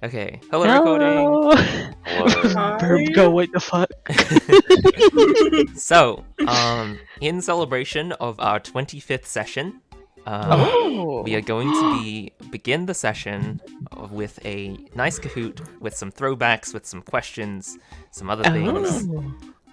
Okay, hello recording. Hello. Verb go, what the fuck? So, in celebration of our 25th session, we are going to begin the session with a nice Kahoot with some throwbacks, with some questions, some other things.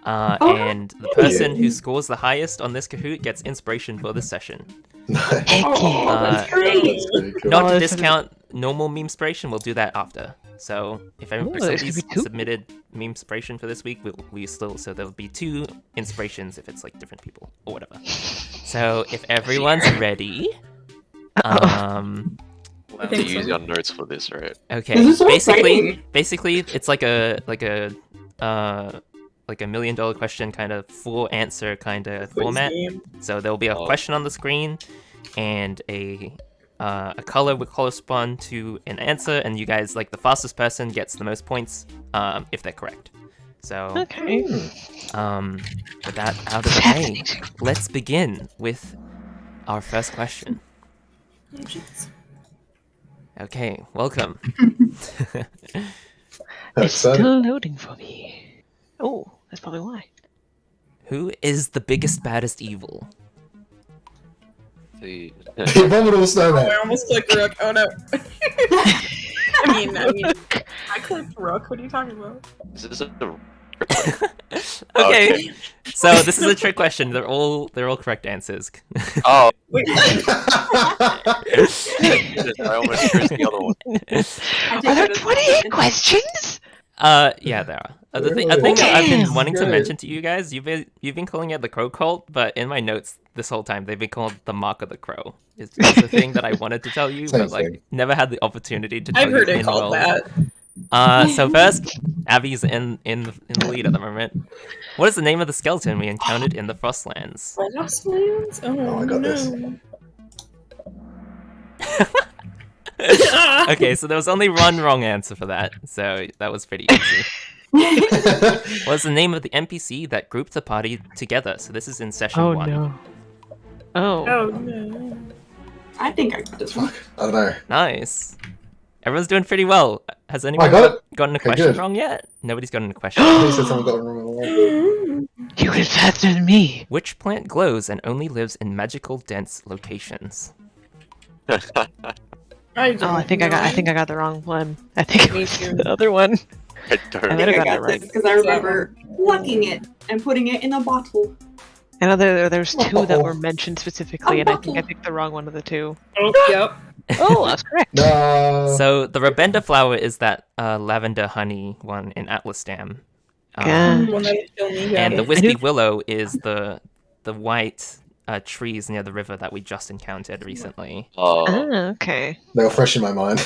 And the person who scores the highest on this Kahoot gets inspiration for this session. That's great. Not to discount normal meme-spiration, we'll do that after. So if somebody's submitted meme-spiration for this week, we still, so there'll be 2 inspirations if it's like different people or whatever. So if everyone's ready, We'll have to use your notes for this, right? okay. This is so Basically, it's like a $1 million question kind of full answer kind of format. So there'll be a question on the screen, and a color would correspond to an answer, and you guys, like the fastest person gets the most points if they're correct. So Okay. with that out of the way, let's begin with our first question. Okay, welcome. It's still loading for me. Oh, that's probably why. Who is the biggest, baddest evil? The Abominable snowman. I almost clicked Rook. Oh no. I mean, I clicked Rook. What are you talking about? Is this a Okay, so this is a trick question. They're all correct answers. Oh, Wait. I almost pressed the other one. Are there 28 questions? Yeah, there are. A thing that I've been wanting to mention to you guys, you've been calling it the Crow Cult, but in my notes this whole time they've been called the Mark of the Crow. It's the thing that I wanted to tell you, but like never had the opportunity to tell I've you. heard it called that. So first, Abby's in the lead at the moment. What is the name of the skeleton we encountered in the Frostlands? Frostlands? Oh, I got this. Okay, so there was only one wrong answer for that, so that was pretty easy. What's the name of the NPC that grouped the party together? So this is in session 1. No. Oh. Oh no. I think I got this one. I don't know. Nice. Everyone's doing pretty well. Has anyone gotten a question wrong yet? Nobody's gotten a question. He said someone got it wrong. You went faster than me. Which plant glows and only lives in magical dense locations? I think I got the wrong one. I think it was the other one. I don't I know. might have I gotten it got right. this because I remember plucking it and putting it in a bottle. I know there's 2 that were mentioned specifically, and I think I picked the wrong one of the 2. Oh, yep. Oh, that's correct. No. So the Rabenda flower is that lavender honey one in Atlas Dam. Yeah. One that killed me, yeah. And the wispy willow is the white trees near the river that we just encountered recently. Oh, Oh, okay. They were fresh in my mind.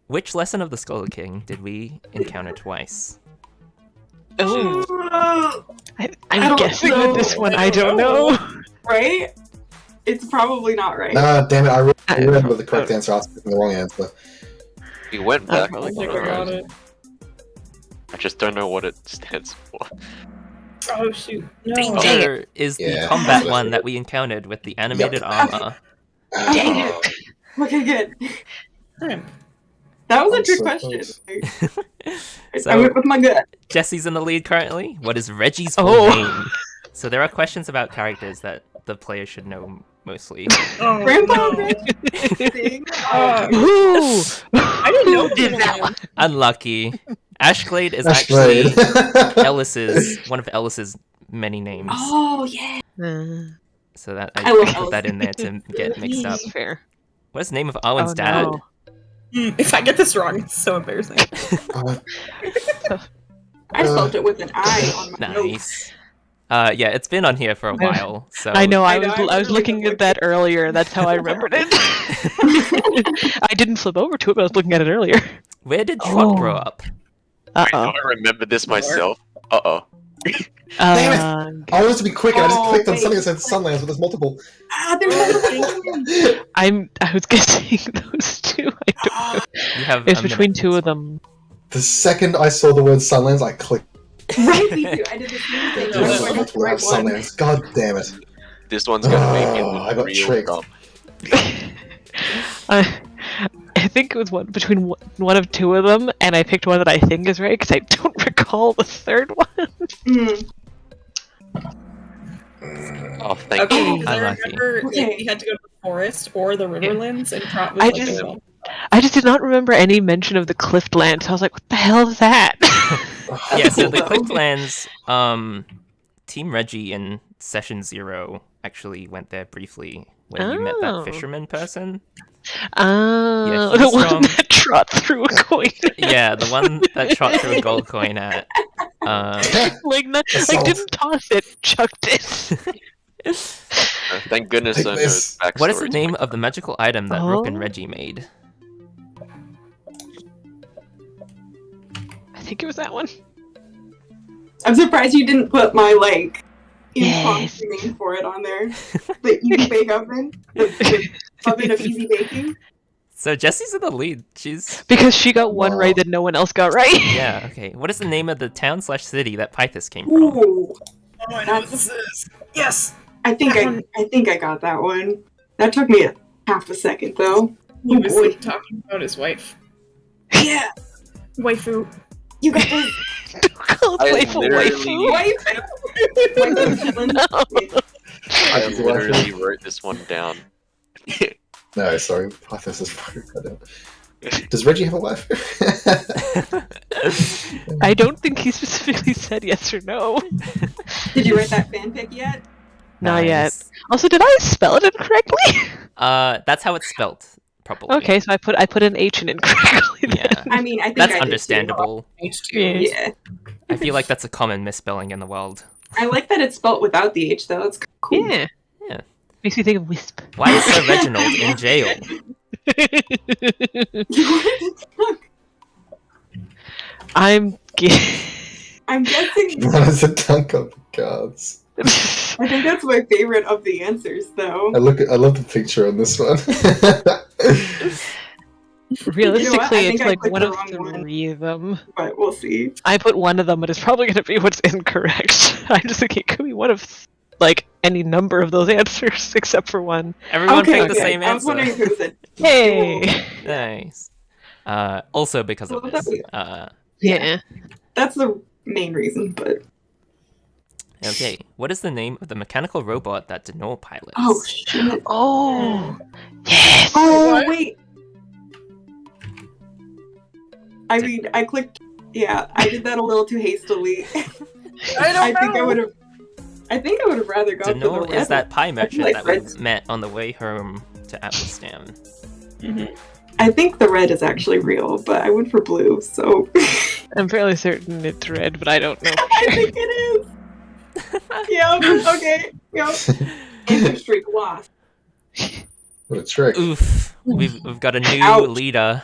Which lesson of the Scholar King did we encounter twice? Oh, I I'm don't guessing know. with this one. I don't know. Right? It's probably not right. Nah, damn it! I remember the correct answer. I was picking the wrong answer. we went back. probably I think I got it. I just don't know what it stands for. Oh shoot. No. Danger is the Yeah. combat one that we encountered with the animated armor. Dang it. Okay, good. Damn. That was a I'm trick so question. I So went with my gut. Jesse's in the lead currently. What is Reggie's full Oh. name? So there are questions about characters that the player should know mostly. Oh, Grandpa no. Rich thing. Ooh. I didn't know Did that that one. Unlucky. Ashglade is Ashblade. actually one of Ellis's many names. Oh, yeah. So that I I love put Ellis. that in there to get mixed up. Fair. What's the name of Owen's Oh, dad? no. If I get this wrong, it's so embarrassing. I spelled it with an I on my notes. Nice. Yeah, it's been on here for a while. So I know. I I know, was I I was really looking don't at that earlier. That's how I remembered it. I didn't flip over to it, but I was looking at it earlier. Where did Trot Oh. grow up? Wait, do I remember this myself? Uh-oh. Damn I wanted to be quick, and I just Oh, clicked on wait. something that said Sunlands, but there's multiple. Ah, there's another thing. I was guessing those 2. I don't know. You have It's a between minute. 2 of them. The second I saw the word Sunlands, I clicked. Right, me too. I did the same thing. There I was went with multiple the right about one. Sunlands. God damn it. This one's gonna make it Oh, look I got real tricked. dumb. I think it was between one of two of them, and I picked one that I think is right because I don't recall the third one. Oh, thank Okay, you. because I Unlucky. remember Okay. we had to go to the forest or the Riverlands, and Trot was I like, just- "Oh, I just did not remember any mention of the Cliftland, so I was like, what the hell is that? Yeah, so the cool, though. Cliftlands, Team Reggie in Session 0 actually went there briefly, where you met that Oh. fisherman person. Oh, he's the one from- that Trot threw a coin at. Yeah, the one that Trot threw a gold coin at. Assault. Didn't toss it, chucked it. Thank goodness Take I know this. the backstory. What is the to name my of the magical item that Rook and Oh. Reggie made? I think it was that one. I'm surprised you didn't put my like Yes. impromptu name for it on there. The easy bake oven, the oven of easy baking. So Jessie's in the lead. She's Because she got one Wow. right that no one else got right. yeah, okay. What is the name of the town/city that Pythus came from? Ooh, oh, I know what this is." Yes. I think I got that one. That took me half a second though. He was boy. like, talking about his wife. Yeah, Waifu. you got this. I Playful literally- waifu. Waifu. I literally wrote this one down. No, sorry. Pythos is fucking goddamn. Does Reggie have a wife? I don't think he specifically said yes or no. Did you write that fanfic yet? Not yet. Nice. Also, did I spell it incorrectly? That's how it's spelt properly. Okay, so I put an H in incorrectly. Then. Yeah. I mean, I think That's I did too. understandable. H2. Yeah, I feel like that's a common misspelling in the world. I like that it's spelt without the H though. It's cool. Yeah. Yeah. Makes me think of Wisp. Why is Sir Reginald in jail? I'm. I'm guessing. What is a dunk of cards? I think that's my favorite of the answers, though. I love the picture on this one. Realistically, I think it's I like clicked one the of wrong one. three of them. But we'll see. I put one of them, but it's probably going to be what's incorrect. I'm just thinking it could be one of like any number of those answers except for one. Everyone Okay, picked the good. same I was answer. wondering who's it. Hey. Nice. Also because of Well, this. Yeah. That's the main reason, but Okay, what is the name of the mechanical robot that Denor pilots? oh shit. Oh. Yes. Oh What? wait. I mean, I clicked. Yeah, I did that a little too hastily. I think I would have. I think I would have rather gone for the Denor red. is that pie merchant like that we reds. met on the way home to Atlastam. I think the red is actually real, but I went for blue, so I'm fairly certain it's red, but I don't know. I think it is. Yeah. Okay. Yep. Answer streak lost. What a trick. Oof, we've got a new Ouch. leader.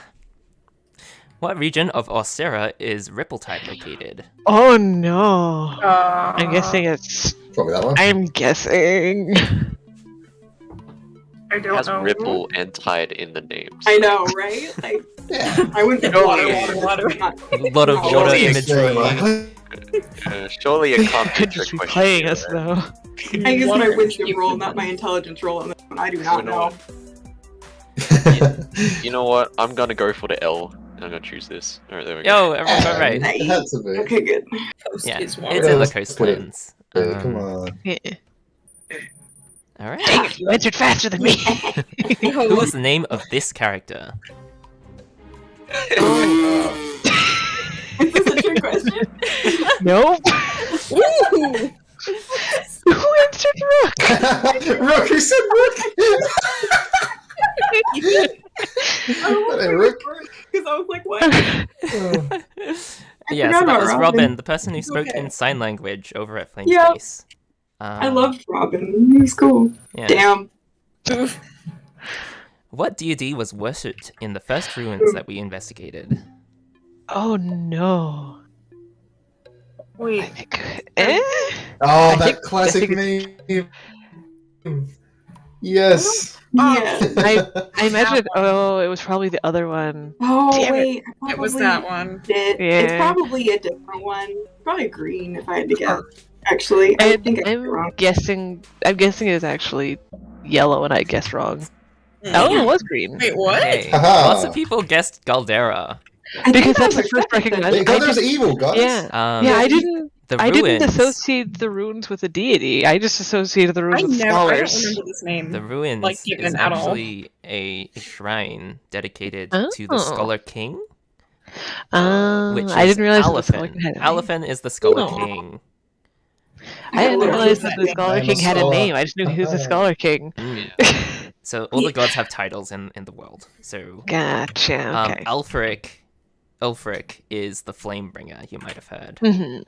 What region of Austera is Rippletide located? Oh no. I'm I'm guessing it's. Probably that one. I'm guessing. I It don't has know. Ripple and Tide in the names. I know, right? Like, Yeah. I went for Water, water. Not- A lot of No, water it's imagery. Surely it can't be a Could trick just be question. playing us right? though. I use my Water. wisdom roll, not my intelligence roll on this one. I do not know. You know what? I'm gonna go for the L. I'm gonna choose this. Alright, there we go. Yo, everyone got right. Nice. It had to be. Okay, good. Coast Yeah, is it's water. in the let's put it- coastlands. Yeah, come on. Yeah. All right. Dang it, you answered faster than me. Who was the name of this character? Is this a trick question? Nope. Ooh! Who answered Rook? Rook, who said Rook? Hey, Rook. Because I was like, what? Oh. Yeah, forgot so that about was Robin. Robin, the person who spoke Okay. in sign language over at Flame Yeah. Space. I loved Robin. He was cool. Yeah. Damn. Oof. What deity was worshipped in the first ruins that we investigated? Oh no. I Wait. think. Eh? Oh, I that think- classic I name. Yes. Yeah. I imagine it was probably the other one. Oh, Damn it. wait. I It was probably that one. did. It's Yeah. probably a different one. Probably green, if I had to guess. Actually, I think I got it I'm wrong. guessing. I'm guessing it's actually yellow, and I guessed wrong. Oh, it was green. Wait, what? Okay. Haha. Lots of people guessed Galdera. Because that's the first recognized. Wait, Galdera's evil, guys. Yeah. Um, Yeah, I didn't. The I didn't ruins. associate the runes with a deity. I just associated the runes I with don't scholars. remember this name. The ruins Like, given is at all. actually a shrine dedicated to the Oh. Scholar King, which is I didn't realize that the Scholar Alephan. King had a name. Alephan is the Scholar Oh. King. I didn't realize that the Scholar I am a King had a scholar. name. I just knew he was a Scholar King. Mm. So all the gods have titles in the world. So Gotcha. Okay. Ulfric is the Flamebringer. You might have heard. Mhm.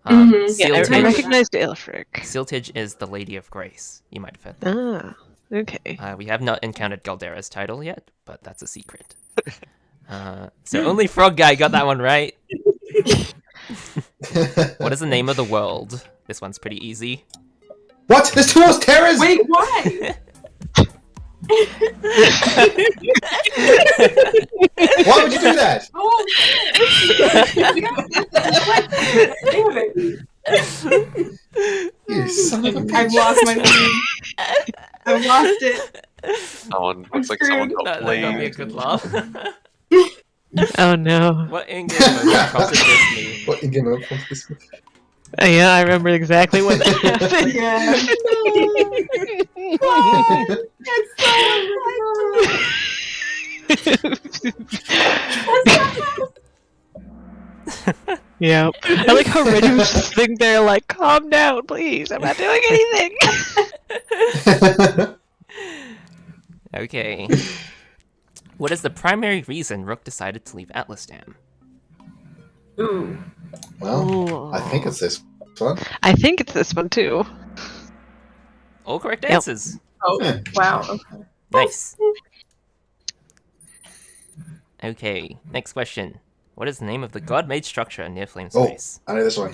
Yeah, I Siltage, recognized Ilfric. Siltage is the Lady of Grace. You might have heard that. Ah, okay. We have not encountered Galdera's title yet, but that's a secret. So only Frog Guy got that one right. What is the name of the world? This one's pretty easy. What? There's two more terrors? Wait, why? Why would you do that? Oh, damn it. You son of a I've bitch. lost my name. I've lost it. Someone I'm looks like someone screwed. got That got me a blamed. good laugh. Oh no. What in-game moment prompted this meme? What in game of this? Yeah, I remember exactly what that happened. Yeah. Yep. I like how Reggie was just sitting there like, calm down, please. I'm not doing anything. Okay. What is the primary reason Rook decided to leave Atlasdam? Ooh. Well, I think it's this one. I think it's this one too. All correct Yep. answers. Oh, wow. Okay. Nice. Okay, next question. What is the name of the god-made structure near Flame Oh, Space? I know this one.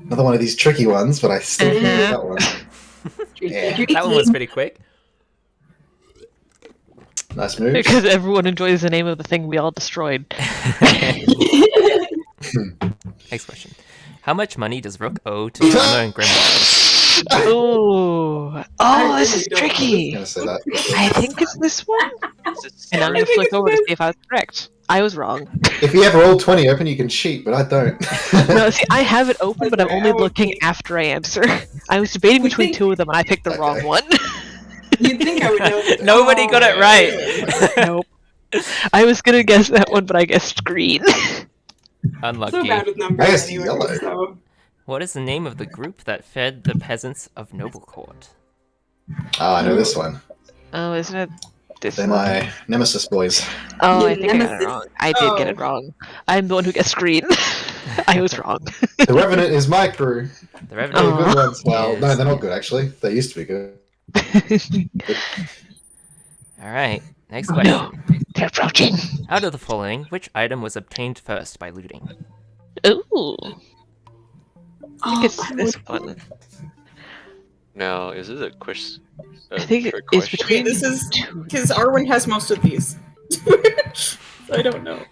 Another one of these tricky ones, but I still think it's that one. Yeah. That one was pretty quick. Nice move. Because everyone enjoys the name of the thing we all destroyed. Next question. How much money does Rook owe to Drama and Grimoire? Oh, this is I was tricky. gonna say that. I think it's this one. And I'm gonna flick over to see if I was correct. I was wrong. If you have roll 20 open, you can cheat, but I don't. No, see, I have it open, but I'm only looking after I answer. I was debating between two of them, and I picked the wrong Okay. one. You'd think I would know. This. Nobody got it right. Nope. I was gonna guess that one, but I guessed green. Unlucky. So bad with numbers I guess anyway. yellow. So. What is the name of the group that fed the peasants of Noble Court? Oh, I know this one. Oh, isn't it this They're one? my nemesis boys. Oh, I Your think I got it nemesis. wrong. I did get it Oh. wrong. I'm the one who guessed green. I was wrong. The Revenant is my crew. The They're Revenant. Oh. good ones. Well, no, Yes. they're not good, actually. They used to be good. Alright, next Oh, question. no. They're approaching. Out of the following, which item was obtained first by looting? Ooh. I think it's I this would- one. Now, is this a question? I think trick it's question? between Wait, this is two. because Arwen has most of these. So I don't know.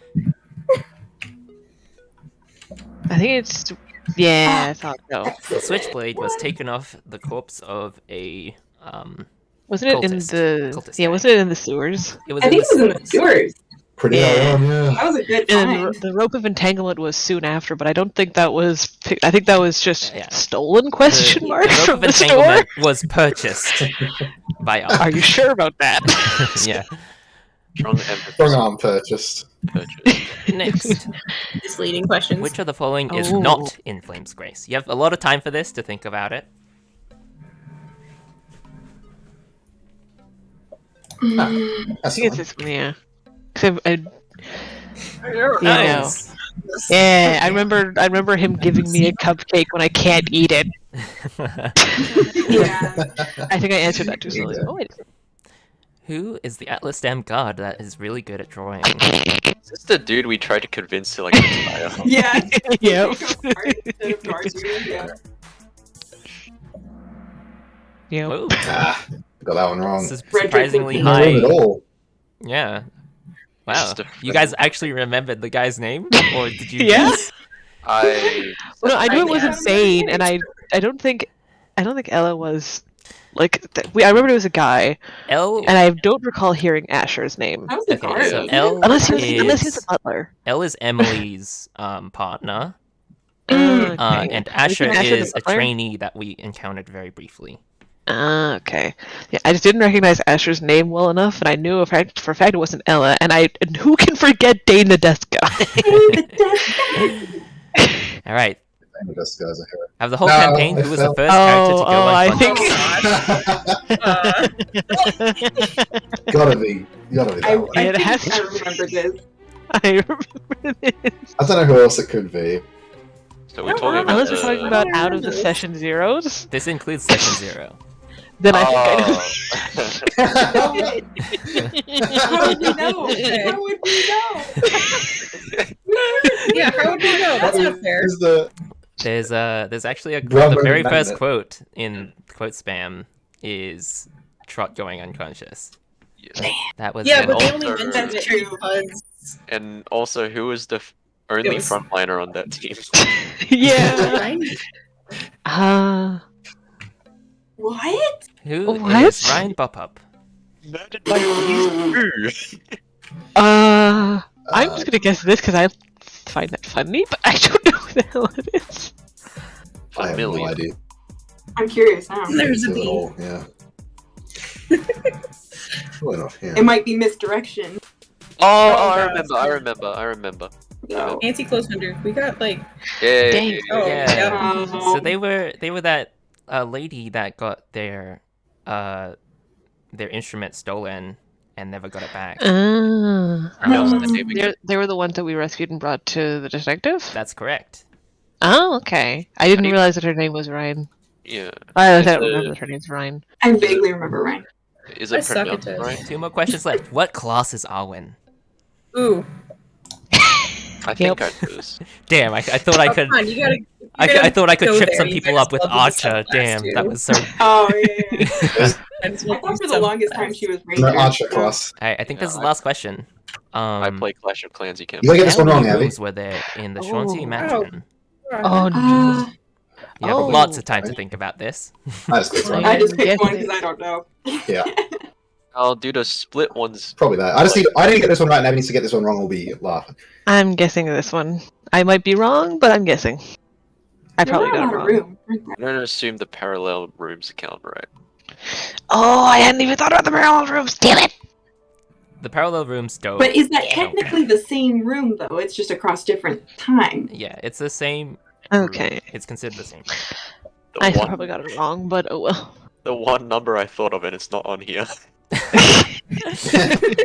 I think it's. Yeah, I thought so. The switchblade was taken off the corpse of a Wasn't it in Cultist. the? Cultist Yeah, guy. wasn't it in the sewers? it was I in think it was in the sewers. sewers. Pretty Yeah. early on, yeah. That was a good And time. the rope of entanglement was soon after, but I don't think that was. I think that was just Yeah. stolen? Question mark the rope from of the store. entanglement was purchased by us. Are you sure about that? Yeah. Strong emphasis Strong on arm purchased. purchase. Next, Misleading questions. which of the following is Oh. not in Flame's Grace? You have a lot of time for this to think about it. That's I the think it's one. this one, yeah. 'Cause I Yeah. Yeah. Nice. yeah, I remember him giving me a cupcake when I can't eat it. Yeah. I think I answered that too slowly. Oh wait. Who is the Atlas Dam god that is really good at drawing? Is this the dude we tried to convince to like retire? Yeah. Yep. Instead of cards, yeah. Yep. Whoa, Ah, got that one wrong. this is Frederick surprisingly would be- No room at high. all. Yeah. Wow. Just a You guys actually remembered the guy's name? Or did you Yeah. guess? I Well, no, I knew it I wasn't guess. Bane, and I don't think Ella was I remember it was a guy, L. and I don't recall hearing Asher's name. That was the Okay, guard. so wasn't L it? Unless he was is a butler. L is Emily's partner, Okay. and Asher Asher the is a butler? trainee that we encountered very briefly. Okay. Yeah, I just didn't recognize Asher's name well enough, and I knew for a fact it wasn't Ella. And who can forget Dane the Desk Guy? All right. This guy's a hero. Out of the whole No, campaign, I who was the felt- first character to go I unconscious? think gotta be that I one. It think has I to remember this. I remember this. I don't know who else it could be. So we're talking about Unless we're talking about I out of the remember this. session zeros, This includes session 0. then I think I know. How would we know? How would we know? Yeah, how would we know? That's not fair. Who's the There's actually a Rubber the very magnet. first quote in quote spam is Trot going unconscious. Yeah. That was Yeah, an but they old- only mentioned That's it true. because And also, who was the only was- frontliner on that team? Yeah. Ryan. What? Who is What? Ryan Bopup? Murdered by these two. I'm just gonna guess this because I find that funny, but I don't know who the hell it is. I have no Familiar. idea. I'm curious now. There's a Do it bee. all, yeah. Well enough, yeah. It might be misdirection. Oh, God. I remember. No. Nancy Close Hunter. We got like Yeah. Dang. oh Yeah. Um, So they were that lady that got their instrument stolen and never got it back. They were the ones that we rescued and brought to the detective? That's correct. Oh, okay. I didn't Honey- realize that her name was Ryan. Yeah. I It's don't a- remember that her name's Ryan. I vaguely remember Ryan. Is I it suck at pronounced this. right? 2 more questions left. What class is Arwen? ooh. I think I do this. Damn, I thought I Oh, could. come on, you gotta. I thought I could go trip there, some you people might up with as well do the Archer. subclass, Damn, too. that was so. Oh yeah. Might as I well thought do for the longest subclass. time she was No Ranger. Archer class. I think this is the Yeah, last question. I play Clash of Clans. You can't. You gotta get this How one wrong, many Abby. rooms were there in the Shawnee Oh. mansion? Oh, no. You have Oh. lots of time to think about this. I just picked one. I just picked Yes, one it- because I don't know. Yeah, I'll do the split ones. probably that. I didn't get this one right, and Abby needs to get this one wrong. We'll be laughing. I'm guessing this one. I might be wrong, but I'm guessing. I probably There were got a it lot of wrong. room, weren't there? I don't assume the parallel rooms count, right? Oh, I hadn't even thought about the parallel rooms. Damn it! The parallel rooms don't. But is that count. technically the same room though? It's just across different time. Yeah, it's the same. Okay. It's considered the same. The I one, probably got it wrong, but oh well. the one number I thought of, and it's not on here.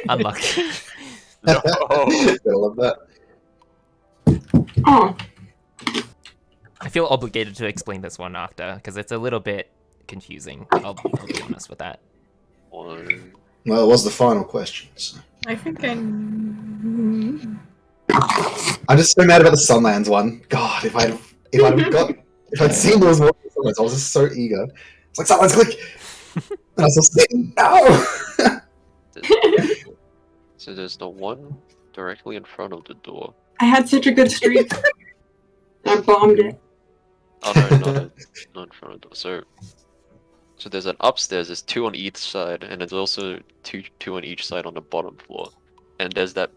Unlucky. No. Gotta love that. Oh, I feel obligated to explain this one after because it's a little bit confusing. I'll be honest with that. One. Well, it was the final question. So. I think I. I'm just so mad about the Sunlands one. God, if I'd seen those more Sunlands, I was just so eager. It's like Sunlands, click. And I was just saying, no. So there's the one directly in front of the door. I had such a good streak. I bombed it. Oh no, not in front of the door. So there's an upstairs. There's 2 on each side, and there's also two on each side on the bottom floor. And there's that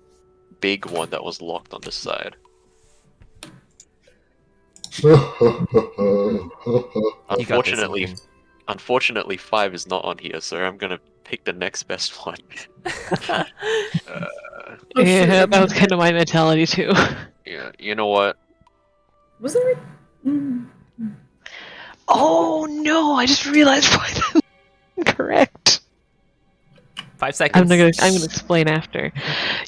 big one that was locked on the side. You got this, Unfortunately, Ethan. unfortunately, 5 is not on here, so I'm gonna pick the next best one. Oh, Yeah, shit. that was kind of my mentality too. Yeah, you know what? Was there? Oh no! I just realized why that's correct. 5 seconds. I'm gonna explain after.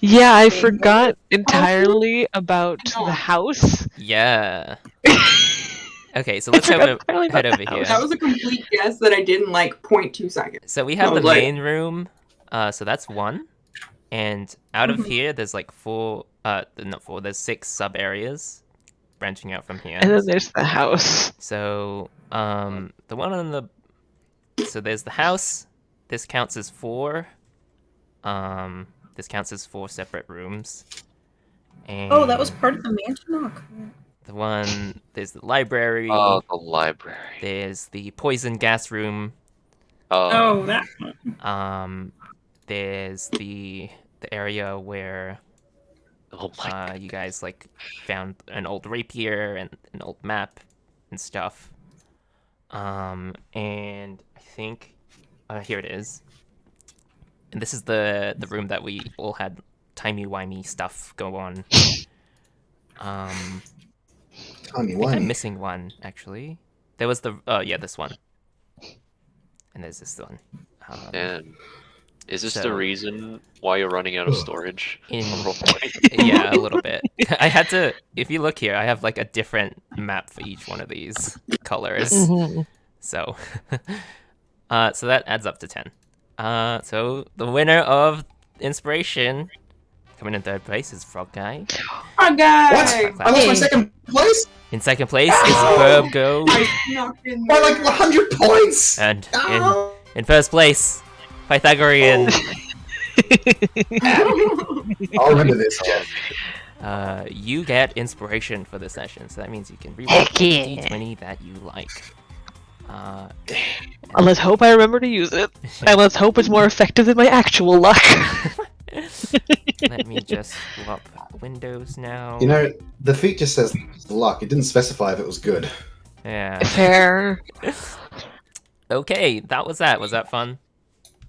Yeah, I forgot entirely about the house. Yeah. Okay, so let's I forgot head entirely about over the here. house. That was a complete guess that I did in like 0.2 seconds. So we have I the was like- main room. So that's 1. And out of here, there's like 4. Not 4. There's 6 sub areas branching out from here. And then there's the house. So the one on the. So there's the house. This counts as 4. This counts as 4 separate rooms. And Oh, that was part of the mansion. Oh, the one. There's the library. Oh, the library. There's the poison gas room. Oh, that one. There's the area where Oh my. you guys like found an old rapier and an old map and stuff. And I think here it is. And this is the room that we all had timey-wimey stuff go on. I think I'm missing one, actually. There was the... yeah, this one. And there's this one. And is this the so- reason why you're running out of storage? In- for roleplay? Yeah, a little bit. I had to... If you look here, I have like a different map for each one of these colors. Mhm. So... so that adds up to 10. So the winner of Inspiration, coming in third place, is Frog Guy. Oh, guy! What? I lost my second place? In second place is Verb Go. I snuck in By there. like 100 points! And No! in first place, Pythagorean. I'll remember this, Jeff. You get Inspiration for this session, so that means you can reroll Heck yeah. any D20 that you like. Let's hope I remember to use it. And let's hope it's more effective than my actual luck. Let me just swap windows now. You know, the feat just says luck. It didn't specify if it was good. Yeah. Fair. Okay, that was that. Was that fun?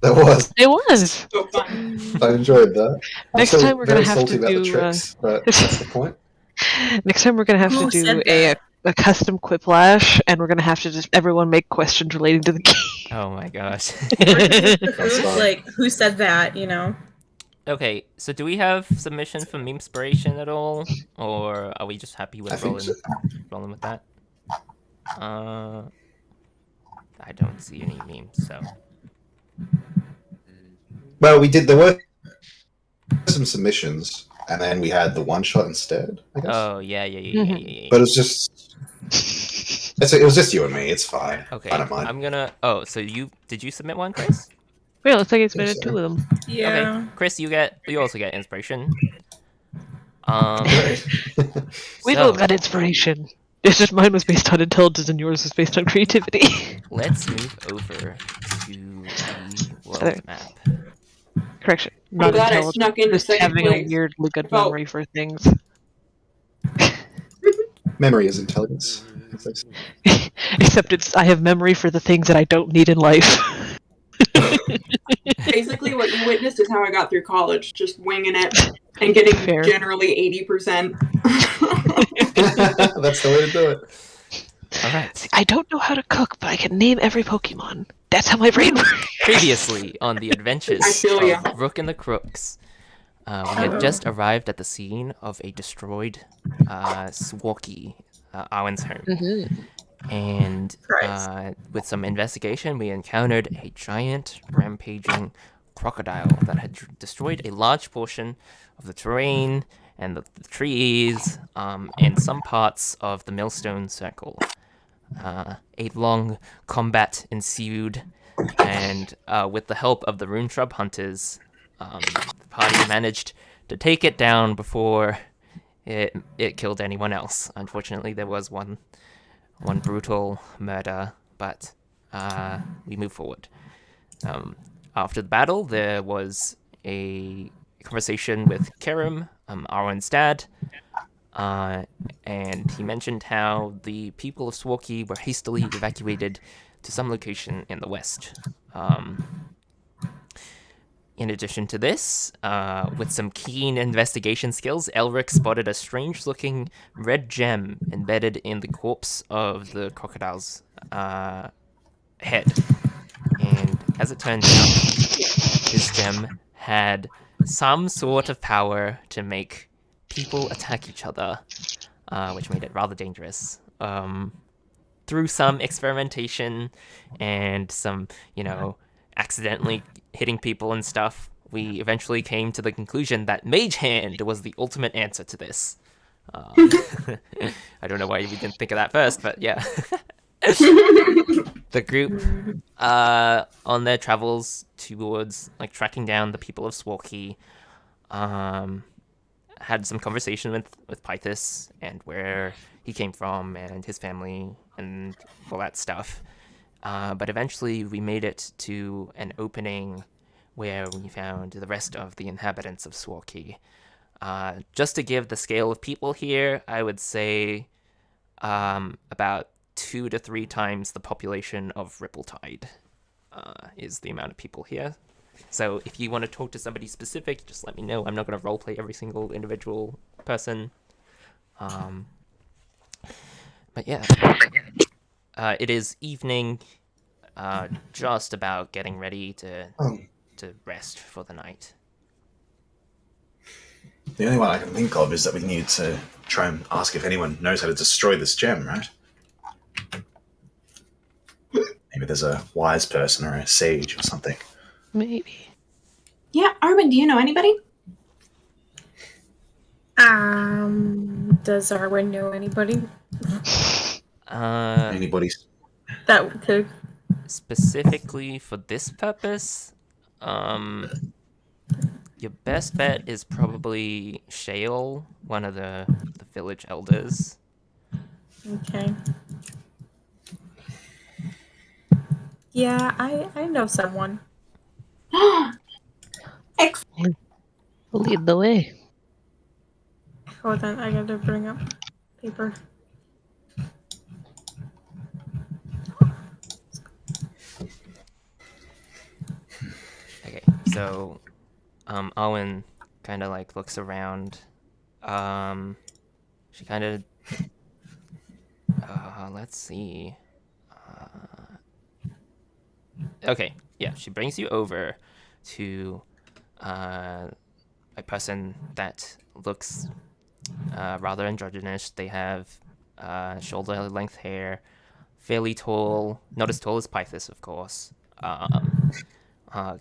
That was. It was. So fun. I enjoyed that. Next I'm still time we're gonna very have salty to about do, the tricks, but that's the point. Next time we're gonna have Who to do said a custom quiplash, and we're gonna have to just everyone make questions relating to the game. Oh my gosh. Like, who said that, you know? Okay, so do we have submission from Memespration at all? Or are we just happy with I think so. rolling with that? I don't see any memes, so... Well, we did. There were some submissions, and then we had the one shot instead, I guess. Oh, yeah. But it was just. It was just you and me. It's fine. Okay, I don't mind. I'm gonna... Oh, so did you submit one, Chris? Yeah, looks like it's been Think so. two of them. Yeah. Okay, Chris, you also get Inspiration. Great. We So- both got inspiration. It's just mine was based on intelligence and yours was based on creativity. Let's move over to the world Other- map. Correction. I'm Not glad I intelligence. snuck into Just second having a place. weirdly good Oh. memory for things. Memory is intelligence. Except I have memory for the things that I don't need in life. Basically, what you witnessed is how I got through college, just winging it and getting Fair. generally 80%. That's the way to do it. Alright. I don't know how to cook, but I can name every Pokemon. That's how my brain works. Previously on the adventures I feel ya. of Rook and the Crooks, we had just arrived at the scene of a destroyed Swarky, Arwen's home. And Christ. with some investigation, we encountered a giant rampaging crocodile that had destroyed a large portion of the terrain and the trees and some parts of the Millstone Circle. A long combat ensued, and with the help of the Rune Shrub Hunters, the party managed to take it down before it killed anyone else. Unfortunately, there was one brutal murder, but we move forward. After the battle, there was a conversation with Karim, Arwen's dad, and he mentioned how the people of Swarky were hastily evacuated to some location in the west. In addition to this, with some keen investigation skills, Elric spotted a strange-looking red gem embedded in the corpse of the crocodile's head. And as it turns out, this gem had some sort of power to make people attack each other, which made it rather dangerous. Through some experimentation and some, accidentally hitting people and stuff, we eventually came to the conclusion that Mage Hand was the ultimate answer to this. I don't know why we didn't think of that first, but yeah. The group, on their travels towards, tracking down the people of Swarky, had some conversation with Pythus and where he came from and his family and all that stuff. But eventually we made it to an opening where we found the rest of the inhabitants of Swarky. Just to give the scale of people here, I would say about 2 to 3 times the population of Rippletide is the amount of people here. So if you want to talk to somebody specific, just let me know. I'm not going to roleplay every single individual person. But yeah, it is evening, just about getting ready to rest for the night. The only one I can think of is that we need to try and ask if anyone knows how to destroy this gem, right? Maybe there's a wise person or a sage or something. Maybe. Yeah, Arwen, do you know anybody? Does Arwen know anybody Anybody's? that could? Specifically for this purpose, your best bet is probably Shale, one of the village elders. Okay. Yeah, I know someone. Excellent. Lead the way. Hold on, I gotta bring up paper. Okay, so Owen kind of like looks around. She kind of let's see. Okay, yeah, she brings you over to a person that looks rather androgynous. They have shoulder length hair, fairly tall, not as tall as Pythus, of course.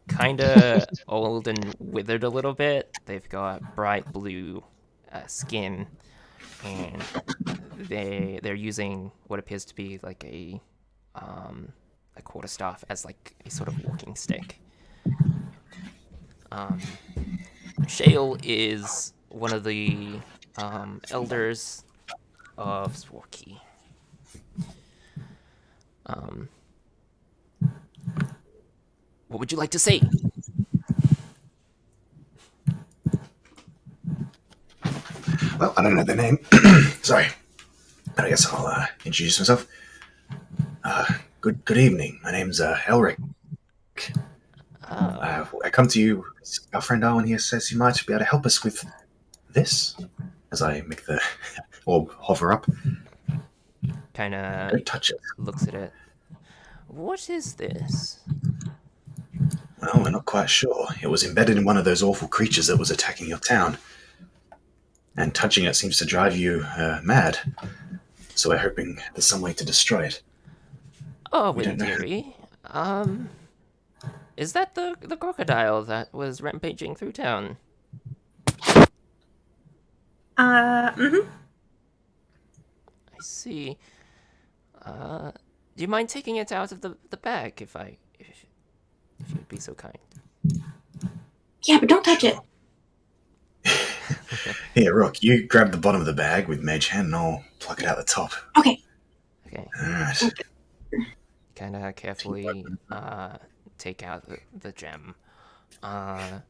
Kind of old and withered a little bit. They've got bright blue skin, and they're using what appears to be like a quarterstaff as like a sort of walking stick. Shale is one of the elders of Swarky. What would you like to say? Well, I don't know their name. Sorry. But I guess I'll introduce myself. Good evening. My name's Elric. I come to you. Our friend Arwen here says you might be able to help us with this. As I make the orb hover up. Kind of Don't touch it. looks at it. What is this? Well, we're not quite sure. It was embedded in one of those awful creatures that was attacking your town. And touching it seems to drive you mad. So we're hoping there's some way to destroy it. Oh, We in don't know. theory. Is that the crocodile that was rampaging through town? Mm-hmm. I see. Do you mind taking it out of the bag if you'd be so kind? Yeah, but don't touch it. Here, Rook, you grab the bottom of the bag with Mage Hand and I'll pluck it out the top. Okay. Okay. Alright. Kind of carefully take out the gem. And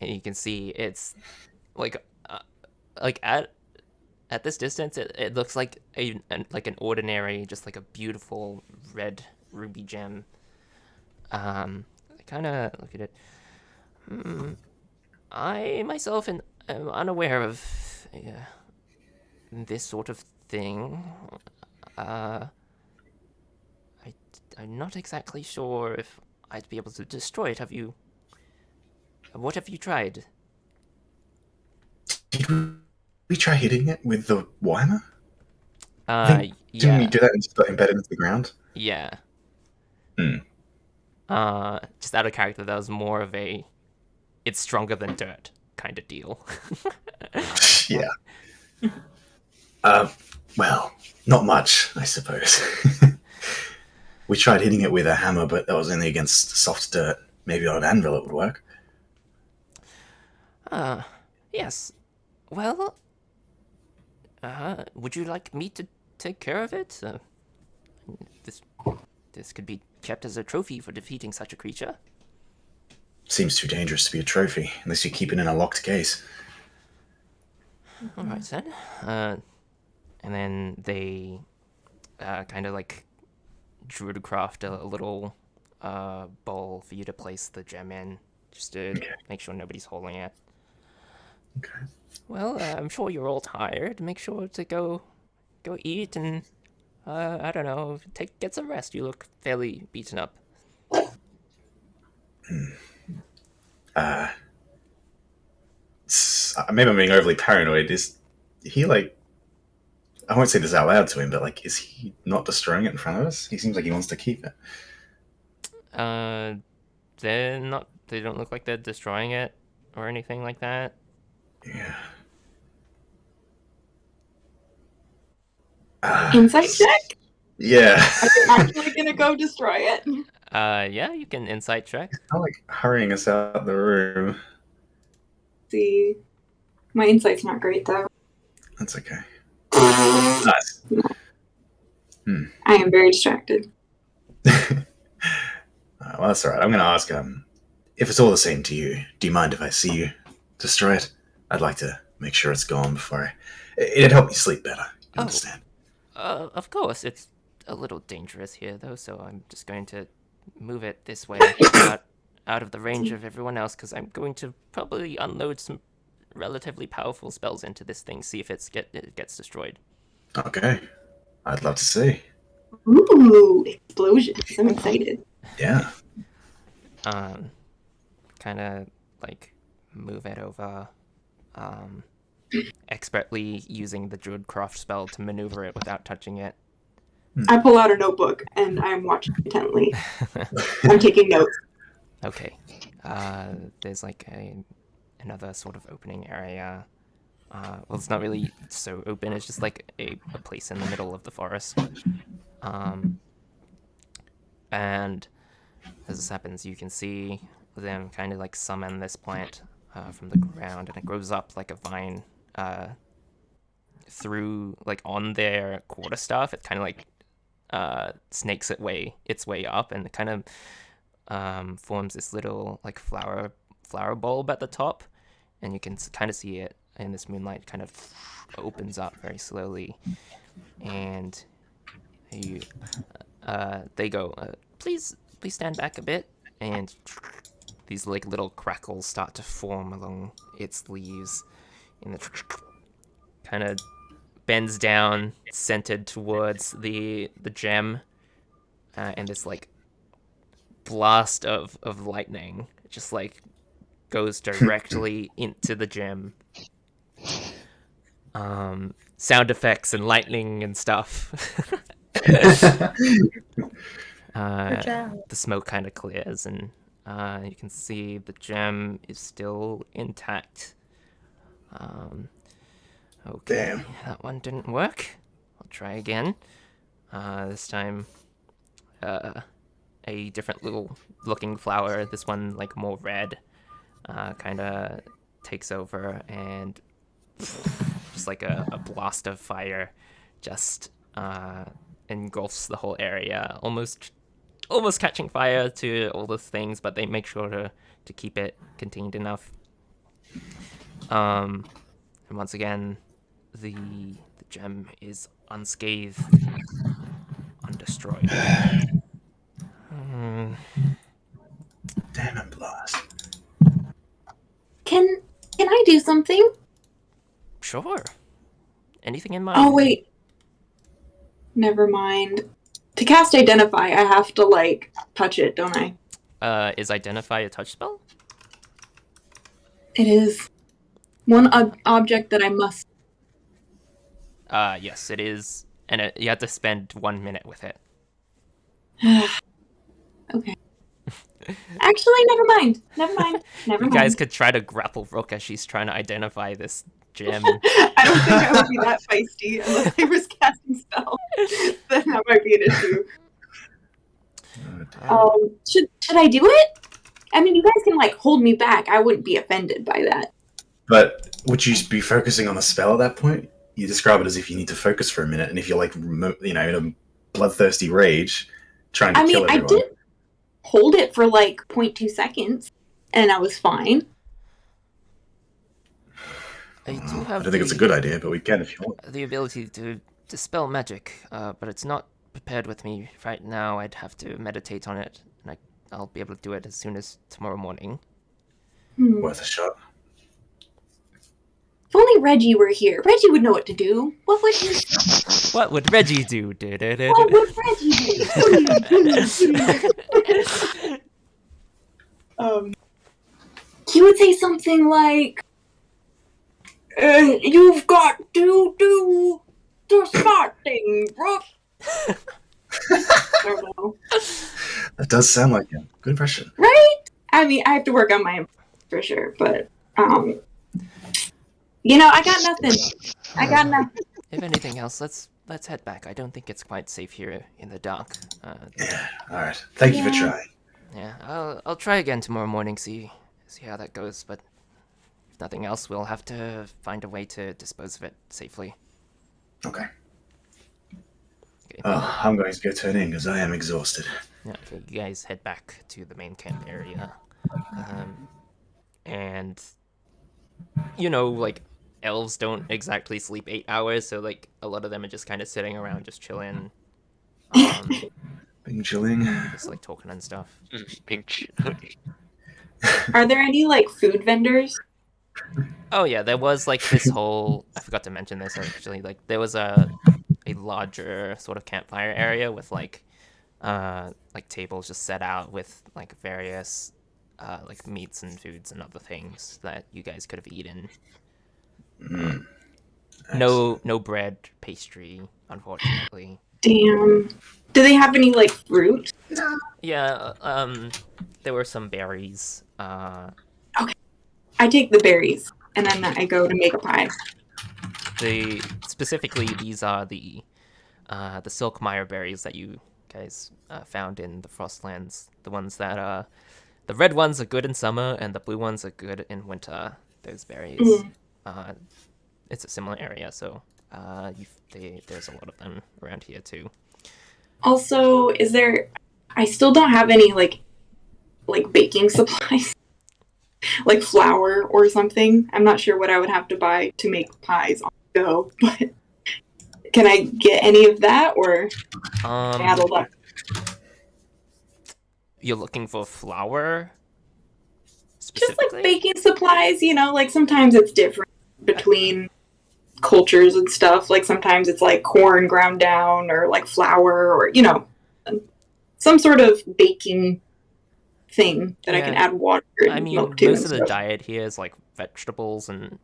you can see it's like at this distance it looks like an ordinary, just like a beautiful red ruby gem. I kind of look at it. I myself am unaware of this sort of thing. I'm not exactly sure if I'd be able to destroy it. What have you tried? Did we try hitting it with the Weimer? Yeah. Didn't we do that and just got embedded into the ground? Yeah. Hmm. Just out of character, that was more of a it's stronger than dirt kind of deal. Yeah. Well, not much, I suppose. We tried hitting it with a hammer, but that was only against soft dirt. Maybe on an anvil it would work. Yes. Well, would you like me to take care of it? This this could be kept as a trophy for defeating such a creature. Seems too dangerous to be a trophy, unless you keep it in a locked case. Alright then. And then they kind of like druidcraft a little bowl for you to place the gem in, just to make sure nobody's holding it. Okay. Well, I'm sure you're all tired. Make sure to go eat and I don't know, get some rest. You look fairly beaten up. Maybe I'm being overly paranoid. Is he like? I won't say this out loud to him, but like, is he not destroying it in front of us? He seems like he wants to keep it. They're not. They don't look like they're destroying it or anything like that. Yeah. Insight check? Yeah. Are they actually gonna go destroy it? Yeah, you can insight check. I'm like hurrying us out the room. See, my insight's not great though. That's okay. Nice. I am very distracted. Well, that's all right. I'm going to ask if it's all the same to you. Do you mind if I see you destroy it? I'd like to make sure it's gone before it'd help me sleep better. You understand? Of course, it's a little dangerous here though, so I'm just going to move it this way, out of the range of everyone else, because I'm going to probably unload some relatively powerful spells into this thing, see if it gets destroyed. Okay. I'd love to see. Ooh, explosions! I'm excited. Yeah. Kind of like move it over, expertly using the Druidcraft spell to maneuver it without touching it. I pull out a notebook and I'm watching intently. I'm taking notes. Okay. There's like another sort of opening area. Well, it's not really so open. It's just like a place in the middle of the forest. And as this happens, you can see them kind of like summon this plant from the ground, and it grows up like a vine through, like on their quarterstaff. It kind of like snakes its way up, and it kind of forms this little like flower bulb at the top, and you can kind of see it in this moonlight. Kind of opens up very slowly, and they go, please stand back a bit, and these like little crackles start to form along its leaves, and it kind of bends down, centered towards the gem, and this like blast of lightning just like goes directly into the gem. Sound effects and lightning and stuff. The smoke kind of clears, and you can see the gem is still intact. Okay, Damn. that one didn't work. I'll try again. This time, a different little looking flower, this one like more red, kind of takes over, and just like a blast of fire just engulfs the whole area, almost catching fire to all the things, but they make sure to keep it contained enough. And once again, the gem is unscathed, undestroyed. Damn it, blast. Can I do something? Sure. Anything in mind? Oh wait. Never mind. To cast Identify, I have to like touch it, don't I? Is Identify a touch spell? It is one object that I must. Yes, it is, and you have to spend 1 minute with it. Okay. Actually, never mind. You guys could try to grapple Rook as she's trying to identify this gem. I don't think I would be that feisty unless I was casting spells. Then that might be an issue. Should I do it? I mean, you guys can like hold me back. I wouldn't be offended by that. But would you be focusing on the spell at that point? You describe it as if you need to focus for a minute, and if you're like, in a bloodthirsty rage, trying to kill everyone. I did hold it for like 0.2 seconds, and I was fine. I do I have don't think it's a good idea, but we can if you want. the ability to dispel magic, but it's not prepared with me right now. I'd have to meditate on it, and I'll be able to do it as soon as tomorrow morning. Worth a shot. If only Reggie were here. Reggie would know what to do. What would he? What would Reggie do? What would Reggie do? He would say something like, "You've got to do the smart thing, Rook." I don't know. That does sound like him. Good impression. Right? I mean, I have to work on my impression for sure, but I got nothing. If anything else, let's head back. I don't think it's quite safe here in the dark. Yeah. All right. Thank you for trying. Yeah, I'll try again tomorrow morning. See how that goes. But if nothing else, we'll have to find a way to dispose of it safely. Okay. Okay. Oh, I'm going to go turn in because I am exhausted. Yeah, okay, you guys head back to the main camp area, and like elves don't exactly sleep 8 hours, so like a lot of them are just kind of sitting around, just chilling. Being chilling. Just like talking and stuff. Pink. Are there any like food vendors? Oh yeah, there was like this whole. I forgot to mention this actually. Like there was a larger sort of campfire area with like tables just set out with like various like meats and foods and other things that you guys could have eaten. No bread, pastry, unfortunately. Damn. Do they have any like fruit? Yeah, there were some berries. Okay. I take the berries and then I go to make a pie. Specifically, these are the silkmire berries that you guys found in the Frostlands. The ones that the red ones are good in summer and the blue ones are good in winter. Those berries. It's a similar area, so there's a lot of them around here too. Also, I still don't have any like baking supplies, like flour or something. I'm not sure what I would have to buy to make pies on the go, but can I get any of that or addled up? You're looking for flour? Just like baking supplies, like sometimes it's different between cultures and stuff. Like sometimes it's like corn ground down or like flour or some sort of baking thing that I can add water and milk to. Most of the diet here is like vegetables and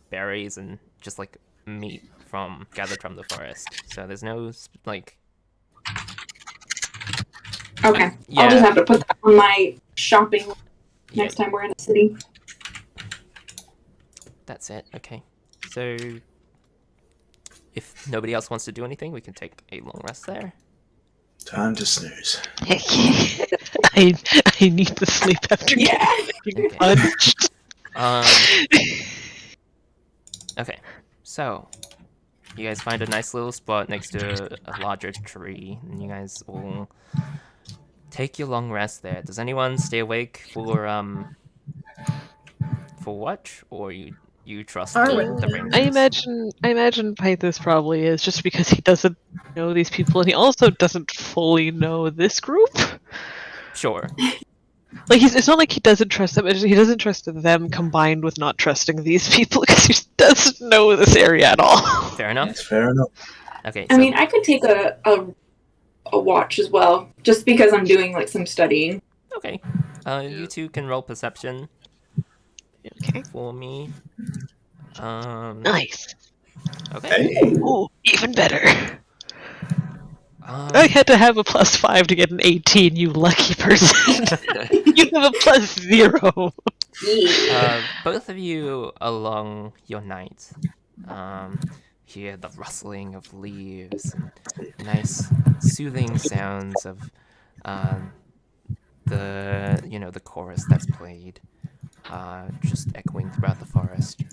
berries and just like meat gathered from the forest. So there's no like. Okay, I'll just have to put that on my shopping next time we're in a city. That's it. Okay. So, if nobody else wants to do anything, we can take a long rest there. Time to snooze. I need to sleep after getting punched. Okay. So, you guys find a nice little spot next to a larger tree, and you guys will take your long rest there. Does anyone stay awake for watch, or you trust the rangers? I imagine Pythos probably is, just because he doesn't know these people and he also doesn't fully know this group. Sure. Like it's not like he doesn't trust them, he doesn't trust them combined with not trusting these people because he just doesn't know this area at all. Fair enough. That's fair enough. Okay. I mean, I could take a watch as well, just because I'm doing like some studying. Okay. You two can roll perception. Okay. For me. Nice. Okay. Hey. Ooh, even better. I had to have a +5 to get an 18, you lucky person. You have a +0. Both of you along your night hear the rustling of leaves and nice soothing sounds of the chorus that's played just echoing throughout the forest.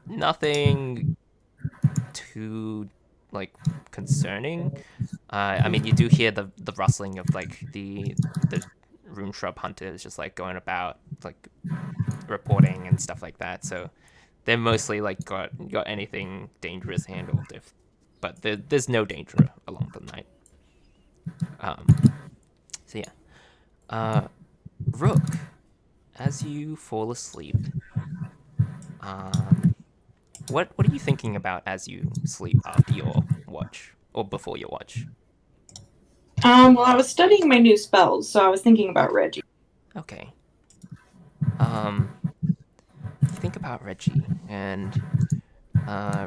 Nothing too concerning. I mean, you do hear the rustling of like the rune shrub hunters just like going about like reporting and stuff like that. So they're mostly like got anything dangerous handled. But there's no danger along the night. So yeah, Rook, as you fall asleep, what are you thinking about as you sleep after your watch or before your watch? Well, I was studying my new spells, so I was thinking about Reggie. Okay. You think about Reggie, and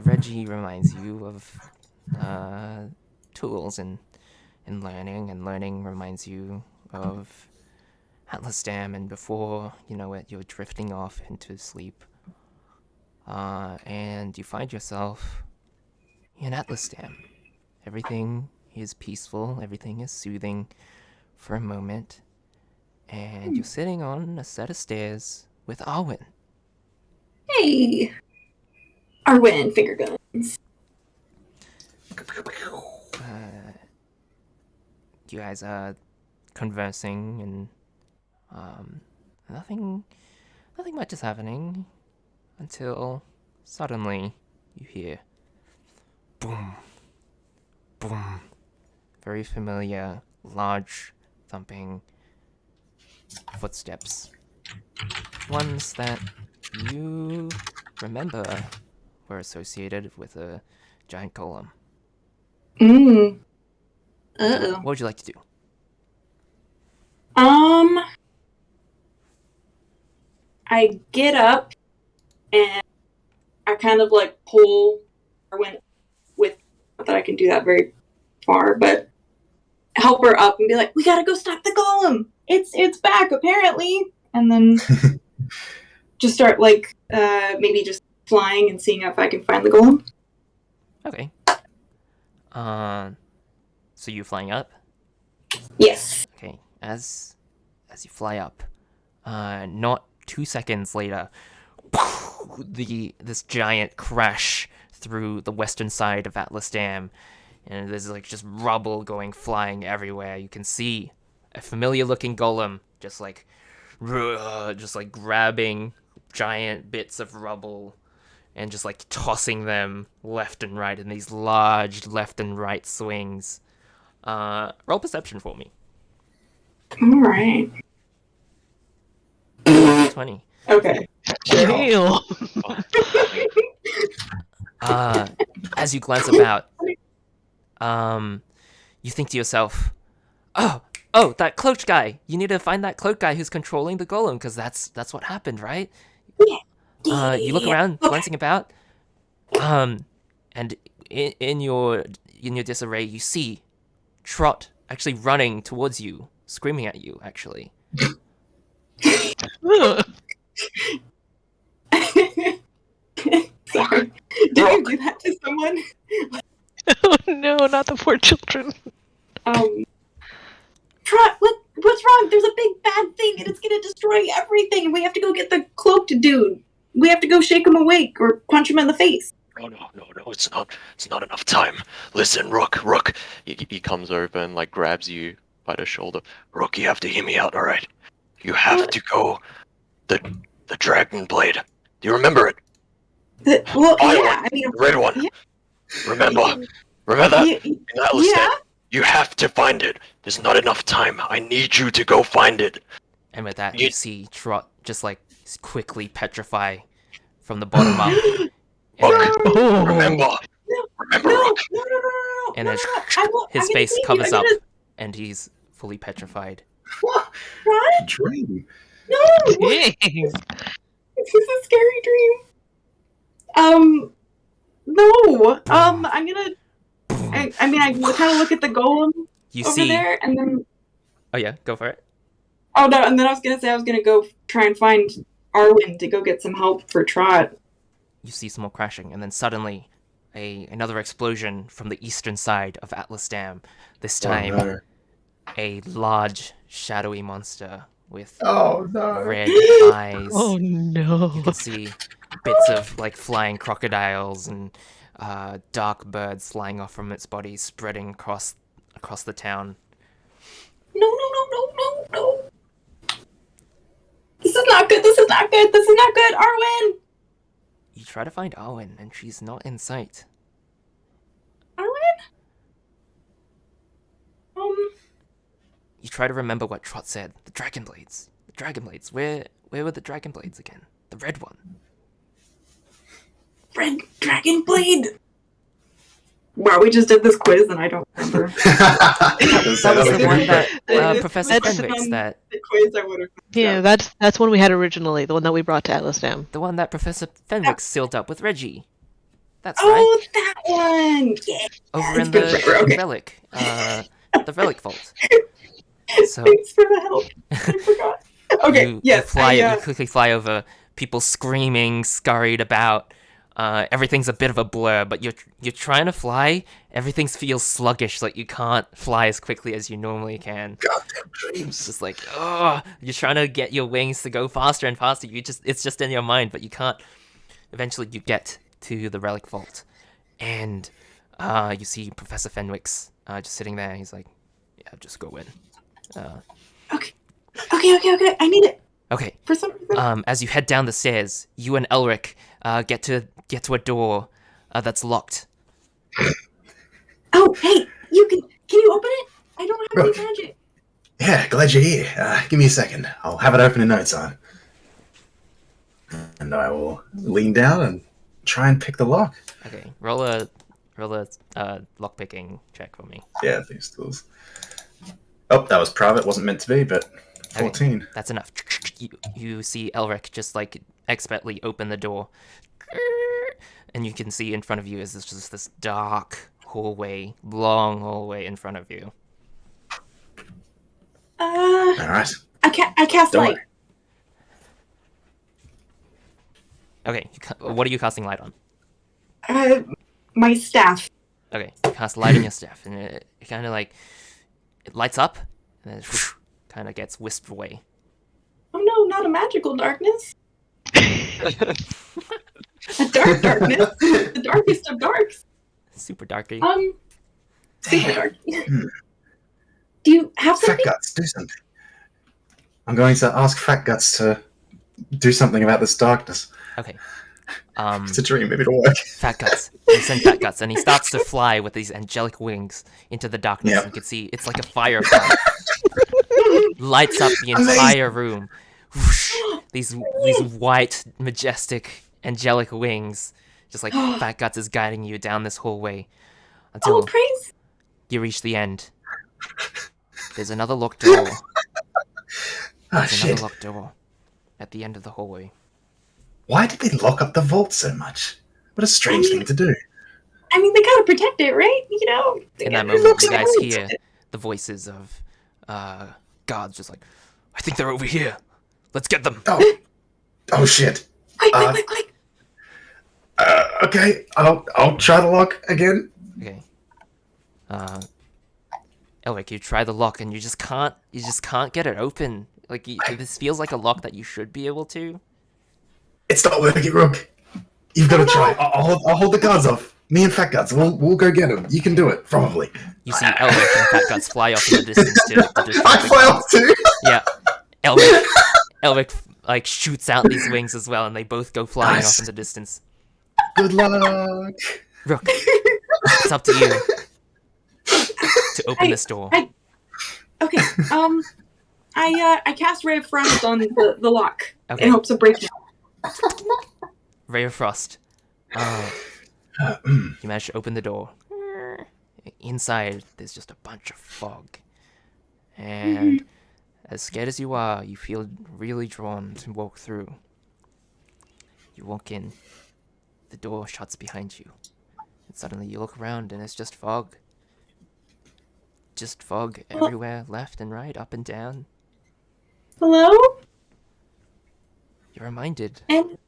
Reggie reminds you of tools and learning, and learning reminds you of Atlas Dam, and before you know it, you're drifting off into sleep. And you find yourself in Atlas Dam. Everything is peaceful, everything is soothing for a moment, and you're sitting on a set of stairs with Arwen. Hey! Arwen, finger guns. You guys are conversing, and nothing much is happening until suddenly you hear boom, boom, very familiar, large, thumping footsteps. Ones that you remember were associated with a giant golem. Uh-oh. What would you like to do? I get up and I kind of like pull Arwen with, not that I can do that very far, but help her up and be like, we gotta go stop the golem. It's back apparently. And then just start like maybe just flying and seeing if I can find the golem. Okay. So you flying up? Yes. Okay. As you fly up, not 2 seconds later, this giant crash through the western side of Atlas Dam, and there's like just rubble going flying everywhere. You can see a familiar-looking golem just like grabbing giant bits of rubble and just like tossing them left and right in these large left and right swings. Roll perception for me. All right. 20. Okay. Damn. As you glance about, you think to yourself, oh, that cloaked guy. You need to find that cloaked guy who's controlling the golem, because that's what happened, right? You look around, glancing about, and in your disarray, you see Trot actually running towards you, screaming at you, actually. Sorry. Did you do that to someone? Oh no, not the poor children. Trot, what's wrong? There's a big bad thing and it's gonna destroy everything. We have to go get the cloaked dude. We have to go shake him awake or punch him in the face. No, it's not enough time. Listen, Rook. He comes over and like grabs you by the shoulder. Rook, you have to hear me out, alright? You have to go the dragon blade. Do you remember it? Yeah, I mean, the red one. Yeah. Remember that? Yeah. In Atlas Dam. You have to find it. There's not enough time. I need you to go find it. And with that, you see Trot just like quickly petrify from the bottom up. Rook, remember, Rook. No. And then his face covers up, and he's fully petrified. What? Dream. No! Dang. This is a scary dream. No. I'm gonna. I kind of look at the golem over there, and then. Oh yeah, go for it. Oh no! And then I was gonna go try and find Arwen to go get some help for Trot. You see some more crashing, and then suddenly, another explosion from the eastern side of Atlas Dam. This time, a large, shadowy monster with red eyes. Oh no. You can see bits of like flying crocodiles and dark birds flying off from its body, spreading across across the town. No. This is not good. This is not good. Arwen! You try to find Arwen, and she's not in sight. Arwen? You try to remember what Trot said. The Dragon Blades. Where were the Dragon Blades again? The red one. Red Dragon Blade! Wow, we just did this quiz and I don't remember. That was the one that Professor Fenwick's that... The quiz I would have... Yeah, that's one we had originally, the one that we brought to Atlas Dam. The one that Professor Fenwick sealed up with Reggie. That's right. Oh, that one! Yeah. Over in the relic. The relic vault. So, thanks for the help. I forgot. Okay, you quickly fly over, people screaming, scurried about. Everything's a bit of a blur, but you're trying to fly. Everything feels sluggish, like you can't fly as quickly as you normally can. Goddamn dreams. It's just like, you're trying to get your wings to go faster and faster. It's just in your mind, but you can't. Eventually, you get to the relic vault, and you see Professor Fenwick's just sitting there. He's like, "Yeah, just go in." Okay. I need it. Okay. For some reason. As you head down the stairs, you and Elric get to a door that's locked. Oh, hey, can you open it? I don't have Rook. any magic. Yeah, glad you're here. Give me a second. I'll have it open in no time. And I will lean down and try and pick the lock. Okay, roll a lockpicking check for me. Yeah, these tools. Oh, that was private. Wasn't meant to be, but 14. Okay, that's enough. You see Elric just like expertly open the door, and you can see in front of you is just this dark hallway, long hallway in front of you. All right. I cast Don't light. worry. Okay, what are you casting light on? My staff. Okay, you cast light on your staff, and it kind of like it lights up, and then it kind of gets whisked away. Oh no, not a magical darkness. A dark darkness. The darkest of darks. Super darky. Super dark. Do you have Fat something? Guts, do something. I'm going to ask Fat Guts to do something about this darkness. Okay. It's a dream, maybe it'll work. Fat Guts. You send Fat Guts, and he starts to fly with these angelic wings into the darkness. Yep. You can see it's like a firefly. Lights up the entire room. Whoosh. These white, majestic, angelic wings. Just like Fat Guts is guiding you down this hallway until Praise! you reach the end. There's another locked door. Another locked door at the end of the hallway. Why did they lock up the vault so much? What a strange thing to do. I mean, they gotta protect it, right? You know? In that moment, you guys hear the voices of guards just like, I think they're over here. Let's get them. Oh shit. Quick. Okay, I'll try the lock again. Okay. Elric, you try the lock and you just can't get it open. Like, this feels like a lock that you should be able to. It's not working, Rook. You've got to try. I'll hold the guards off. Me and Fat Guts, we'll go get him. You can do it, probably. You see Elric and Fat Guts fly off in the distance to distract I fly off too. Yeah. Elric like shoots out these wings as well, and they both go flying off in the distance. Good luck. Rook, it's up to you to open this door. Okay. I cast Ray of Frost on the lock Okay. in hopes of breaking it. Ray of Frost. You manage to open the door. Inside, there's just a bunch of fog. And as scared as you are, you feel really drawn to walk through. You walk in. The door shuts behind you. And suddenly you look around and it's just fog. Just fog everywhere, left and right, up and down. Hello? You're reminded And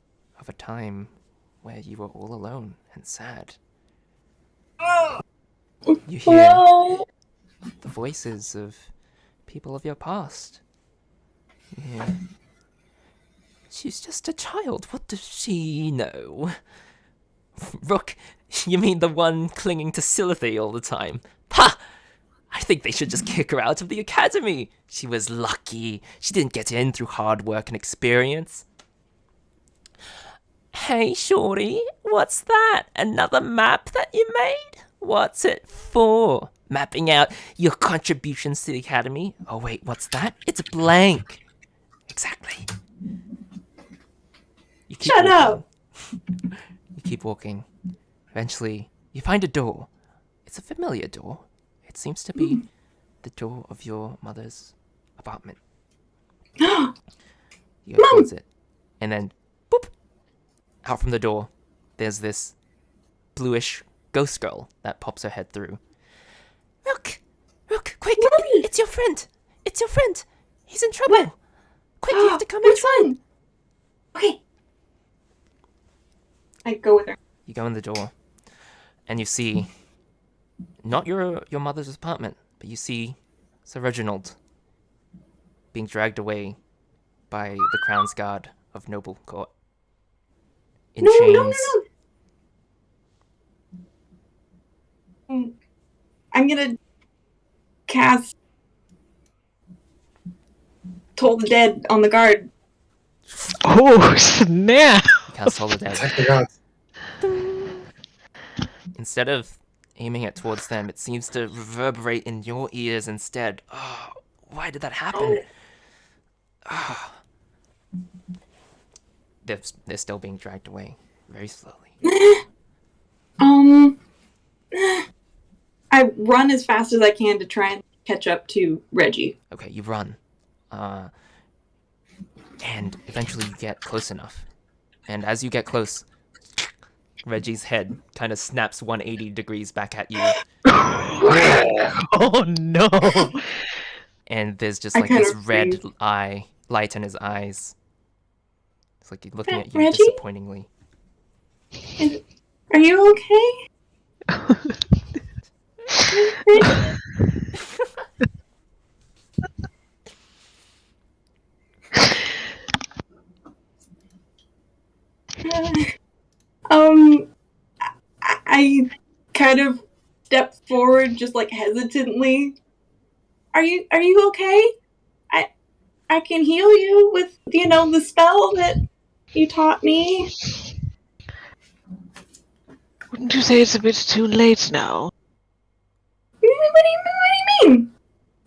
of a time where you were all alone and sad. You hear hello? the voices of people of your past. Yeah. She's just a child. What does she know? Rook, you mean the one clinging to Silithy all the time? Ha! I think they should just kick her out of the academy. She was lucky. She didn't get in through hard work and experience. Hey, shorty, what's that? Another map that you made? What's it for? Mapping out your contributions to the academy? Oh, wait, what's that? It's blank. Exactly. Shut up! You keep walking. Eventually, you find a door. It's a familiar door. It seems to be the door of your mother's apartment. You go towards it. And then, boop! Out from the door, there's this bluish ghost girl that pops her head through. Rook! Rook, quick! Mommy! It's your friend! It's your friend! He's in trouble! What? Quick, you have to come Which inside! one? Okay. I go with her. You go in the door, and you see not your mother's apartment, but you see Sir Reginald being dragged away by the Crown's Guard of Noble Court. In chains. No. I'm gonna cast Toll the Dead on the guard. Oh, snap! You cast Toll the Dead. Attack the gods. Instead of aiming it towards them, it seems to reverberate in your ears instead. Oh, why did that happen? Oh. They're still being dragged away, very slowly. I run as fast as I can to try and catch up to Reggie. Okay, you run. And eventually you get close enough. And as you get close, Reggie's head kind of snaps 180 degrees back at you. Oh no! And there's just I like kind this of red freeze. light in his eyes. It's like he's looking at you Reggie? disappointingly. Are you okay? I kind of step forward, just like hesitantly. Are you okay? I can heal you with the spell that you taught me. Wouldn't you say it's a bit too late now? What do you mean?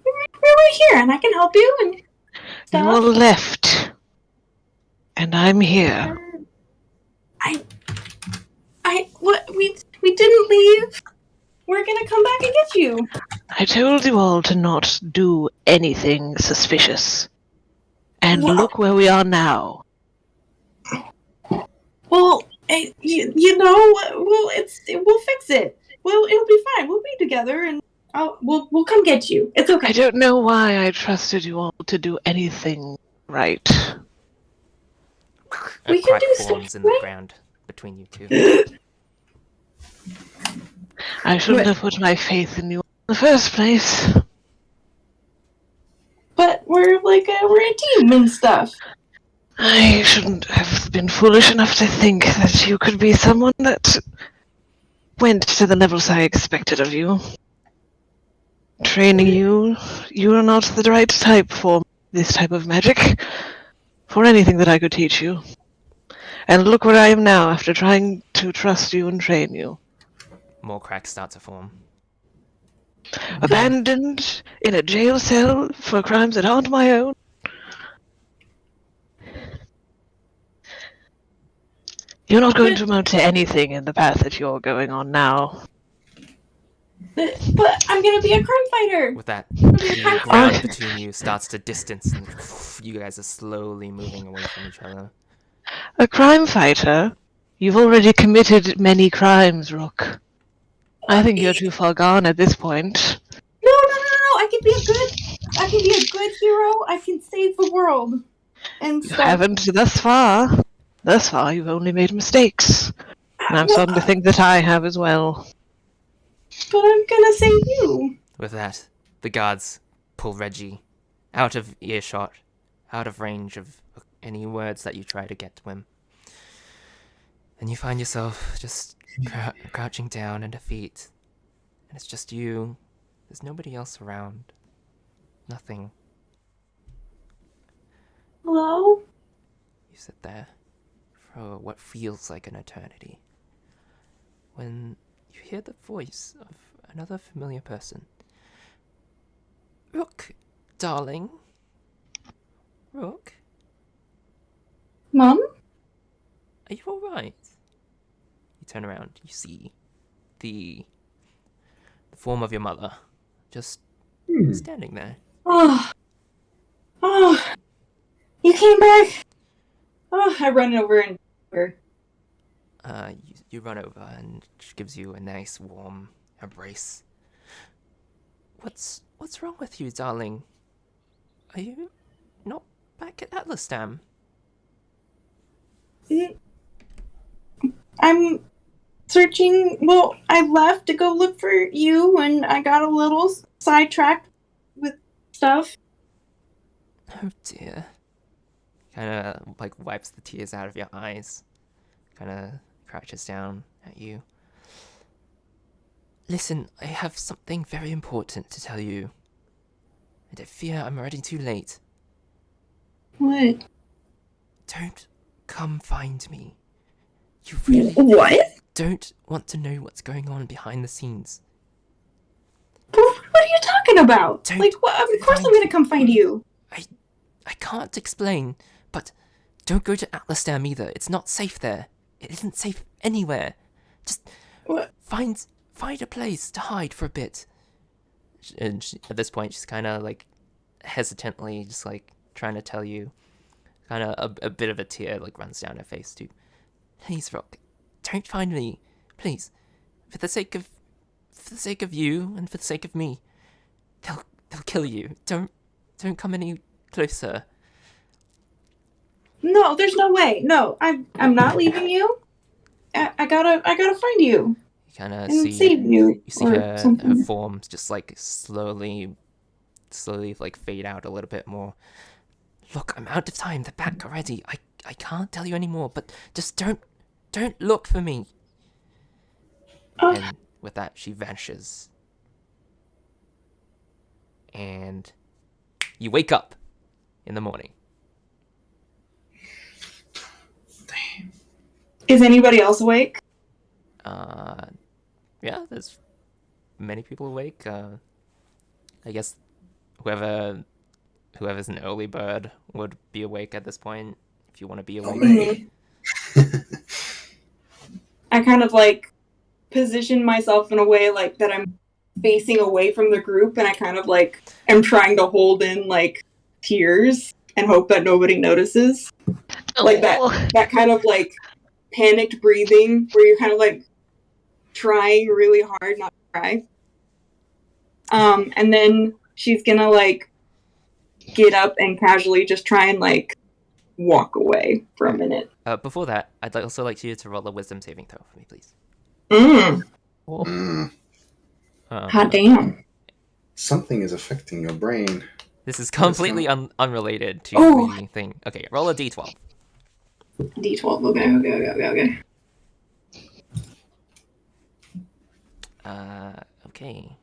We're right here, and I can help you and stuff. You all left, and I'm here. What? We didn't leave. We're gonna come back and get you. I told you all to not do anything suspicious. And Well- look where we are now. Well, we'll fix it. Well, it'll be fine. We'll be together, and we'll come get you. It's okay. I don't know why I trusted you all to do anything right. A We can crack do forms stuff, in the right? ground between you two. I shouldn't What? have put my faith in you in the first place. But we're a team and stuff. I shouldn't have been foolish enough to think that you could be someone that went to the levels I expected of you. Training you are not the right type for this type of magic, for anything that I could teach you. And look where I am now after trying to trust you and train you. More cracks start to form. Abandoned in a jail cell for crimes that aren't my own. You're not going to amount to anything in the path that you're going on now. But I'm gonna be a crime fighter. With that, the crime ground fighter. between you starts to distance, and you guys are slowly moving away from each other. A crime fighter? You've already committed many crimes, Rook. I think you're too far gone at this point. No. I can be a good hero. I can save the world. And You stuff. haven't thus far. Thus far, you've only made mistakes. And I'm starting to think that I have as well. But I'm gonna save you. With that, the guards pull Reggie out of earshot, out of range of any words that you try to get to him. And you find yourself just crouching down in defeat. And it's just you There's nobody else around. Nothing. Hello? You sit there for what feels like an eternity. When you hear the voice of another familiar person. Rook, darling. Rook, Mom? are you alright? You turn around, you see the form of your mother just standing there. Oh. Oh. You came back? Oh, I run over and her. You run over and she gives you a nice warm embrace. What's wrong with you, darling? Are you not back at Atlasdam? I'm searching. Well, I left to go look for you, and I got a little sidetracked with stuff. Oh dear. Kinda like wipes the tears out of your eyes. Kinda crouches down at you. Listen, I have something very important to tell you. And I fear I'm already too late. What? Don't come find me. You really What? don't want to know what's going on behind the scenes. What are you talking about? Don't Like, what? Of course I'm gonna come find you. I can't explain, but don't go to Atlasdam either. It's not safe there. It isn't safe anywhere. Just What? find a place to hide for a bit. And at this point, she's kind of like hesitantly, just like trying to tell you. Kind of a bit of a tear like runs down her face too. Please, Rook, don't find me, please. For the sake of you and for the sake of me, they'll kill you. Don't come any closer. No, there's no way. No, I'm not leaving you. I gotta find you. You kind of And see save you. You see her forms just like slowly like fade out a little bit more. Look, I'm out of time. They're back already. I can't tell you anymore, but just don't look for me. And with that, she vanishes. And you wake up in the morning. Is anybody else awake? Yeah, there's many people awake. I guess whoever's an early bird would be awake at this point, if you want to be awake. I kind of like position myself in a way like that I'm facing away from the group, and I kind of like am trying to hold in like tears and hope that nobody notices. Like that kind of like panicked breathing where you're kind of like trying really hard not to cry. And then she's gonna like get up and casually just try and like walk away for a minute. Before that, I'd also like you to roll a wisdom saving throw for me, please. Hot damn. Something is affecting your brain. This is completely unrelated to the thing. Okay, roll a d12. D12. Okay. Okay.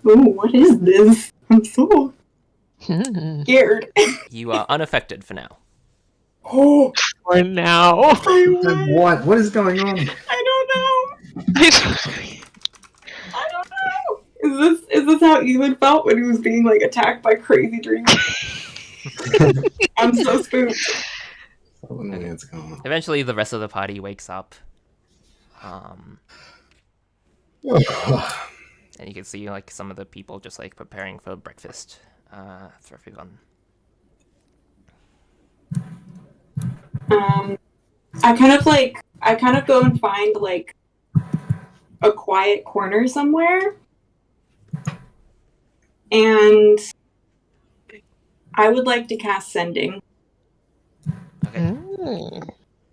Ooh, what is this? I'm so scared. You are unaffected for now. Oh, for now. What? What is going on? I don't know. I don't know. Is this how Ethan felt when he was being like attacked by crazy dreams? I'm so spooked. Eventually, the rest of the party wakes up. And you can see like some of the people just like preparing for breakfast for everyone. I kind of go and find like a quiet corner somewhere, and I would like to cast Sending. Okay.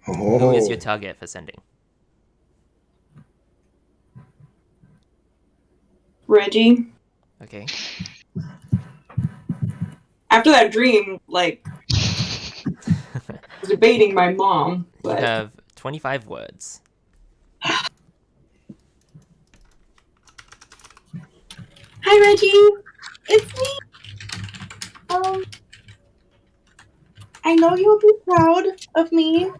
Who is your target for Sending? Reggie. Okay. After that dream, like, I was debating my mom. But... You have 25 words. Hi, Reggie. It's me. I know you'll be proud of me.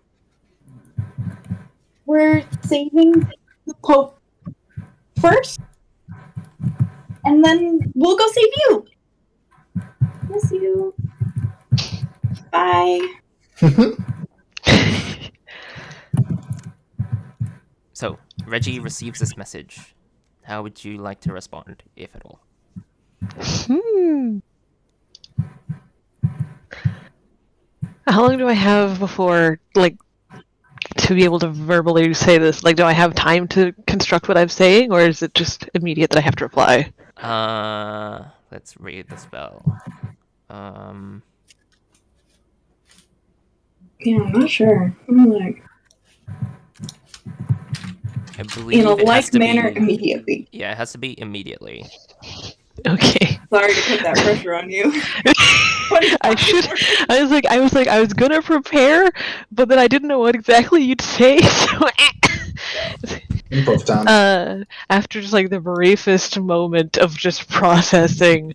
We're saving the Pope first, and then we'll go save you. Miss you. Bye. So, Reggie receives this message. How would you like to respond, if at all? How long do I have before, to be able to verbally say this? Do I have time to construct what I'm saying, or is it just immediate that I have to reply? Let's read the spell. Yeah, I'm not sure. I'm like, I believe in a it has like to manner, be... immediately. Yeah, it has to be immediately. Okay. Sorry to put that pressure on you. I was gonna prepare, but then I didn't know what exactly you'd say, so Improv time. after just the briefest moment of just processing,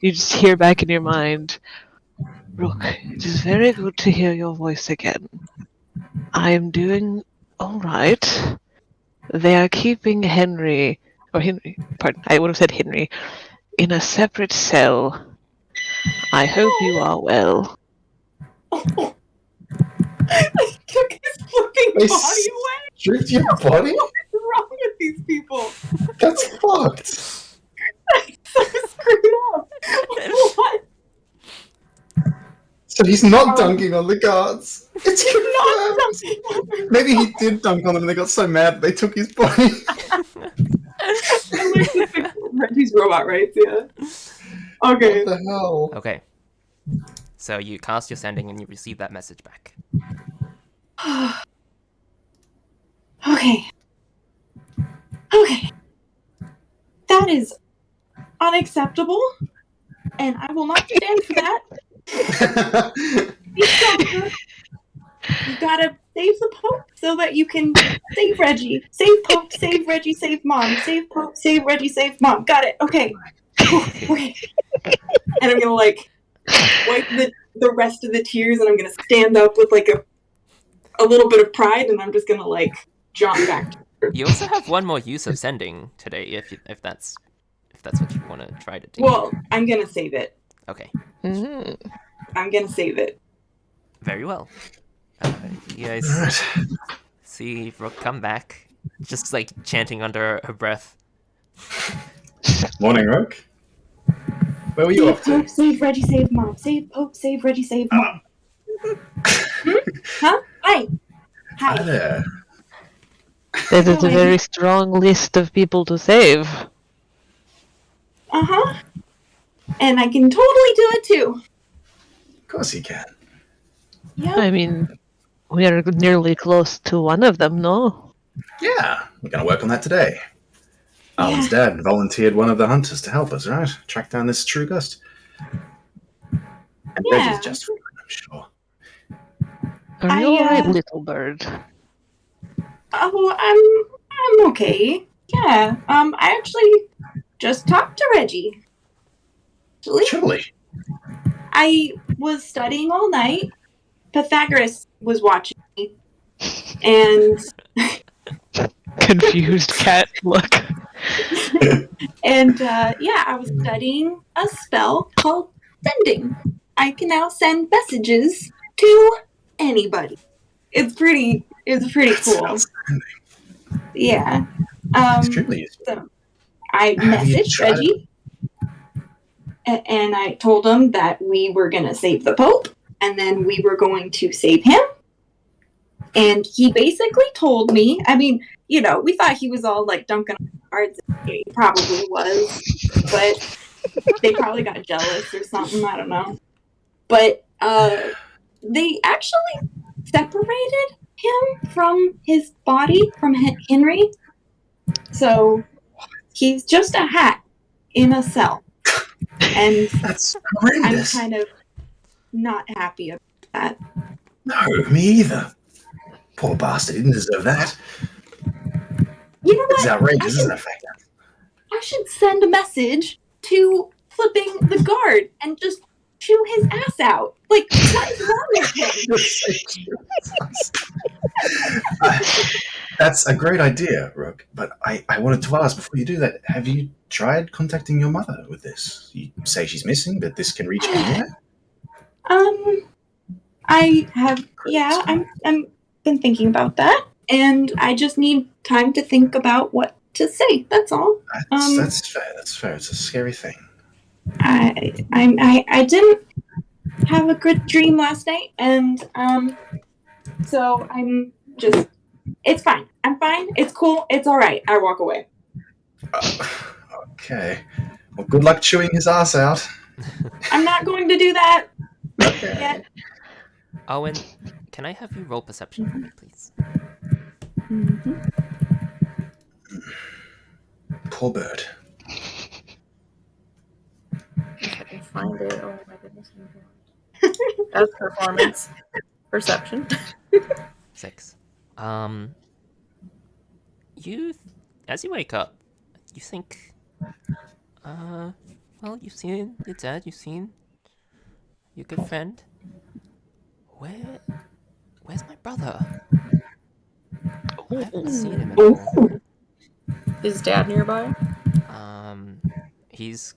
you just hear back in your mind, Rook, it is very good to hear your voice again. I am doing alright. They are keeping Henry, pardon, I would have said Henry, in a separate cell. I hope you are well. I took his flipping body away. Stripped your body? What is wrong with these people? That's fucked. So screwed up. What? So he's not dunking on the guards. It's Not confirmed. Maybe he did dunk on them and they got so mad they took his body. Reggie's robot rights, yeah. Okay. What the hell? Okay. So you cast your sending and you receive that message back. Okay. That is unacceptable, and I will not stand for that. Be stronger. You gotta save the Pope so that you can save Reggie. Save Pope, save Reggie, save Mom. Save Pope, save Reggie, save Mom. Got it. Okay. Okay. And I'm gonna wipe the rest of the tears, and I'm gonna stand up with a little bit of pride, and I'm just gonna jaunt back to her. You also have one more use of sending today, if that's what you want to try to do. Well, I'm gonna save it. Okay. Mm-hmm. I'm gonna save it. Very well. You guys see Rook come back, just chanting under her breath. Morning, Rook. Where were you off Save Pope, to? save Reggie, save Mom. Save Pope, save Reggie, save Mom. Huh? Hi. Hi there. That is a very strong list of people to save. Uh-huh. And I can totally do it too. Of course you can. Yeah. I mean, we are nearly close to one of them, no? Yeah, we're going to work on that today. Alan's dad volunteered one of the hunters to help us, right? Track down this true ghost. And Reggie's just fine, I'm sure. Are you alright, little bird? Oh, I'm okay. Yeah. I actually just talked to Reggie. Truly. I was studying all night. Pythagoras was watching me. And confused cat look. And I was studying a spell called sending. I can now send messages to anybody. It's pretty cool. Yeah. Extremely useful. So I messaged Reggie and I told him that we were gonna save the Pope and then we were going to save him. And he basically told me, I mean, we thought he was all dunking on cards. He probably was, but they probably got jealous or something. I don't know. But they actually separated him from his body, from Henry. So he's just a hat in a cell. And that's horrendous. I'm kind of not happy about that. No, me either. Poor bastard, he didn't deserve that. You know what? It's outrageous, isn't it? I should send a message to flipping the guard and just chew his ass out. Like, what is wrong with him? That's a great idea, Rook. But I wanted to ask before you do that, have you tried contacting your mother with this? You say she's missing, but this can reach anywhere? I have, yeah, I'm been thinking about that, and I just need time to think about what to say. That's all. That's fair. That's fair. It's a scary thing. I didn't have a good dream last night, and so I'm just. It's fine. I'm fine. It's cool. It's all right. I walk away. Okay. Well, good luck chewing his ass out. I'm not going to do that. Okay. Yet. Owen, can I have you roll perception for me, please? Mm-hmm. Poor bird. If I can find it. Oh my goodness. That's performance. Perception. 6. As you wake up, you think, well, you've seen your dad, you've seen your good friend. Where's my brother? I haven't seen him at all. Is Dad nearby? He's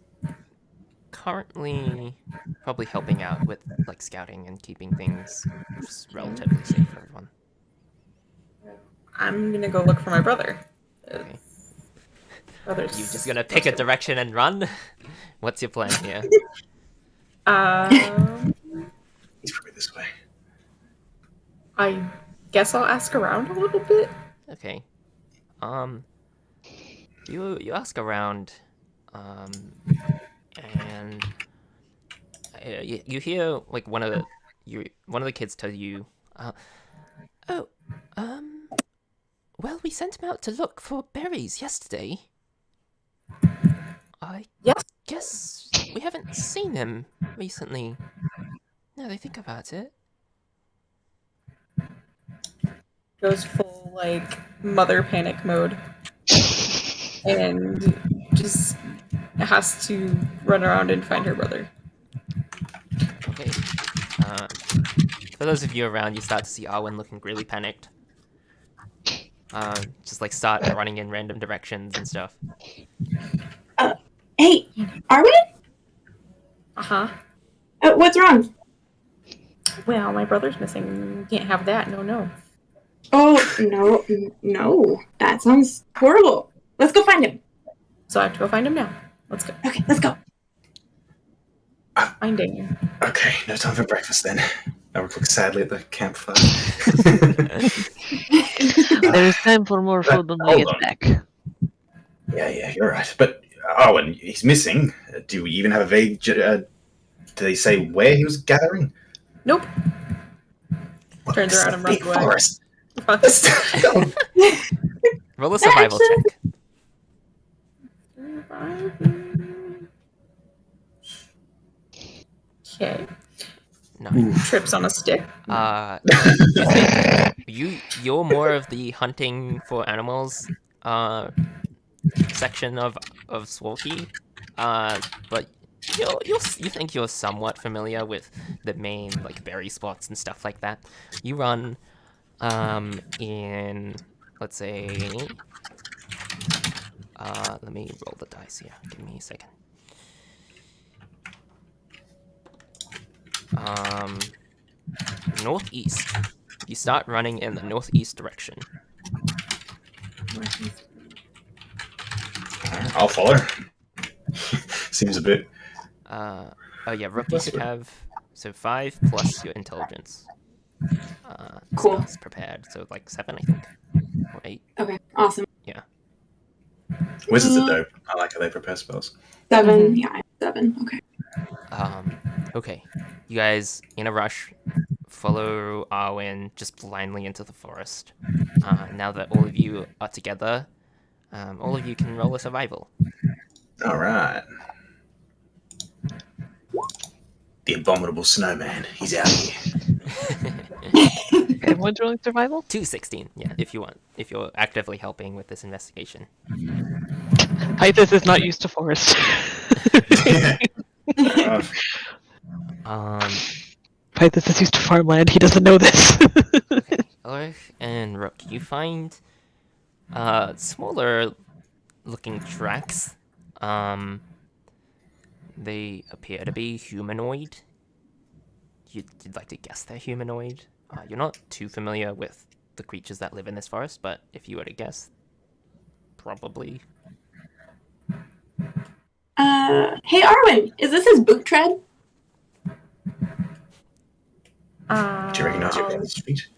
currently probably helping out with like scouting and keeping things just relatively safe for everyone. I'm gonna go look for my brother. Okay. Brother's You just gonna pick a direction and run? What's your plan here? He's probably this way. I guess I'll ask around a little bit. Okay. You ask around, and you hear like one of the kids tell you, well, we sent him out to look for berries yesterday. I guess we haven't seen him recently. Now that I think about it. Goes full like mother panic mode. And just has to run around and find her brother. Okay. For those of you around, you start to see Arwen looking really panicked. Just like start running in random directions and stuff. Hey, Arwen? Uh-huh. What's wrong? Well, my brother's missing. Can't have that. No. Oh, no. That sounds horrible. Let's go find him. So I have to go find him now. Let's go. Okay, let's go. Finding him. Okay, no time for breakfast then. I would look sadly at the campfire. There is time for more food when we get back. Yeah, you're right. But, and he's missing. Do we even have a vague... do they say where he was gathering? Nope. What, Turns around and runs big away. Forest. Roll a survival check. Okay. No. Trips on a stick. You think you're more of the hunting for animals section of Swolky, but you think you're somewhat familiar with the main like berry spots and stuff like that. You run in, let's say, let me roll the dice here. Give me a second. Northeast. You start running in the northeast direction. I'll follow. Seems a bit... Oh yeah, Rook, you should have 5 plus your intelligence. Cool. Spells prepared, so like 7, I think, or 8. Okay, awesome. Yeah. Wizards are dope. I like how they prepare spells. 7. Yeah, I have 7. Okay. Okay. You guys, in a rush, follow Arwen just blindly into the forest. Now that all of you are together, all of you can roll a survival. All right. The abominable snowman. He's out here. Everyone's rolling survival? 216, yeah, if you want. If you're actively helping with this investigation. Pythus is not used to forest. Pythus is used to farmland. He doesn't know this. Okay, Ulrich and Rook, you find smaller looking tracks. They appear to be humanoid. You'd like to guess they're humanoid. You're not too familiar with the creatures that live in this forest, but if you were to guess, probably. Hey Arwen, is this his boot tread? Do you recognize your brother's feet?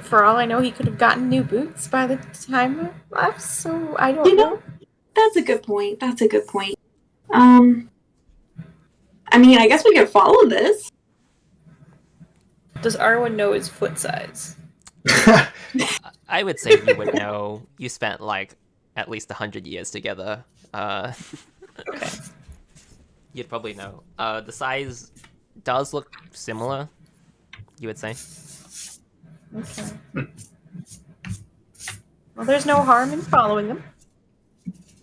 For all I know, he could have gotten new boots by the time left, so I don't know. That's a good point. I mean, I guess we could follow this. Does Arwen know his foot size? I would say you would know. You spent like at least 100 years together. Okay. You'd probably know. The size does look similar, you would say. Okay. Well, there's no harm in following them.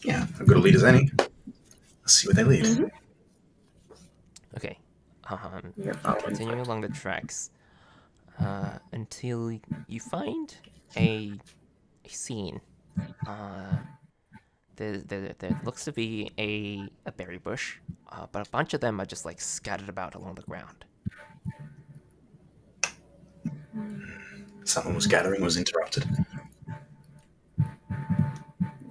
Yeah, a good lead as any. Let's see where they lead. Mm-hmm. Okay. You're following Continuing along the tracks until you find a scene. There looks to be a berry bush, but a bunch of them are just like scattered about along the ground. Someone was gathering, was interrupted.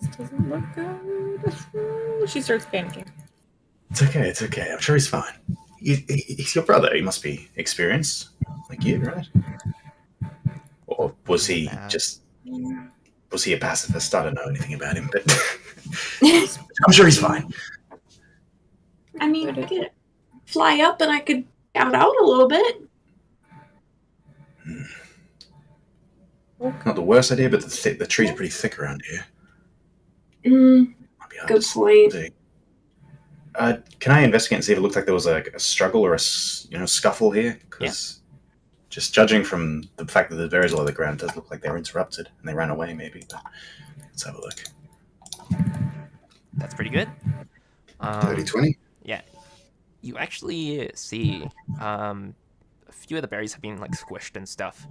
This doesn't look good. She starts panicking. It's okay. I'm sure he's fine. He's your brother. He must be experienced, like you, right? Or was he was he a pacifist? I don't know anything about him, but I'm sure he's fine. I mean, I could fly up and I could shout out a little bit. Not the worst idea, but the trees are pretty thick around here. Good point. Can I investigate and see if it looked like there was a struggle or a scuffle here? Because just judging from the fact that the berries all over the ground, it does look like they were interrupted and they ran away, maybe. But let's have a look. That's pretty good. 30-20? Yeah. You actually see a few of the berries have been like squished and stuff.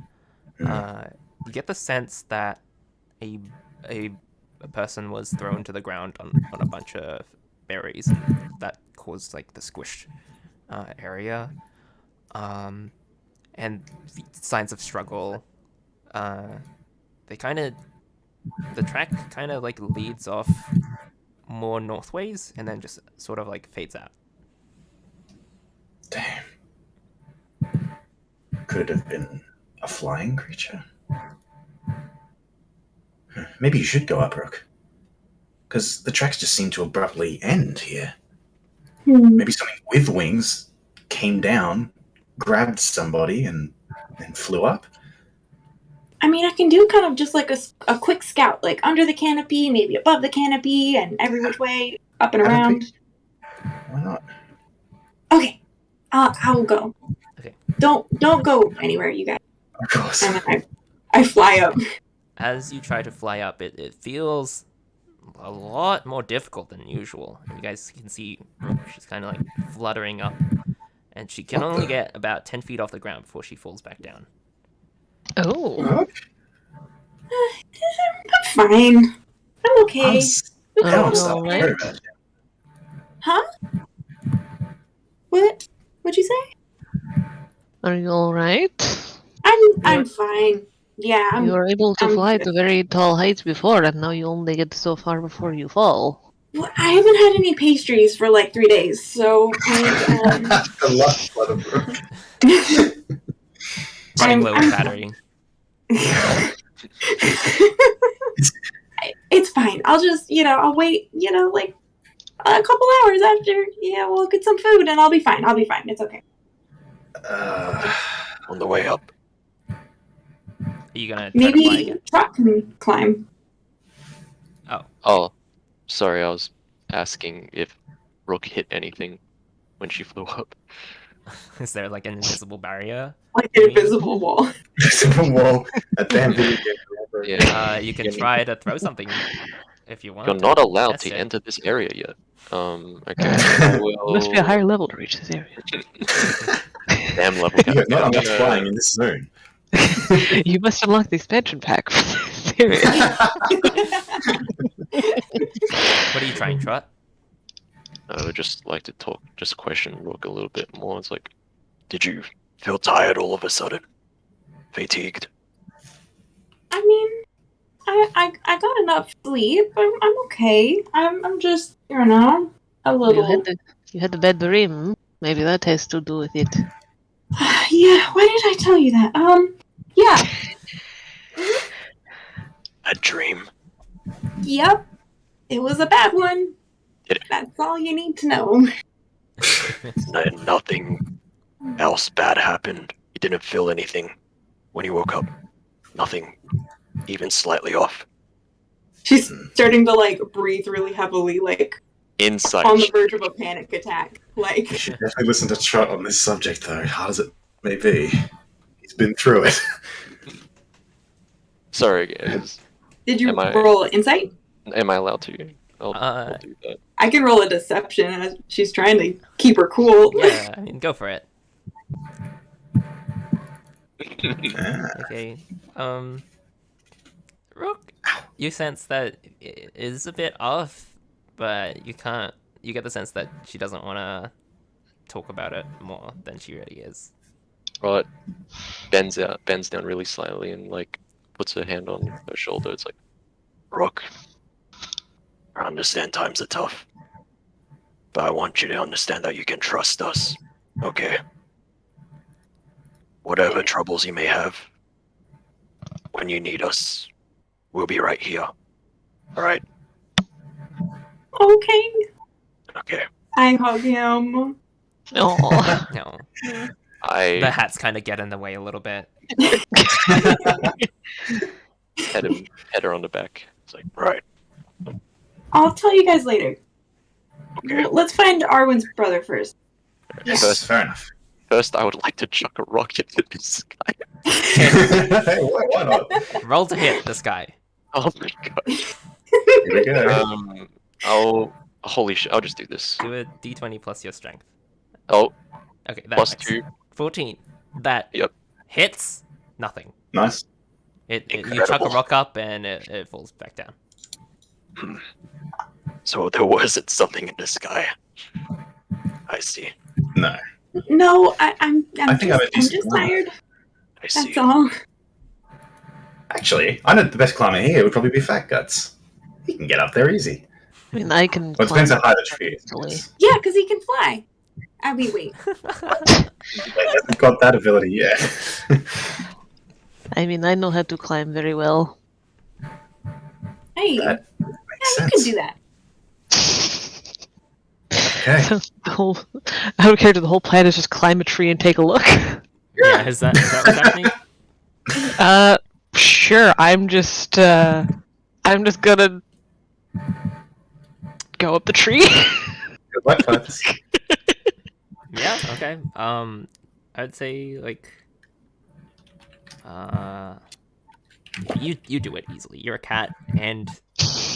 You get the sense that a person was thrown to the ground on a bunch of berries, and that caused like the squish area. And signs of struggle. The track kind of like leads off more northways and then just sort of like fades out. Damn. Could it have been a flying creature? Maybe you should go up, Rook. Because the tracks just seem to abruptly end here. Maybe something with wings came down, grabbed somebody, and flew up. I mean, I can do kind of just like a quick scout, like under the canopy, maybe above the canopy, and every which way, up and around. Why not? Okay, I will go. Okay. Don't go anywhere, you guys. Of course. And then I fly up. As you try to fly up, it feels a lot more difficult than usual. And you guys can see she's kind of like fluttering up, and she can only get about 10 feet off the ground before she falls back down. Oh. I'm fine. I'm okay. Right. Huh? What'd you say? Are you all right? I'm fine. Yeah, You were able to fly good. to very tall heights before, and now you only get so far before you fall. Well, I haven't had any pastries for like 3 days, so The luck for the Rook. Running low with battery. It's fine. I'll just, I'll wait, like a couple hours after, we'll get some food and I'll be fine. It's okay. On the way up. Are you gonna try to fly Maybe again? Trot can climb. Oh, sorry, I was asking if Rook hit anything when she flew up. Is there like an invisible barrier? Like an invisible wall. Whoa, a damn video game. Yeah. You can try to throw something if you want. You're not allowed test to it. enter this area yet. Okay. I will... Must be a higher level to reach this area. Damn level You cap. have not I'm unlocked gonna- flying in this zone. You must unlock the expansion pack for this area. What are you trying, Trot? I would just like to question Rook a little bit more. It's like, did you feel tired all of a sudden? Fatigued? I mean, I got enough sleep. I'm okay. I'm just, a little. You had the bad dream. Maybe that has to do with it. Yeah, why did I tell you that? Yeah. A dream? Yep. It was a bad one. It- That's all you need to know. Nothing else bad happened. You didn't feel anything when you woke up. Nothing even slightly off. She's starting to breathe really heavily, Inside. on the verge of a panic attack. You should definitely listen to Trot on this subject, though, hard as it may be. He's been through it. Sorry, guys. Did you Am I- roll insight? Am I allowed to? I'll do that. I can roll a deception as she's trying to keep her cool. Yeah, I mean, go for it. Ah. Okay. Rook, you sense that it is a bit off, but you can't. You get the sense that she doesn't want to talk about it more than she already is. Right. Bends down really slightly and puts her hand on her shoulder. It's like, Rook, I understand times are tough, but I want you to understand that you can trust us. Okay. Whatever troubles you may have, when you need us, we'll be right here. All right. Okay. Okay. I hug him. Oh, No, the I hats kind of get in the way a little bit. pet her on the back. It's like, right. I'll tell you guys later. Okay. Let's find Arwen's brother first. Yes, fair enough. First, I would like to chuck a rocket at this guy. Hey, why not? Roll to hit this guy. Oh my god. Here we go. Holy shit! I'll just do this. Do a d20 plus your strength. Oh, Okay, that plus makes 2. 14. That Yep. hits. Nothing. Nice. You chuck a Incredible. rock up and it falls back down. So there wasn't something in the sky. I see. No. No, I'm think I'm a decent just climber. tired. I see. That's all. Actually, I know the best climber here would probably be Fat Guts. He can get up there easy. I mean, I can. Well, it depends climb how high the tree is. easily. Yeah, because he can fly. I mean, wait. He hasn't got that ability yet. I mean, I know how to climb very well. Hey, That yeah, makes you can sense. do that. Okay. The whole, I don't care. The whole plan is just climb a tree and take a look. Yeah, is that what's happening? Sure. I'm just gonna go up the tree. Good luck, folks. Yeah, okay. I'd say you do it easily. You're a cat and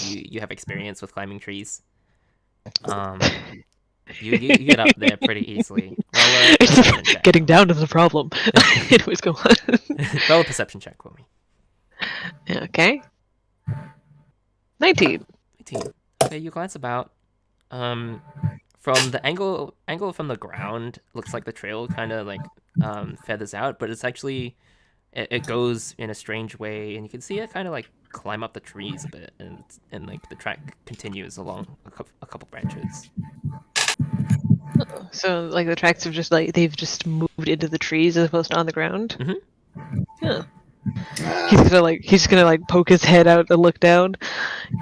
you have experience with climbing trees. You get up there pretty easily. Roll a perception check. Getting down is the problem. Anyways, go on. Roll a perception check for me. Yeah, okay. 19. 18. Okay, you glance about. From the angle from the ground, looks like the trail kind of feathers out, but it's actually it goes in a strange way, and you can see it kind of climb up the trees a bit, and the track continues along a couple branches. So, the tracks have they've just moved into the trees as opposed to on the ground? Mhm. Yeah. He's gonna poke his head out and look down.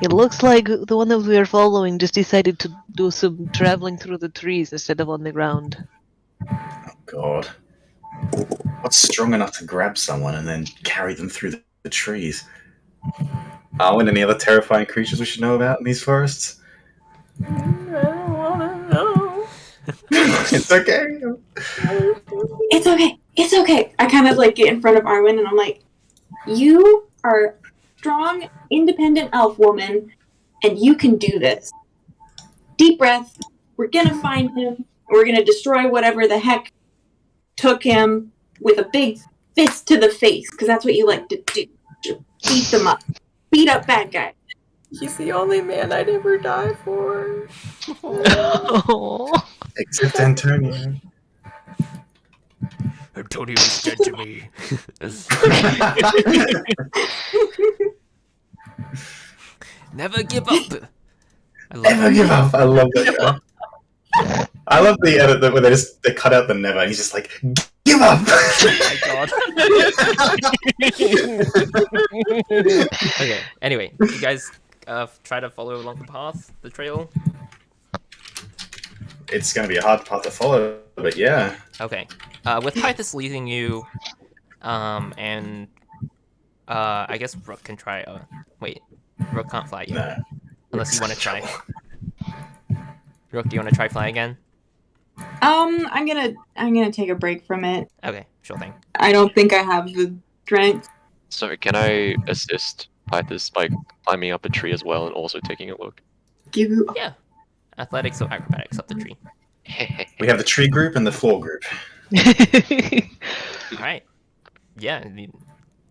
It looks like the one that we were following just decided to do some traveling through the trees instead of on the ground. Oh, God. What's strong enough to grab someone and then carry them through the trees? Arwen, any other terrifying creatures we should know about in these forests? I don't want to know. It's okay. It's okay. It's okay. I kind of get in front of Arwen and I'm like, you are strong, independent elf woman, and you can do this. Deep breath. We're gonna find him. We're gonna destroy whatever the heck took him with a big fist to the face, because that's what you like to do. Beat them up. Beat up bad guys. He's the only man I'd ever die for. Except Antonio. Antonio is dead to me. Never give up. Never give up. I love that guy. I love the edit where they cut out the never. And he's just like, give up. Oh my god. Okay. Anyway, you guys try to follow along the trail. It's gonna be a hard path to follow, but yeah. Okay. With Pythus leading you, and I guess Rook can try. Wait, Rook can't fly yet, No. unless you want to try. Rook, do you want to try fly again? I'm gonna take a break from it. Okay, sure thing. I don't think I have the strength. So can I assist Pythus by climbing up a tree as well and also taking a look? Yeah. Athletics or acrobatics up the tree. We have the tree group and the floor group. All right. Yeah, you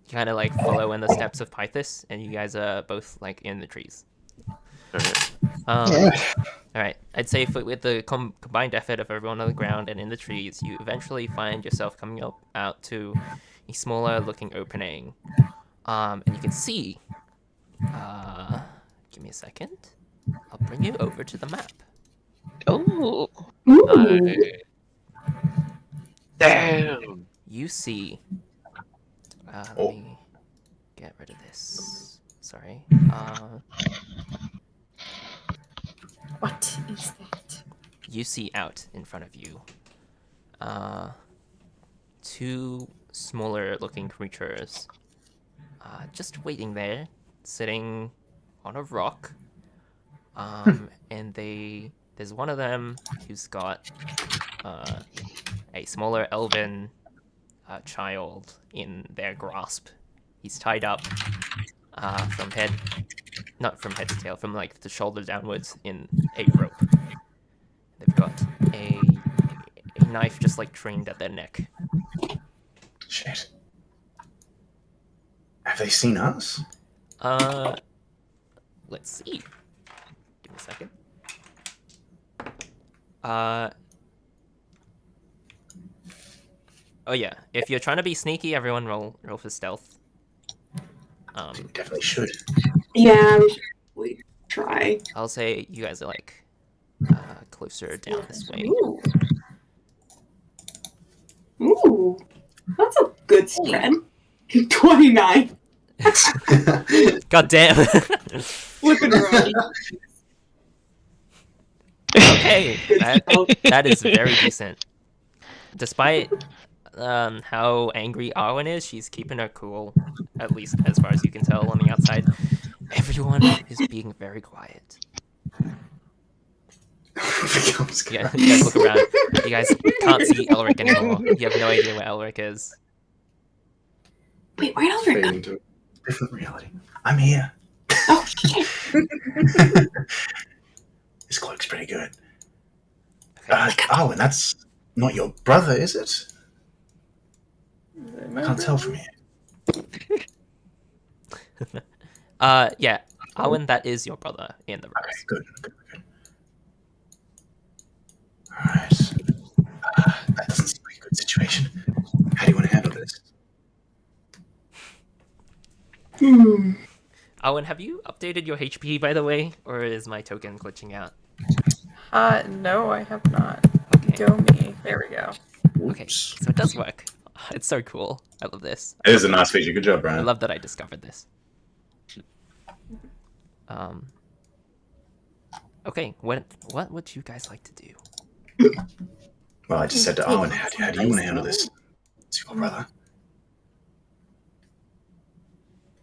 kind of like follow in the steps of Pythus, and you guys are both like in the trees. All right. I'd say with the combined effort of everyone on the ground and in the trees, you eventually find yourself coming out to a smaller looking opening, and you can see. Give me a second. I'll bring you over to the map. Oh. Damn! You see. Let me get rid of this. Sorry. What is that? You see out in front of you. Two smaller looking creatures. Just waiting there, sitting on a rock. And there's one of them who's got a smaller elven child in their grasp. He's tied up not from head to tail, from like the shoulder downwards in a rope. They've got a knife just like trained at their neck. Shit. Have they seen us? Let's see. Give me a second. Oh yeah, if you're trying to be sneaky, everyone roll for stealth. We definitely should. Yeah, we should try. I'll say you guys are like closer down this way. Ooh. That's a good spread. 29. God damn. Flipping around. Okay, that is very decent. Despite how angry Arwen is, she's keeping her cool, at least as far as you can tell on the outside. Everyone is being very quiet. Yeah, you guys look around. You guys can't see Elric anymore. You have no idea where Elric is. Wait, where'd Elric Fade go? into a different reality. I'm here. Oh, shit. This cloak's pretty good. And that's not your brother, is it? I can't tell from here. Yeah, Arwen, that is your brother in the Okay, rose. good. Alright. That doesn't seem like a good situation. How do you want to handle this? Arwen, have you updated your HP, by the way? Or is my token glitching out? No, I have not. Okay. Go me. There we go. Okay, so it does work. It's so cool. I love this. It is a nice feature. Good job, I Brian. love that I discovered this. Okay, what would you guys like to do? Well, I just said to Owen, how do you want to handle this? It's your brother.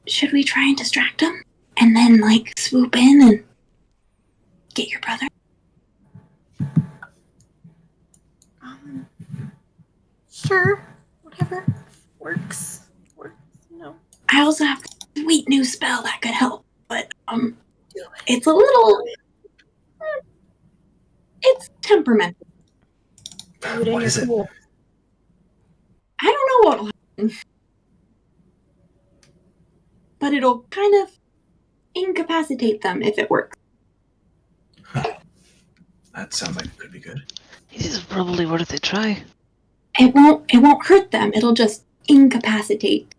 Should we try and distract him? And then, like, swoop in and get your brother? Sure. Whatever. Works. No. I also have to sweet new spell that could help, but it's a little. It's temperamental. What is it? I don't know what'll happen, but it'll kind of incapacitate them if it works. That sounds like it could be good. This is probably worth a try. It won't hurt them. It'll just incapacitate.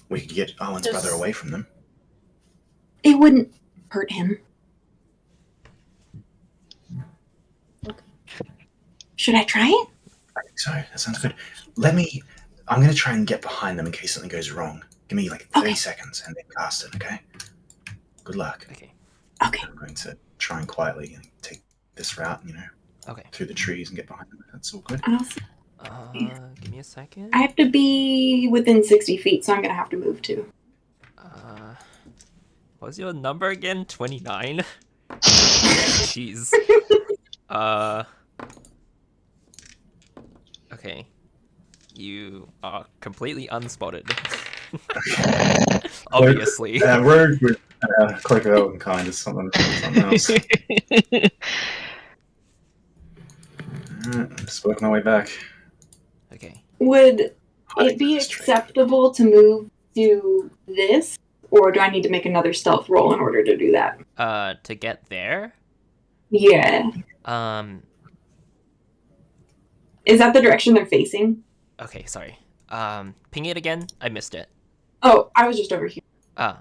We could get Owen's brother away from them. It wouldn't hurt him. Should I try it? I think so. That sounds good. I'm going to try and get behind them in case something goes wrong. Give me like 30 seconds and then cast it, okay? Good luck. Okay. I'm going to try and quietly take this route, through the trees and get behind them. That's all good. Awesome. Give me a second. I have to be within 60 feet, so I'm going to have to move too. What was your number again? 29? Jeez. Okay. You are completely unspotted. Obviously. Rogue with Cloak of Elven Kind is something else. I'm just working my way back. Okay. Would it be acceptable to move to this, or do I need to make another stealth roll in order to do that? To get there? Yeah. Is that the direction they're facing? Okay, sorry. Ping it again? I missed it. Oh, I was just over here.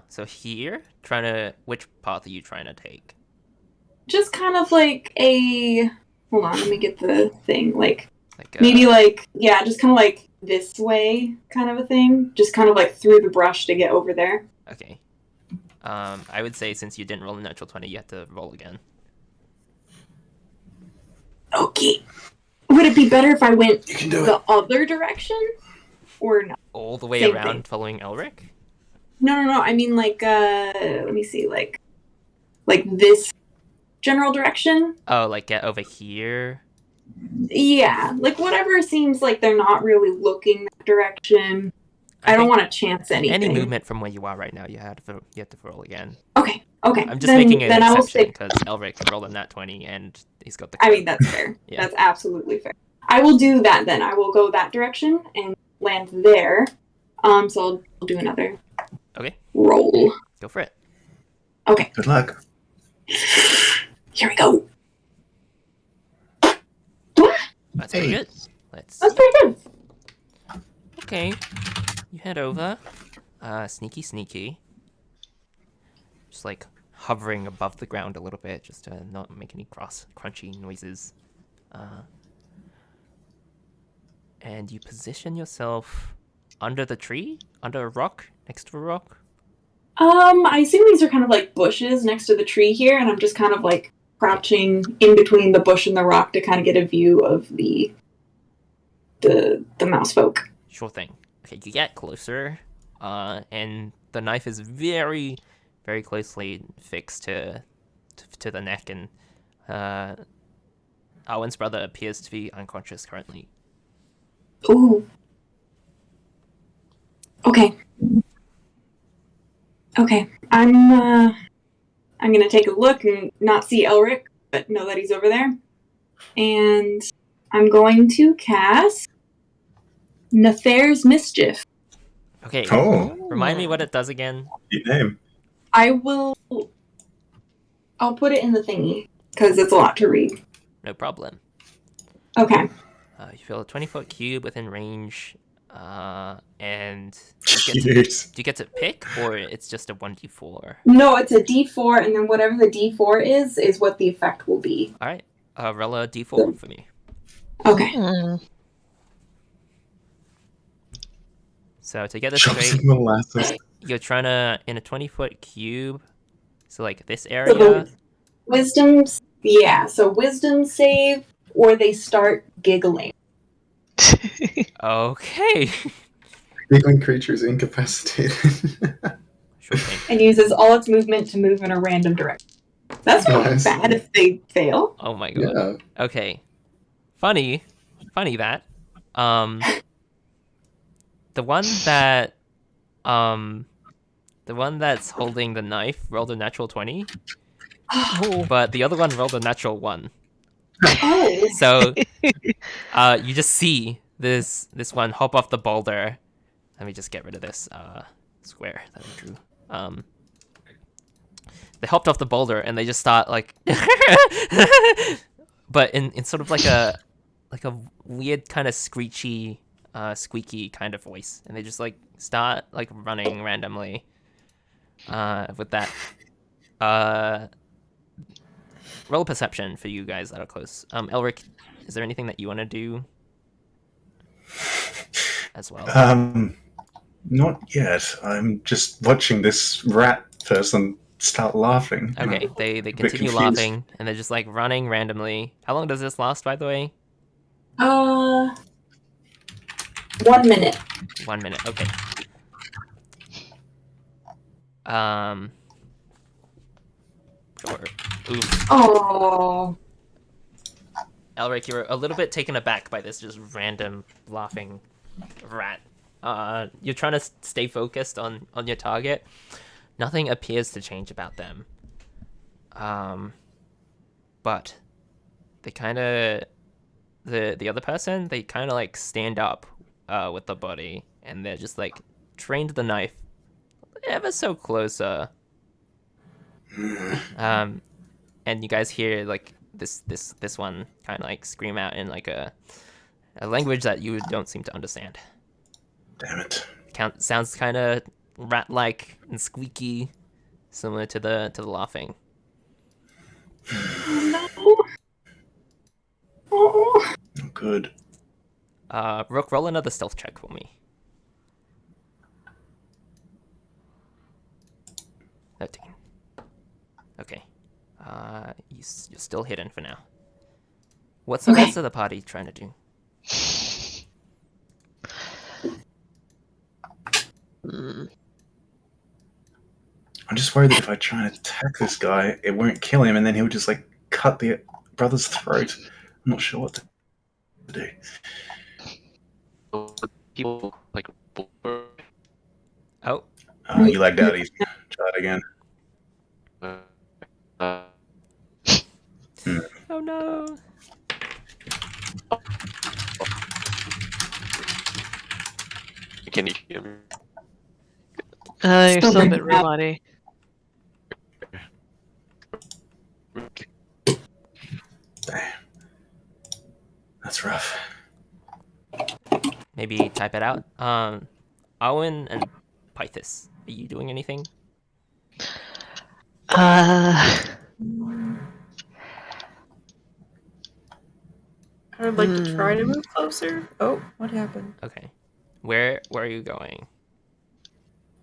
So here? Which path are you trying to take? Just kind of like a... Hold on, let me get the thing. Just kind of like this way kind of a thing. Just kind of like through the brush to get over there. Okay. I would say since you didn't roll a natural 20, you have to roll again. Okay. Would it be better if I went the other direction? Or no? All the way around following Elric? No. I mean, let me see, like this general direction. Oh, like get over here? Yeah, like whatever seems like they're not really looking that direction. I don't want to chance anything. Any movement from where you are right now, you have to roll again. Okay. I'm just making an exception because Elric rolled a nat 20 and he's got the code. I mean, that's fair. Yeah. That's absolutely fair. I will do that then. I will go that direction and land there. So I'll do another roll. Go for it. Okay. Good luck. Here we go. That's pretty good. That's pretty good. Okay. You head over. Sneaky. Just like hovering above the ground a little bit, just to not make any crunchy noises. And you position yourself under the tree? Under a rock? Next to a rock? I assume these are kind of like bushes next to the tree here, and I'm just kind of like crouching in between the bush and the rock to kind of get a view of the mouse folk. Sure thing. Okay, you get closer, and the knife is very, very closely fixed to the neck, and Owen's brother appears to be unconscious currently. Ooh. Okay. I'm gonna take a look and not see Elric, but know that he's over there. And I'm going to cast Nefair's Mischief. Okay. Oh. Remind me what it does again. Good name. I'll put it in the thingy, because it's a lot to read. No problem. Okay. You fill a 20-foot cube within range, and do you get to pick, or it's just a 1d4? No, it's a d4, and then whatever the d4 is what the effect will be. All right. Roll a d4 for me. Okay. So to get this straight, you're trying to, in a 20-foot cube, so like this area. So wisdom save, or they start giggling. Okay. Giggling creature is incapacitated. Sure thing. And uses all its movement to move in a random direction. That's not bad if they fail. Oh my god. Yeah. Okay. Funny that. The one that The one that's holding the knife rolled a natural 20, Oh. but the other one rolled a natural 1. Oh. So you just see this one hop off the boulder. Let me just get rid of this square that I drew. They hopped off the boulder and they just start like, but in sort of like a weird kind of screechy, squeaky kind of voice, and they just like start like running randomly. With that, roll perception for you guys that are close. Elric, is there anything that you want to do as well? Not yet. I'm just watching this rat person start laughing. Okay, they continue confused. laughing, and they're just like running randomly. How long does this last, by the way? 1 minute. 1 minute. Okay. Sure. Oof. Oh. Elric, you're a little bit taken aback by this just random laughing rat. You're trying to stay focused on your target. Nothing appears to change about them. But they kind of the other person, they kind of like stand up with the body, and they're just like trained the knife ever so closer. And you guys hear like this one kind of like scream out in like a language that you don't seem to understand. Damn it. Sounds kind of rat-like and squeaky, similar to the laughing. No. Oh. Good. Rook, roll another stealth check for me. 13. Okay. You're still hidden for now. What's the rest of the party trying to do? I'm just worried that if I try and attack this guy, it won't kill him, and then he'll just like cut the brother's throat. I'm not sure what to do. People like. Oh. You lagged out. Ethan. Try it again. Oh no. Can you hear me? You're still a bit breaking up. roboty. Damn. That's rough. Maybe type it out. Owen and Pythis, are you doing anything? I would like to try to move closer. Oh, what happened? Okay. Where are you going?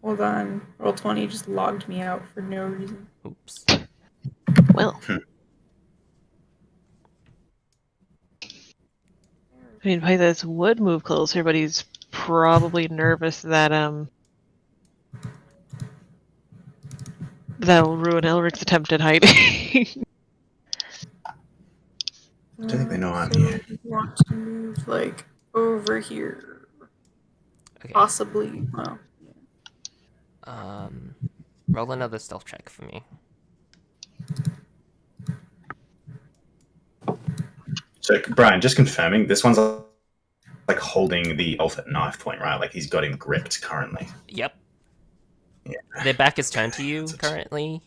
Hold on. Roll20 just logged me out for no reason. Oops. Well. I mean, Pythis would move closer, but he's probably nervous that that'll ruin Elric's attempt at hiding. I don't think they know I'm So here. I want to move like over here. Okay. Possibly. Well. Roll another stealth check for me. So, Brian, just confirming, this one's like holding the ultimate knife point, right? Like he's got him gripped currently. Yep. Yeah. Their back is turned to you currently,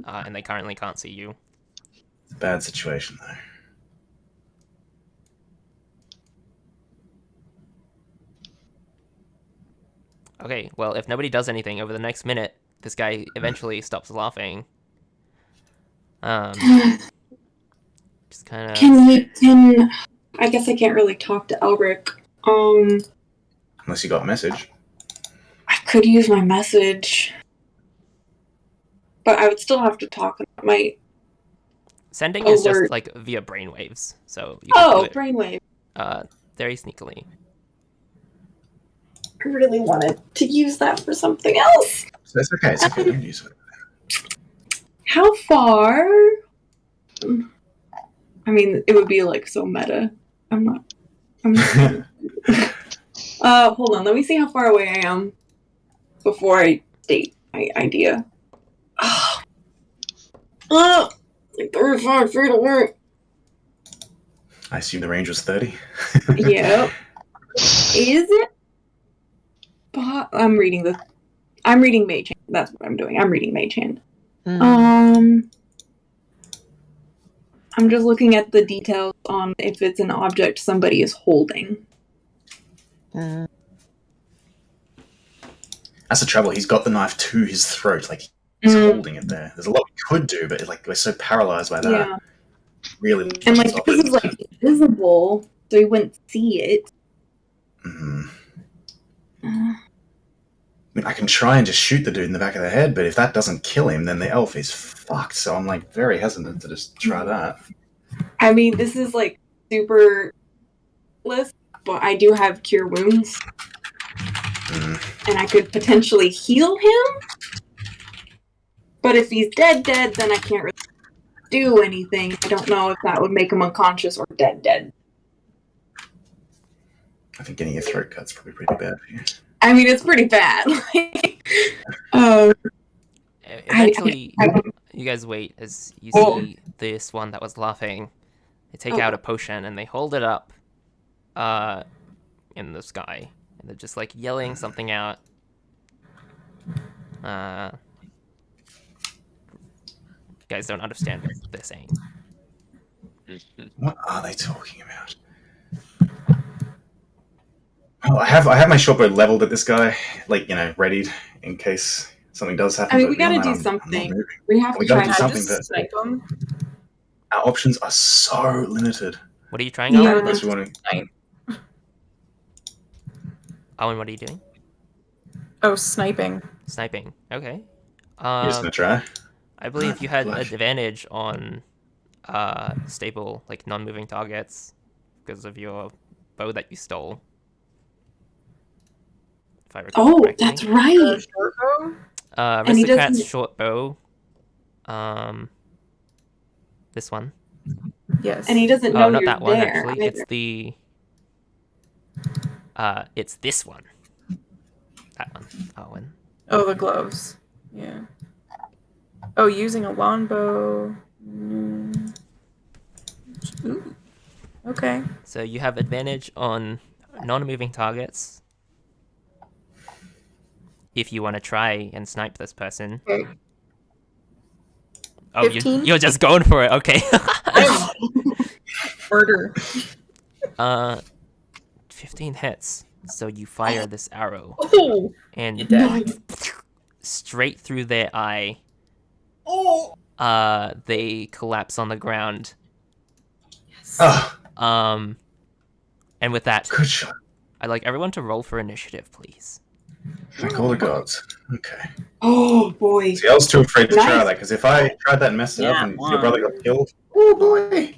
and they currently can't see you. It's a bad situation, though. Okay, well, if nobody does anything over the next minute, this guy eventually stops laughing. Just kind of. Can I guess I can't really talk to Elric. Unless you got a message. I could use my message, but I would still have to talk. My Sending is just alert. like via brainwaves, so you can do it brainwave. very sneakily. I really wanted to use that for something else. So it's okay. It's okay. Don't use it. How far? I mean, it would be like so meta. I'm not. Hold on. Let me see how far away I am before I state my idea. Like 35 feet away. I assume the range was 30. Yep. Is it? I'm reading Mage Hand. That's what I'm doing. I'm reading Mage Hand. I'm just looking at the details on if it's an object somebody is holding. That's the trouble. He's got the knife to his throat, like he's holding it there. There's a lot we could do, but like we're so paralyzed by that. Yeah. Really. And like this is like invisible, so he wouldn't see it. I mean, I can try and just shoot the dude in the back of the head, but if that doesn't kill him, then the elf is fucked. So I'm like very hesitant to just try that. I mean, this is like super list, but I do have cure wounds, and I could potentially heal him. But if he's dead, then I can't really do anything. I don't know if that would make him unconscious or dead. I think getting your throat cut's probably pretty bad for you. I mean, it's pretty bad. Eventually, you guys wait as you see this one that was laughing. They take out a potion and they hold it up in the sky. And they're just like yelling something out. You guys don't understand what they're saying. What are they talking about? Oh, I have my shortbow leveled at this guy, like, readied in case something does happen. I mean, we gotta do something. We have to try to just snipe him. Our options are so limited. What are you trying out? Unless we want to... Owen, what are you doing? Oh, sniping. Sniping. Okay. You're just gonna try? I believe you had advantage on stable, like non-moving targets because of your bow that you stole. If I recall correctly. That's right. Short bow? Aristocrat's short bow. This one. Yes. And he doesn't know not you're that one there. actually. It's the. It's this one. That one. Owen. Oh, the gloves. Yeah. Oh, using a longbow. Ooh. Okay. So you have advantage on non-moving targets. If you want to try and snipe this person. Okay. Oh, you're just going for it. Okay. Murder. 15 hits. So you fire this arrow. Oh, and dead. Straight through their eye. Oh. They collapse on the ground. Yes. And with that, good shot. I'd like everyone to roll for initiative, please. Call the gods. Okay. Oh boy. See, I was too afraid to try that because if I tried that and messed it up and your brother got killed, oh boy.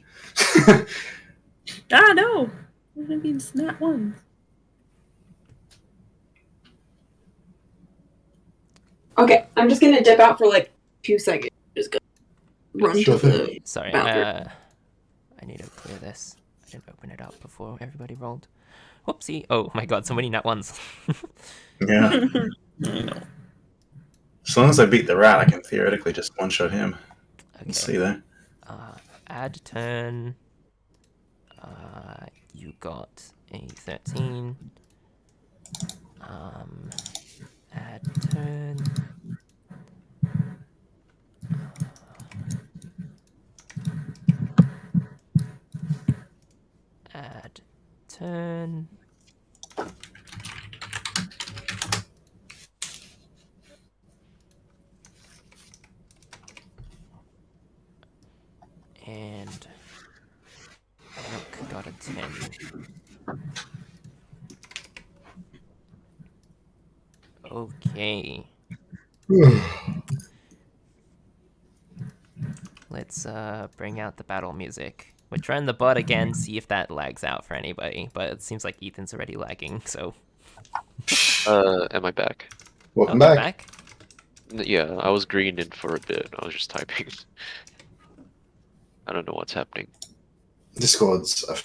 No. We're gonna be snap ones. Okay, I'm just gonna dip out for like 2 seconds. Just go run to the Sorry, bathroom. I need to clear this. I didn't open it up before everybody rolled. Whoopsie. Oh my god, so many nat ones. Yeah. I know. As long as I beat the rat, I can theoretically just one-shot him. Okay. Let's see there. Add turn. You got a 13. Add turn. Add turn. And Rook got a 10. Okay. Let's bring out the battle music. We're trying the bot again, see if that lags out for anybody, but it seems like Ethan's already lagging, so... Am I back? Welcome back. Yeah, I was green in for a bit. I was just typing. I don't know what's happening. Discord's a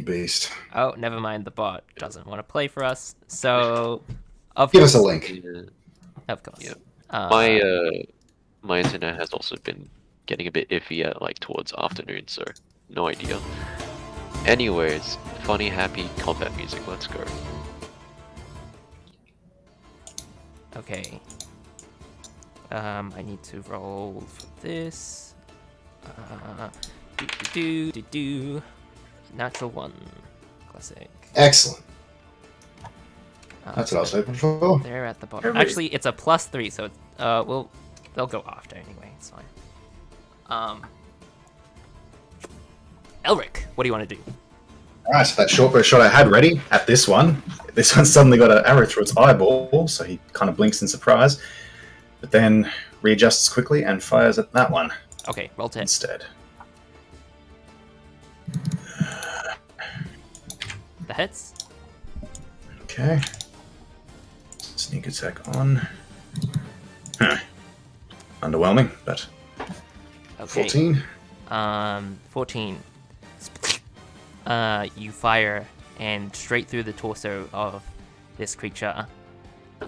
beast. Oh, never mind, the bot doesn't want to play for us, so... Give us a link. Of course. Yeah. My internet has also been getting a bit iffy at like towards afternoon, so no idea. Anyways, funny, happy combat music. Let's go. Okay. I need to roll for this. Natural 1. Classic. Excellent. That's what I was hoping for. They're at the bottom. Actually, it's a +3, so it's, well, they'll go after anyway. It's fine. Elric, what do you want to do? Alright, so that short bow shot I had ready at this one suddenly got an arrow through its eyeball, so he kind of blinks in surprise, but then readjusts quickly and fires at that one. Okay, roll to hit. Instead. The hits. Okay. Sneak attack on. Underwhelming, but Okay. 14. 14. You fire and straight through the torso of this creature. They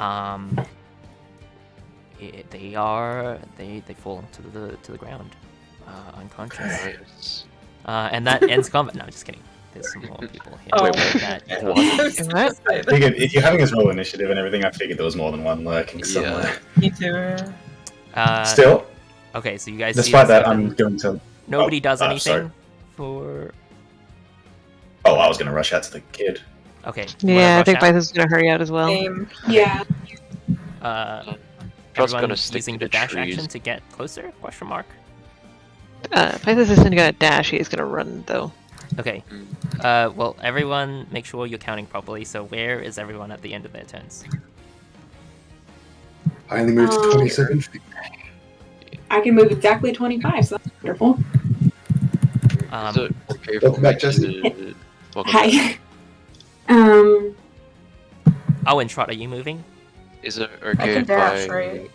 fall to the ground, unconscious. Okay. Nice. And that ends combat. No, just kidding. There's some more people here. Oh. That, I figured if you're having his roll initiative and everything, I figured there was more than one lurking somewhere. Me too. Still, Okay, so you guys. despite see that, I'm going to. Nobody does sorry. anything for. Oh, I was going to rush out to the kid. Okay. Yeah, I rush think out? Python's gonna hurry out as well. Same. Yeah. Trust's Everyone gonna stick using to the dash trees. action to get closer? Question mark. Python's isn't gonna dash, he's gonna run though. Okay. Well, everyone, make sure you're counting properly. So where is everyone at the end of their turns? I only moved to 27 feet. I can move exactly 25, so that's wonderful. Is it okay for Welcome back, me Jesse. to- Welcome back. Hi. Oh, and Trot, are you moving? Is it I okay can if dash, I right?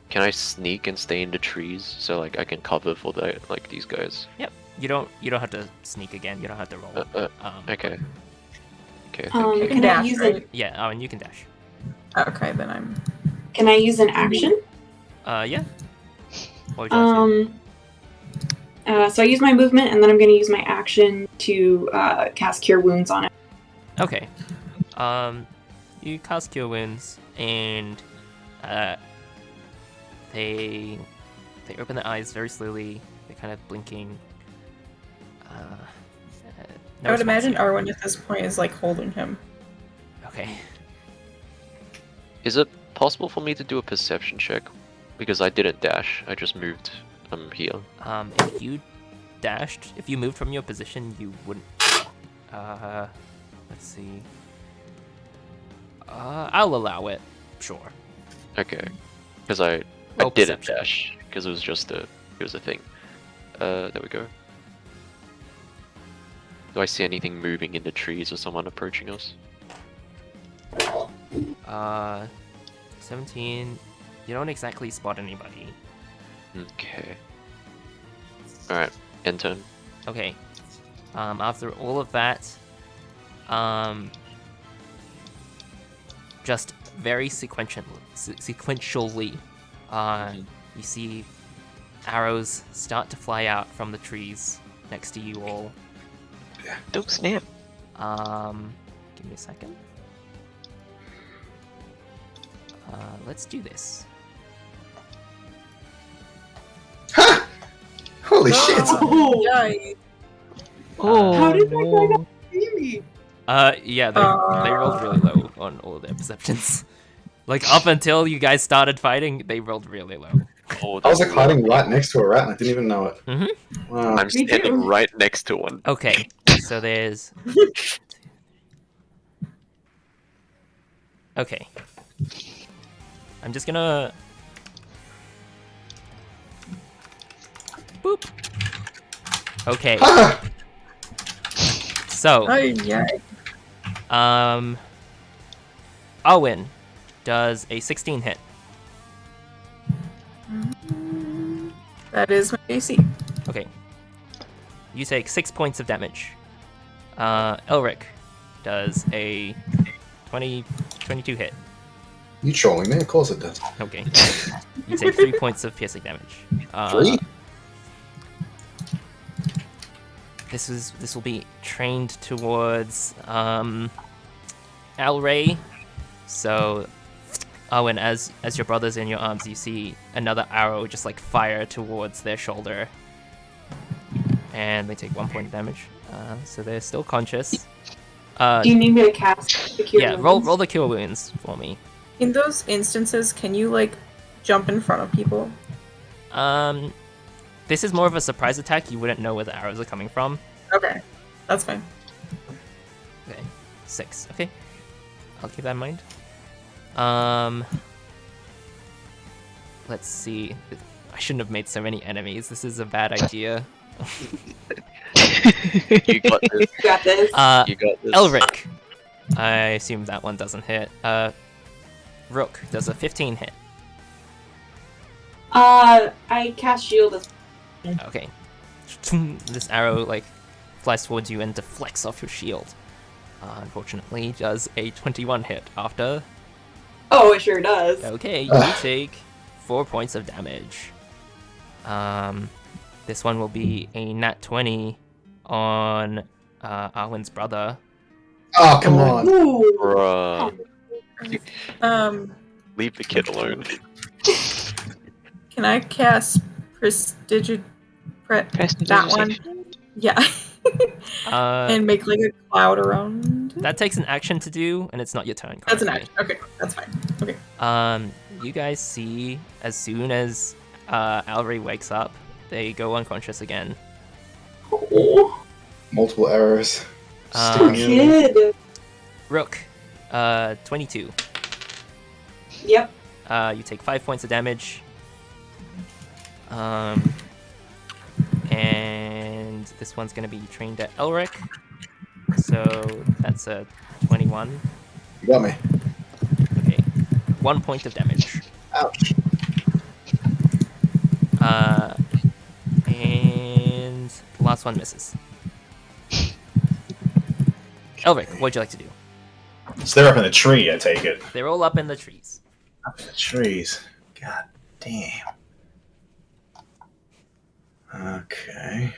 can I sneak and stay in the trees so like I can cover for the like these guys? Yep. You don't have to sneak again. You don't have to roll. Okay. Okay. Thank you. You can Can I dash, use right? Yeah. Oh, and you can dash. Okay, then I'm. Can I use an action? Yeah. What would you like to do? So I use my movement, and then I'm going to use my action to cast Cure Wounds on it. Okay. You cast Cure Wounds, and they open their eyes very slowly. They're kind of blinking. No I would response imagine here. Arwen at this point is like holding him. Okay. Is it possible for me to do a perception check? Because I didn't dash. I just moved. Here. If you dashed, if you moved from your position, you wouldn't. Let's see. I'll allow it. Sure. Okay. Because I Roll didn't perception. dash because it was just a thing. There we go. Do I see anything moving in the trees or someone approaching us? 17. You don't exactly spot anybody. Okay. Alright, end turn. Okay. After all of that, just very sequentially, you see arrows start to fly out from the trees next to you all. Oh snap. Give me a second. Let's do this. Ha! Holy shit! Oh, Yikes. Oh, How did that guy no. not see me? Yeah, they rolled really low on all of their perceptions. Like, up until you guys started fighting, they rolled really low. Oh, I was like that's hiding lovely. right next to a rat and I didn't even know it. Mhm. Wow. I'm Me standing too. right next to one. Okay, so there's... Okay. I'm just gonna... Boop. Okay, Ah! so... Oh, yeah. Owen does a 16 hit. That is my AC. Okay. You take 6 points of damage. Elric does a 22 hit. You trolling me? Of course it does. Okay. You take 3 points of piercing damage. 3? This will be trained towards Alray. So, Owen, as your brother's in your arms, you see another arrow just like fire towards their shoulder, and they take 1 point of damage. So they're still conscious. Do you need me to cast the cure Yeah, wounds? roll the cure wounds for me. In those instances, can you like jump in front of people? This is more of a surprise attack. You wouldn't know where the arrows are coming from. Okay, that's fine. Okay, 6. Okay, I'll keep that in mind. Let's see. I shouldn't have made so many enemies. This is a bad idea. You got this. You got this. You got this. Elric. I assume that one doesn't hit. Rook does a 15 hit. I cast shield as Okay. This arrow like flies towards you and deflects off your shield. Unfortunately, does a 21 hit after. Oh, it sure does. Okay, you take 4 points of damage. This one will be a nat 20 on Arwen's brother. Oh, come on. Ooh. Bruh. Leave the kid alone. Can I cast that one? Yeah. And make like a cloud around. That takes an action to do, and it's not your turn. That's an currently. action. Okay, that's fine. Okay. You guys see as soon as Alry wakes up, they go unconscious again. Oh, Multiple arrows. Um, Sticking in. kid. Rook, 22. Yep. You take 5 points of damage. And this one's gonna be trained at Elric. So that's a 21. You got me. Okay. 1 point of damage. Ouch. And the last one misses. Elric, what'd you like to do? So they're up in the tree, I take it. They're all up in the trees. Up in the trees. God damn. Okay.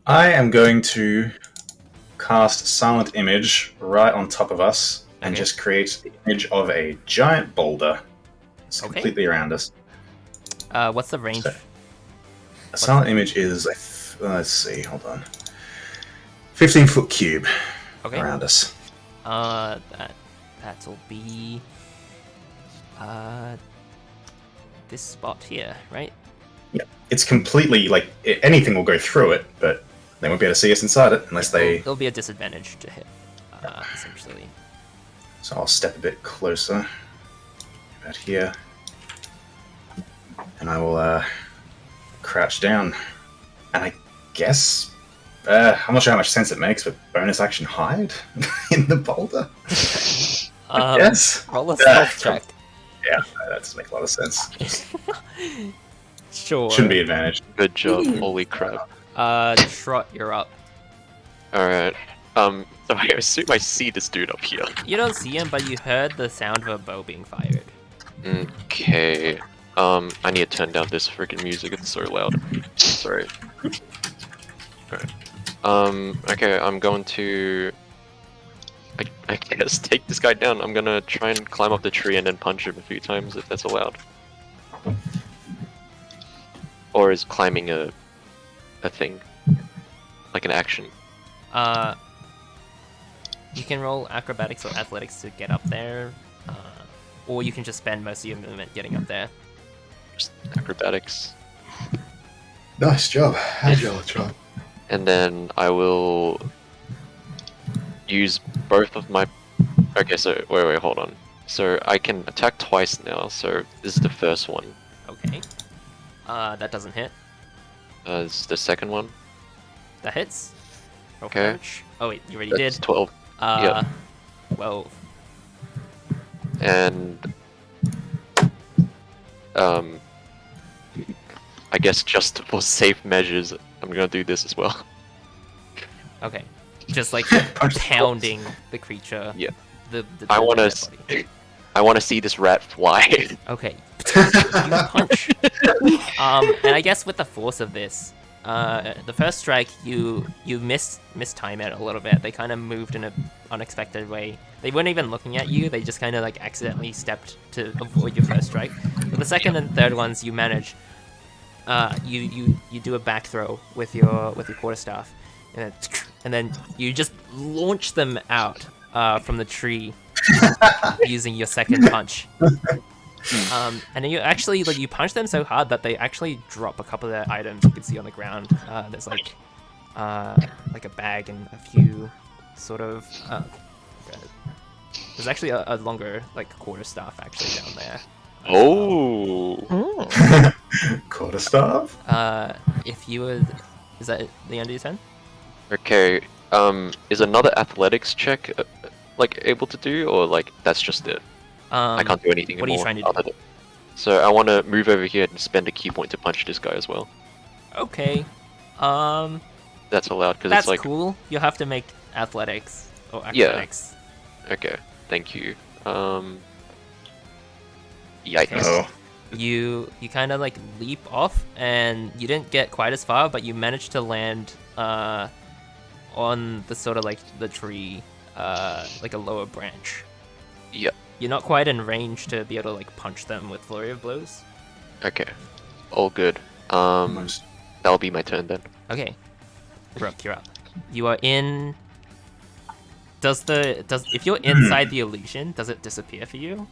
I am going to cast Silent Image right on top of us and Okay. just create the image of a giant boulder. It's Okay. completely around us. What's the range? So- A Silent Image is, let's see, hold on. 15-foot cube Okay. around us. That'll be this spot here, right? It's completely, like, anything will go through it, but they won't be able to see us inside it unless they... There'll be a disadvantage to hit, essentially. So I'll step a bit closer. About here. And I will crouch down. And I guess... I'm not sure how much sense it makes, but bonus action hide in the boulder? Yes. Roll a stealth check. Yeah, that does make a lot of sense. Sure. Shouldn't be advantage. Good job. Holy crap. Trot, you're up. Alright. So I assume I see this dude up here. You don't see him, but you heard the sound of a bow being fired. Okay. I need to turn down this freaking music, it's so loud. Sorry. Alright. Okay, I'm going to... I guess take this guy down. I'm gonna try and climb up the tree and then punch him a few times if that's allowed. Or is climbing a thing? Like an action? You can roll acrobatics or athletics to get up there, or you can just spend most of your movement getting up there. Just acrobatics. Nice job. Agile job. And then I will use both of my... Okay, so wait, hold on. So I can attack twice now, so this is the first one. Okay. That doesn't hit. This is the second one. That hits. Roll for Okay. damage. Oh wait, you already That's did. 12. Yep. 12. And... I guess just for safe measures, I'm gonna do this as well. Okay. just like Punch the pounding the creature. Yeah. The I want dead to. body. I want to see this rat fly. Okay. You punch. And I guess with the force of this, the first strike you mistime it a little bit. They kind of moved in an unexpected way. They weren't even looking at you. They just kind of like accidentally stepped to avoid your first strike. But the second and third ones you manage. You do a back throw with your quarterstaff, and then you just launch them out from the tree using your second punch. And then you actually you punch them so hard that they actually drop a couple of their items you can see on the ground. There's like a bag and a few sort of. There's actually a longer quarterstaff actually down there. Oh. Quarterstaff? If you would, is that the end of your turn? Okay. Is another athletics check able to do, or that's just it? I can't do anything what are you more. trying to do? So I want to move over here and spend a key point to punch this guy as well. Okay. That's allowed because That's it's cool. You'll have to make athletics or acrobatics. Okay. Thank you. Yikes. Okay. Oh. You kind of leap off, and you didn't get quite as far, but you managed to land on the sort of the tree, a lower branch. Yep. You're not quite in range to be able to punch them with flurry of blows. Okay. All good. That'll be my turn then. Okay. Rook, you're up. You are in. If you're inside the illusion, does it disappear for you?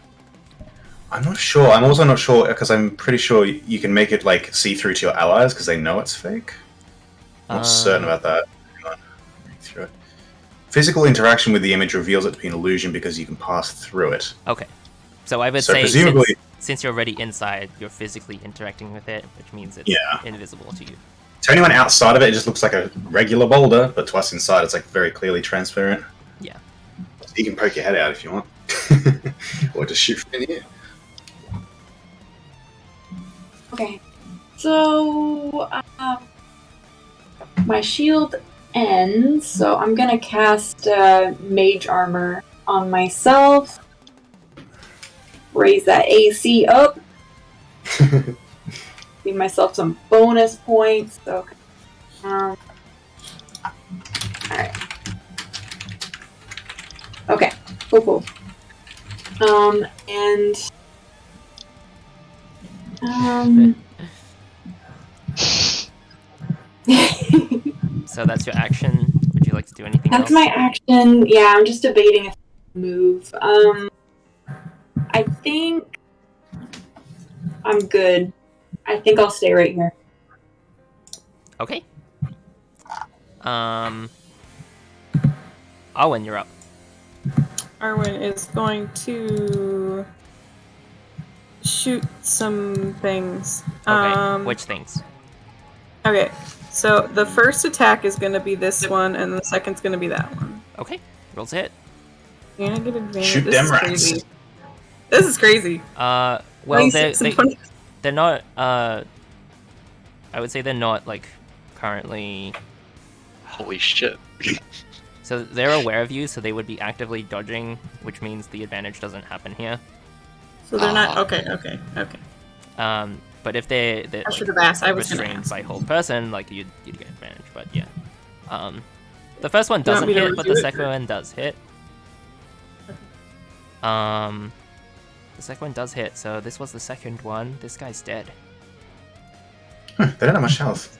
I'm not sure. I'm also not sure because I'm pretty sure you can make it see through to your allies because they know it's fake. I'm not certain about that. Hang on. Through it. Physical interaction with the image reveals it to be an illusion because you can pass through it. Okay. So I would So say presumably- since you're already inside, you're physically interacting with it, which means it's invisible to you. To anyone outside of it, it just looks like a regular boulder, but to us inside, it's very clearly transparent. Yeah. You can poke your head out if you want, or just shoot from in here. Okay. So, my shield ends, so I'm gonna cast Mage Armor on myself. Raise that AC up. Give myself some bonus points. Okay. Alright. Okay. Cool. And So that's your action. Would you like to do anything else? that's my action. Yeah, I'm just debating a move. I think I'm good. I think I'll stay right here. Okay. Owen, you're up. Arwen is going to shoot some things. Okay. Which things? Okay, so the first attack is going to be this one, and the second's going to be that one. Okay. Rolls a hit. You're going to get advantage. Shoot This them is rats. crazy. This is crazy. Well, 26 and 20. they're not. I would say they're not currently. Holy shit. So they're aware of you, so they would be actively dodging, which means the advantage doesn't happen here. So they're not. Okay. But if they're I should have asked. I was going to restrained ask. by hold person, you'd get advantage. But yeah, the first one You want doesn't me to hit, but redo the it, second or- one does hit. The second one does hit, so this was the second one. This guy's dead. They don't have much health.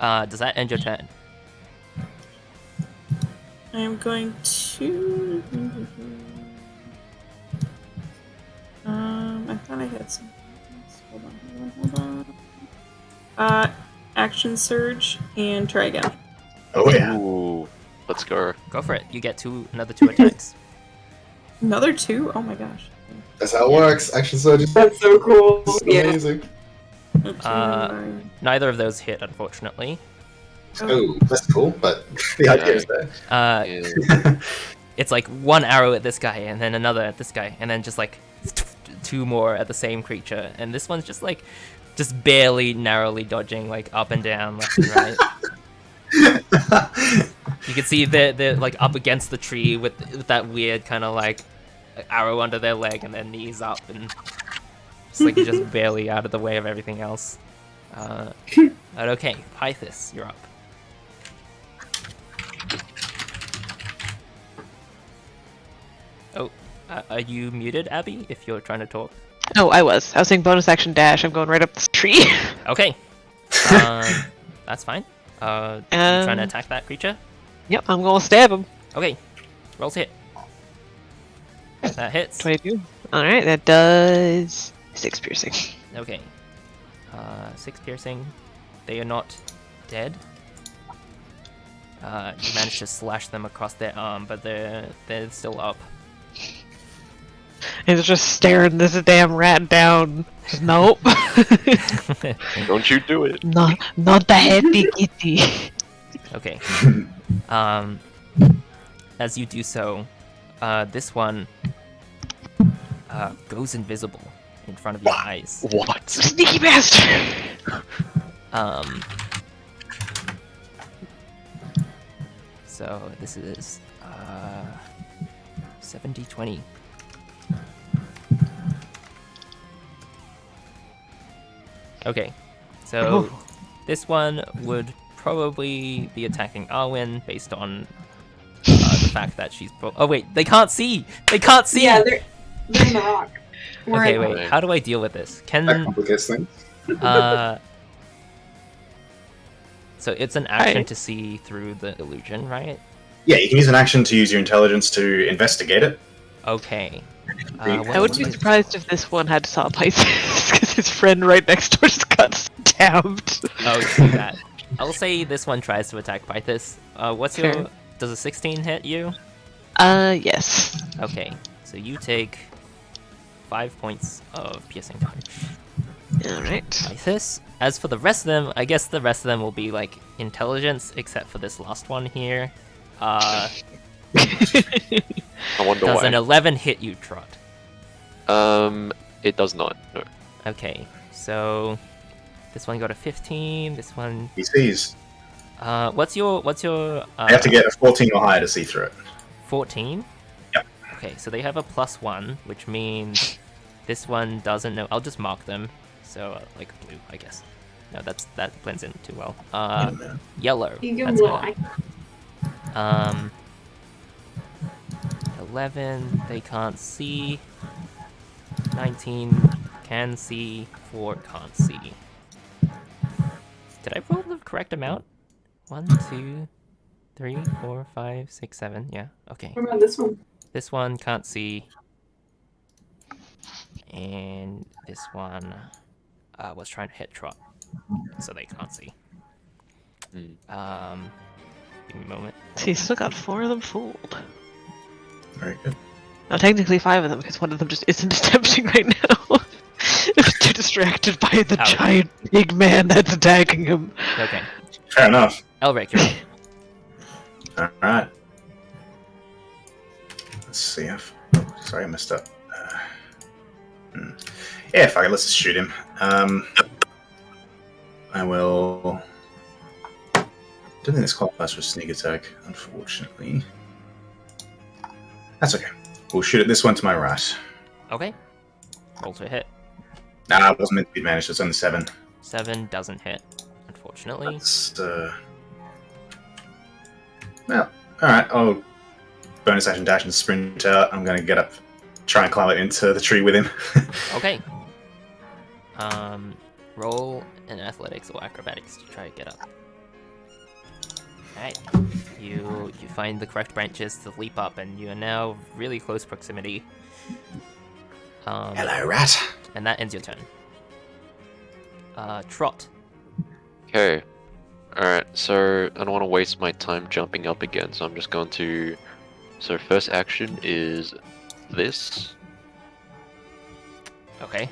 Does that end your turn? I am going to. I thought I had some. Hold on. Action surge and try again. Oh yeah. Ooh. Let's go. Go for it. You get another two attacks. Another 2? Oh my gosh. That's how it works. Action surges. That's so cool. Yeah. Amazing. Neither of those hit, unfortunately. Oh, that's cool, but the idea is there. Yeah. It's one arrow at this guy, and then another at this guy, and then just two more at the same creature, and this one's just barely narrowly dodging up and down, left and right. You can see they're like up against the tree with that weird kind of like arrow under their leg and their knees up and just barely out of the way of everything else. But okay, Pythis, you're up. Oh, are you muted, Abby, if you're trying to talk? Oh, I was saying bonus action dash. I'm going right up this tree. Okay. That's fine. You trying to attack that creature? Yep, I'm going to stab him. Okay. Roll to hit. That hits. 22. Alright, that does 6 piercing. Okay. 6 piercing. They are not dead. You managed to slash them across their arm, but they're still up. And it's just staring this damn rat down. Just, nope. Don't you do it. Not the happy kitty. Okay. As you do so, this one goes invisible in front of your eyes. What? Sneaky bastard! So this is 70-20. Okay, so this one would probably be attacking Arwen based on the fact that she's. Oh wait, they can't see. They can't see. Yeah, they're in the rock. Okay, wait. How do I deal with this? That complicates things. So it's an action to see through the illusion, right? Yeah, you can use an action to use your intelligence to investigate it. Okay. I wouldn't be surprised if this one had saw Pythis, because his friend right next door just got stabbed. Oh, see that. I'll say this one tries to attack Pythis. What's Fair. your... Does a 16 hit you? Yes. Okay, so you take 5 points of piercing damage. Alright. Pythis. As for the rest of them, I guess the rest of them will be like intelligence, except for this last one here. I wonder Does why. an 11 hit you, Trot? It does not. No. Okay, so this one got a 15. This one. He sees. What's your? You have to get a 14 or higher to see through it. 14. Yep. Okay, so they have a +1, which means this one doesn't know. I'll just mark them. So like blue, I guess. No, that blends in too well. Yellow. You give That's them a better. lie. 11, they can't see. 19 can see. 4 can't see. Did I roll the correct amount? 1, 2, 3, 4, 5, 6, 7. Yeah, okay. What about this one? This one can't see. And this one was trying to hit Trot, so they can't see. Give me a moment. So he's still got 4 of them fooled. Very good. Now, technically 5 of them, because one of them just isn't attempting right now. Too distracted by the Ouch. giant big man that's attacking him. Okay. Fair enough. Elric, you're up. Alright. Let's see if... Oh, sorry, I messed up. Yeah, fuck it, let's just shoot him. I will... don't think this qualifies for a sneak attack, unfortunately. That's okay. We'll shoot at this one to my right. Okay. Roll to hit. Nah, it wasn't meant to be advantage, it's only 7. 7 doesn't hit, unfortunately. That's, well, alright, I'll bonus action dash and sprint out. I'm gonna get up, try and climb it into the tree with him. Okay. Roll an athletics or acrobatics to try to get up. Alright. You find the correct branches to leap up, and you are now really close proximity. Hello, rat. And that ends your turn. Trot. Okay. Alright, so I don't want to waste my time jumping up again, so I'm just going to... So first action is this. Okay.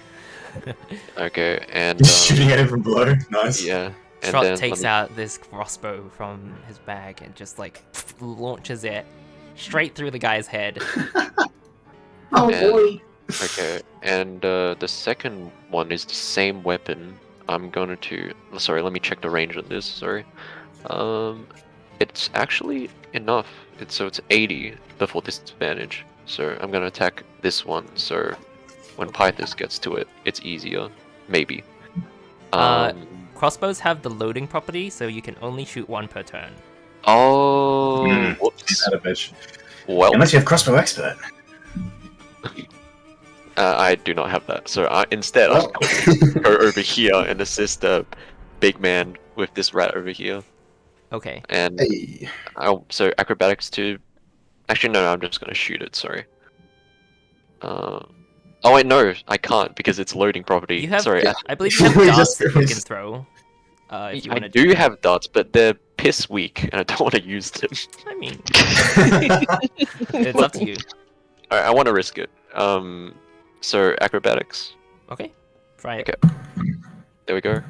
Okay, and... Just shooting at him from below. Nice. Yeah. And Trot then takes out this crossbow from his bag and just like launches it straight through the guy's head. Oh And- boy. Okay, and the second one is the same weapon. I'm going to... Sorry, let me check the range of this, sorry. It's actually enough. It's 80 before disadvantage. So I'm gonna attack this one. So when Pythus gets to it, it's easier. Maybe. Crossbows have the loading property, so you can only shoot one per turn. Oh, whoops. That a bitch. Well, Unless you have crossbow expert. I do not have that. So instead, I'll go over here and assist the big man with this rat over here. Okay. And Hey. so acrobatics to. Actually, no, I'm just gonna shoot it. Sorry. Oh wait, no, I can't because it's loading property. You have, Sorry, I believe you have darts that you can throw. If you I want to do have darts, but they're piss weak, and I don't want to use them. I mean, it's up to you. Alright, I want to risk it. So acrobatics. Okay, try it. Okay. There we go.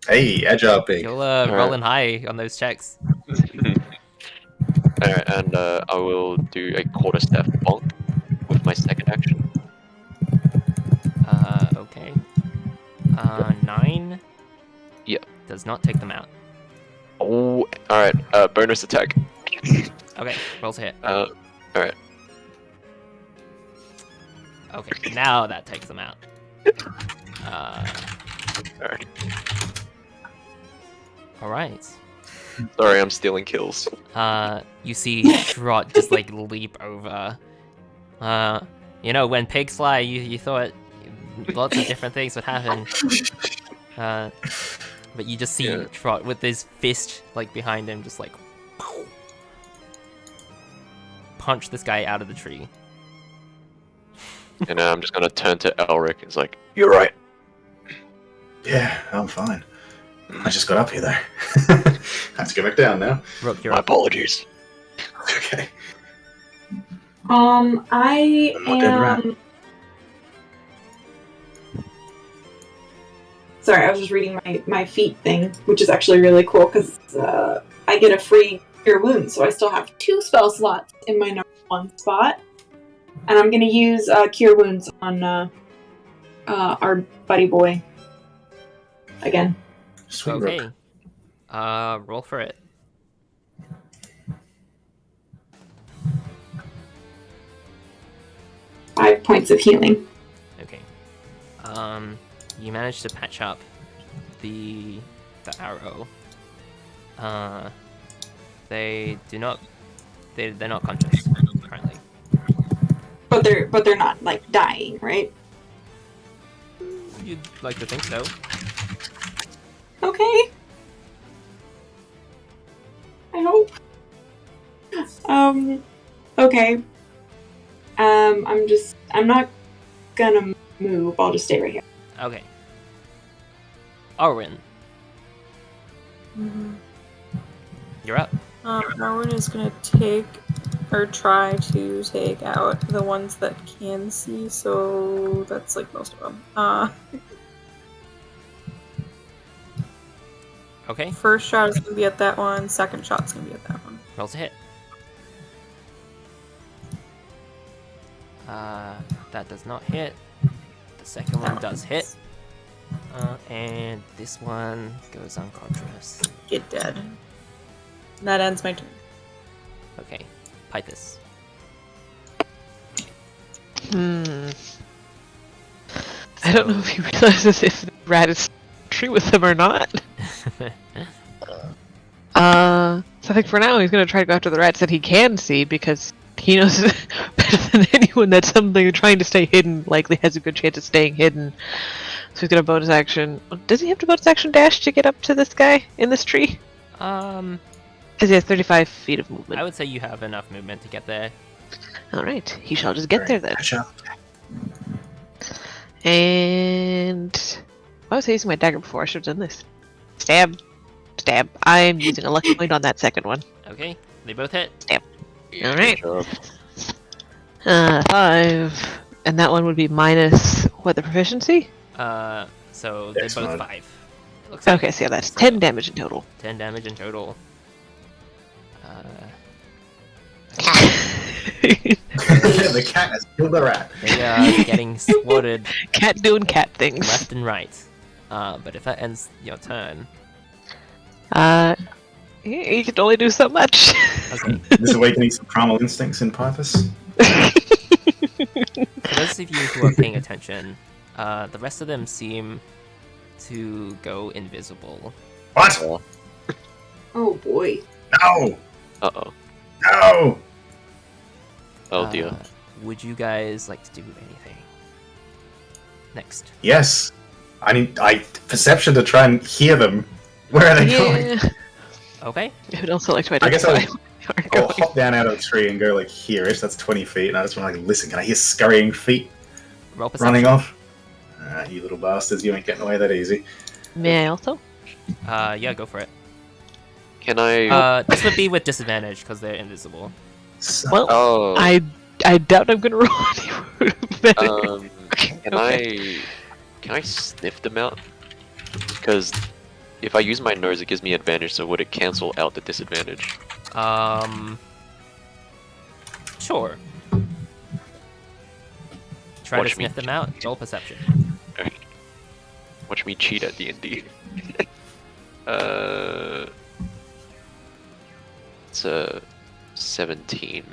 Hey, edge upping. You'll rolling high on those checks. Alright, and I will do a quarter staff bonk with my second action. Okay. 9. Yep. Does not take them out. Oh, alright. Bonus attack. Okay, roll to hit. Alright. Okay, now that takes them out. Alright. Alright. Sorry, I'm stealing kills. You see Trot just like leap over. You know, when pigs fly, you thought lots of different things would happen. But you just see Trot with his fist like behind him, just like punch this guy out of the tree. And I'm just gonna turn to Elric. It's like, you're right. Yeah, I'm fine. I just got up here though. Have to go back down now. Rook, you're My up. apologies. Okay. I I'm a dead rat. am. Sorry, I was just reading my feat thing, which is actually really cool because I get a free Cure Wounds, so I still have 2 spell slots in my number 1 spot. And I'm going to use Cure Wounds on our buddy boy again. Sweet Okay. Rook. Roll for it. Five points of healing. Okay. You managed to patch up the arrow. They're not conscious currently. But they're not like dying, right? You'd like to think so. Okay. I hope. Okay. I'm not gonna move. I'll just stay right here. Okay. Arwen, you're up. Arwen is gonna try to take out the ones that can see, so that's like most of them. Okay. First shot is gonna be at that one, second shot's gonna be at that one. Roll to hit. That does not hit. The second one does hit. And this one goes unconscious. Get dead. And that ends my turn. Okay. Pythus. I don't know if he realizes if the rat is true with him or not. So I think for now he's gonna try to go after the rats that he can see because he knows better than anyone that something trying to stay hidden likely has a good chance of staying hidden. So he's gonna bonus action. Does he have to bonus action dash to get up to this guy in this tree? Because he has 35 feet of movement. I would say you have enough movement to get there. Alright, he shall just get there then. Gotcha. And I was using my dagger before. I should have done this. Stab. Stab. I'm using a lucky point on that second one. Okay. They both hit. Alright. 5. And that one would be minus what, the proficiency? So they're both Excellent. 5. Looks like Okay, so yeah, that's 10 damage in total. 10 damage in total. The cat has killed the rat. They are getting swatted Cat doing cat things. left and right. But if that ends your turn, You can only do so much. Okay. This awakening some primal instincts in Pipus. For those of you who are paying attention, the rest of them seem to go invisible. What? Oh boy. No! Uh-oh. No! Oh dear. Would you guys like to do anything? Next. Yes. I need perception to try and hear them. Where are they going? Okay. I would also like to I guess identify. I'll hop down out of the tree and go like here-ish. That's 20 feet, and I just want to like listen. Can I hear scurrying feet Roll perception. running off? You little bastards, you ain't getting away that easy. May I also? Yeah, go for it. Can I... This would be with disadvantage because they're invisible. So, Well, Oh. I doubt I'm gonna roll any better. Can I sniff them out? Because if I use my nose, it gives me advantage. So would it cancel out the disadvantage? Sure. Try Watch to me. sniff them out. Roll perception. Alright. Watch me cheat at D&D. It's a 17.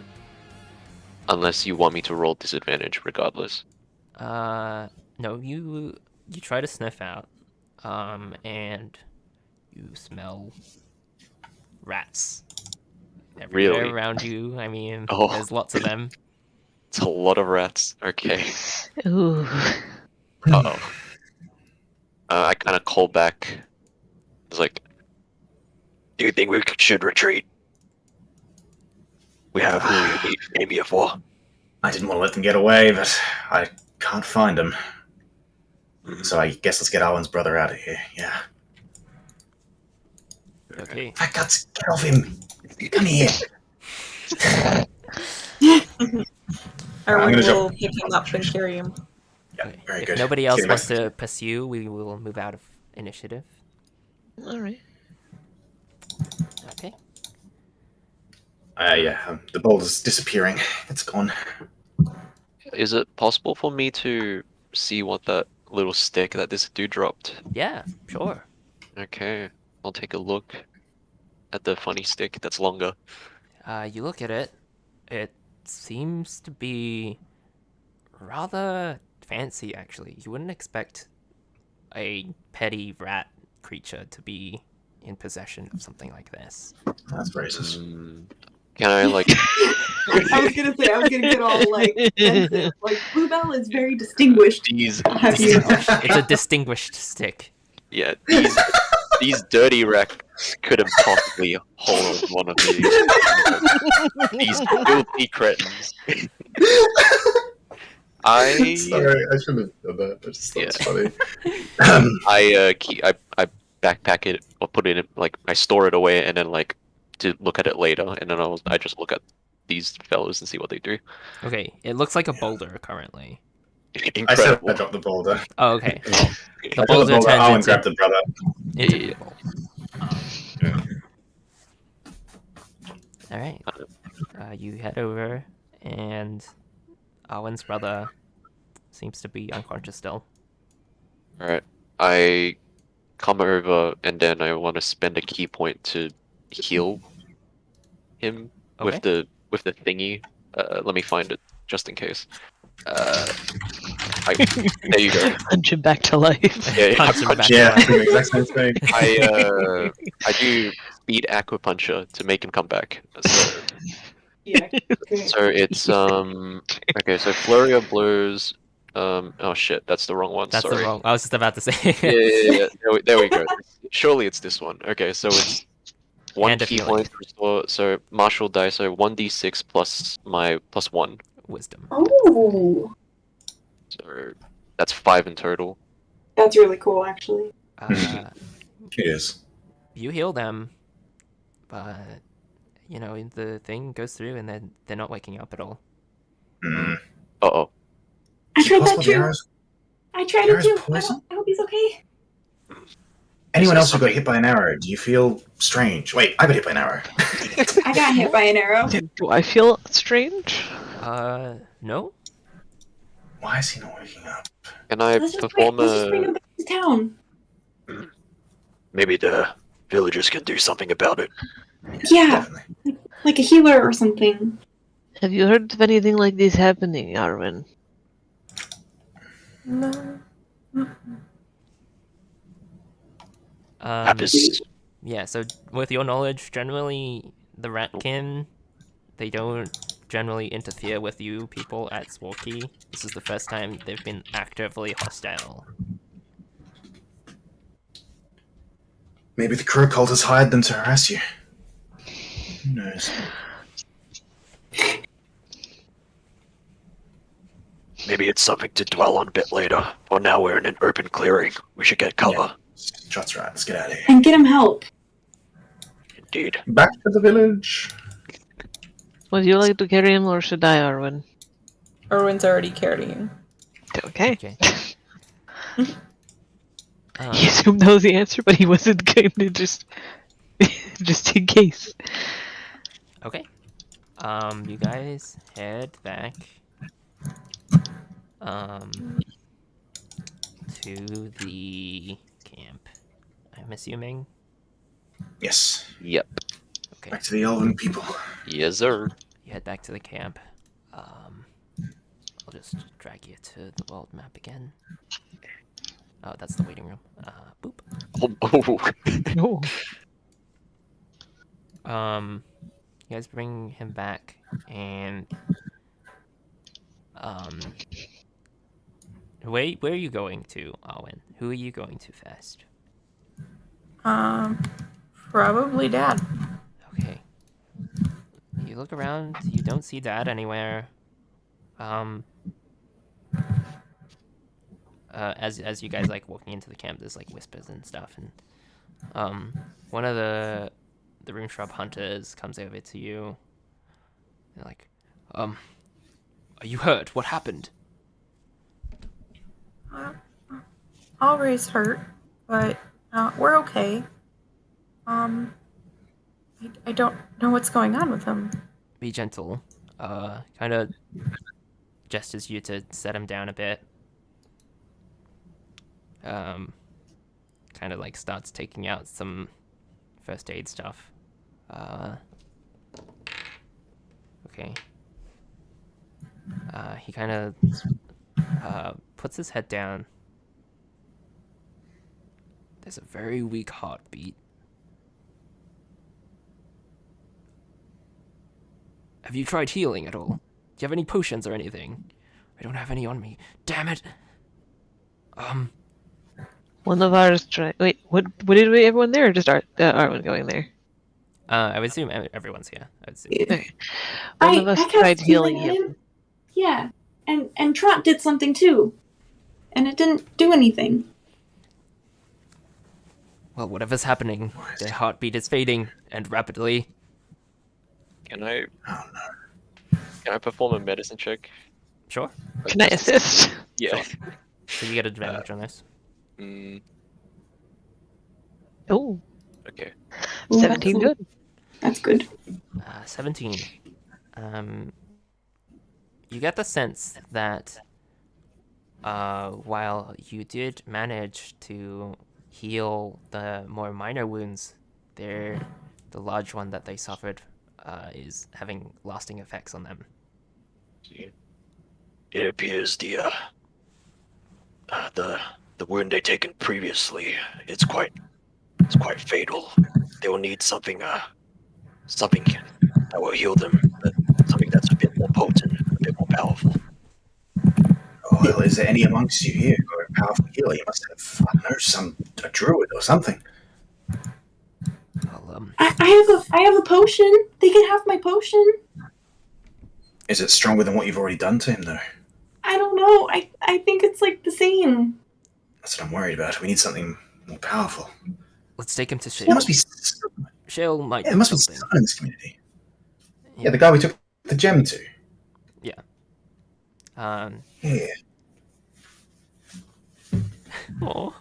Unless you want me to roll disadvantage, regardless. No, you try to sniff out, and you smell rats everywhere Really? around you. I mean, Oh. there's lots of them. It's a lot of rats. Okay. Ooh. Uh-oh. I kind of call back. It's like, do you think we should retreat? We have who you came here for. I didn't want to let them get away, but I can't find them. So I guess let's get Arwen's brother out of here. Yeah. Okay. Fat guts, get off him! Come here! Erwin gonna will jump. pick him up and carry him. Yeah, Okay. very If good. nobody else Get him wants back. to pursue, we will move out of initiative. Alright. Okay. The boulder's disappearing. It's gone. Is it possible for me to see what that little stick that this dude dropped? Yeah, sure. Okay, I'll take a look at the funny stick that's longer. You look at it. It seems to be rather fancy, actually. You wouldn't expect a petty rat creature to be in possession of something like this. That's racist. Can I, like... I was gonna get all like defensive. Like Bluebell is very distinguished. These... I'll have you know. It's a distinguished stick. Yeah, these dirty rats could have possibly hauled one of these. These filthy cretins. I Sorry, I shouldn't have done that. I just thought it's funny. I backpack it or put it in, like, I store it away and then, like, to look at it later, and then I just look at these fellows and see what they do. Okay, it looks like a boulder currently. I said Incredible. I dropped the boulder. Oh, okay. I The dropped the boulder boulder. Arwen turns grabbed the brother. into Yeah. people. Alright. You head over, and Arwen's brother seems to be unconscious still. Alright. I come over and then I want to spend a key point to heal him with the thingy. Let me find it just in case. There you go. Punch him back to life. Yeah, Punch him back Yeah, to the exact same thing. I do speed acupuncture to make him come back. So, Yeah. Great. so it's okay. So flurry of blows. Oh shit, that's the wrong one. That's Sorry. the wrong. I was just about to say. Yeah. There we go. Surely it's this one. Okay, so it's one And a key feeling. point to restore. So martial dice. So 1d6 plus my plus 1. Wisdom. Oh, So that's 5 in total. that's really cool, actually. It is. You heal them, but the thing goes through, and then they're not waking up at all. Mm. Uh-oh. I tried that Possible the too. arrows- I tried the it too. arrows poison? I hope he's okay. Anyone Is else who got something- hit by an arrow, do you feel strange? Wait, I got hit by an arrow. I got hit by an arrow. Do I feel strange? No. Why is he not waking up? Can I Let's just perform bring him back to town. maybe the villagers can do something about it. Yeah, Definitely. like a healer or something. Have you heard of anything like this happening, Arwen? No. Happens. Yeah, so with your knowledge, generally the Ratkin, they don't generally interfere with you people at Swarky. This is the first time they've been actively hostile. Maybe the Crow cult has hired them to harass you. Who knows? Maybe it's something to dwell on a bit later. For now, we're in an open clearing. We should get cover. Yeah. That's right. Let's get out of here. And get him help. Indeed. Back to the village. Would you like to carry him, or should I, Arwen? Erwin's already carrying. Okay. Okay. He assumed that was the answer, but he wasn't going to just in case. Okay. You guys head back to the camp, I'm assuming. Yes. Yep. Okay. Back to the elven people. Yes, sir. You head back to the camp. I'll just drag you to the world map again. Oh, that's the waiting room. Boop. No. You guys bring him back, and where are you going to, Arwen? Who are you going to first? Probably Dad. Okay. You look around. You don't see Dad anywhere. As you guys like walking into the camp, there's like whispers and stuff, and one of the rune shrub hunters comes over to you. They're like, are you hurt? What happened? Always hurt, but we're okay. I don't know what's going on with him. Be gentle. Kind of gestures you to set him down a bit. Kind of like starts taking out some first aid stuff. Okay. He kind of puts his head down. There's a very weak heartbeat. Have you tried healing at all? Do you have any potions or anything? I don't have any on me. Damn it! One of ours tried. Wait, what did we? Everyone there, or just Arwen going there? I would assume everyone's here. I would assume. Okay. One of us cast tried healing at him. Yeah. And Trot did something too. And it didn't do anything. Well, whatever's happening, their heartbeat is fading, and rapidly. Can I Oh no. perform a medicine check? Sure. Can I assist? Yeah. So you get advantage on this. Oh, Okay. Ooh, 17 good. That's good. 17. You get the sense that while you did manage to heal the more minor wounds, the large one that they suffered is having lasting effects on them. It appears the wound they taken previously, it's quite fatal. They will need something that will heal them, but something that's a bit more potent, a bit more powerful. Oh, well, is there any amongst you here who are a powerful healer? You must have, I don't know, a druid or something. Well, I have a potion. They can have my potion. Is it stronger than what you've already done to him, though? I don't know. I think it's like the same. That's what I'm worried about. We need something more powerful. let's take him to Shale. There must be someone. Shale might. Yeah, there must be something. someone in this community. Yeah, the guy we took the gem to. Yeah. Yeah. Oh.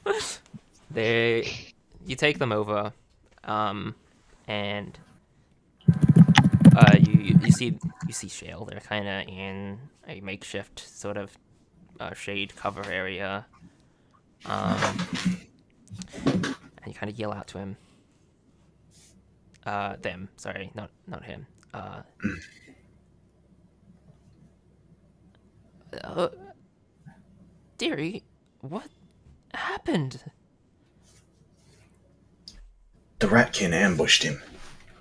You take them over, and you see Shale. They're kind of in a makeshift sort of shade cover area, and you kind of yell out to him. Them. Sorry, not him. Dearie, what happened? The Ratkin ambushed him.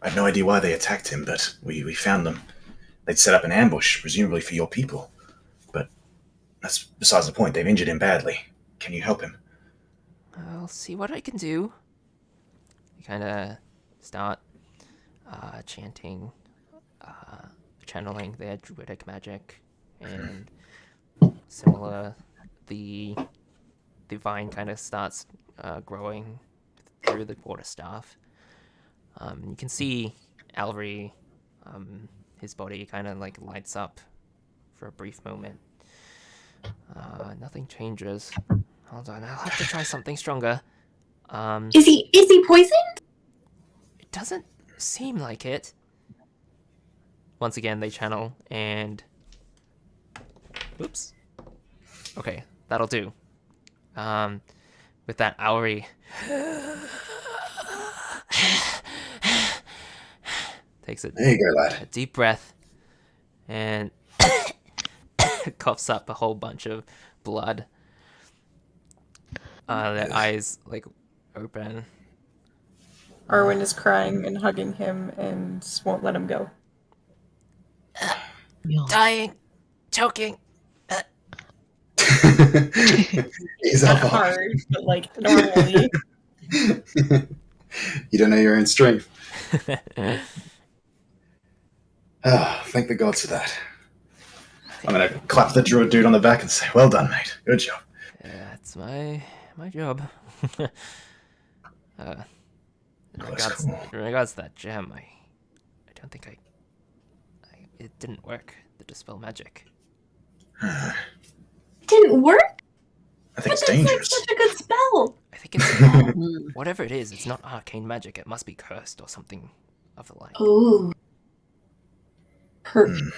I have no idea why they attacked him, but we found them. They'd set up an ambush, presumably for your people. But that's besides the point. They've injured him badly. Can you help him? I'll see what I can do. You kind of start chanting, channeling their druidic magic, and similar, the vine kind of starts growing through the quarterstaff. You can see Alry, his body kind of like lights up for a brief moment. Nothing changes. Hold on, I'll have to try something stronger. Is he poisoned? It doesn't seem like it. Once again, they channel and... Oops. Okay, that'll do. With that, Alry takes There you go, lad. a deep breath and coughs up a whole bunch of blood. Their eyes like open. Arwen is crying and hugging him and won't let him go. Dying, choking. He's Not up. hard, but like normally. You don't know your own strength. Thank the gods for that. I'm gonna clap the druid dude on the back and say, "Well done, mate. Good job." Yeah, it's my job. In That's cool. regards to that gem, I don't think it didn't work. The dispel magic. Didn't work? I think it's But that's like dangerous. such a good spell. I think it's whatever it is. It's not arcane magic. It must be cursed or something of the like. Ooh. Perfect.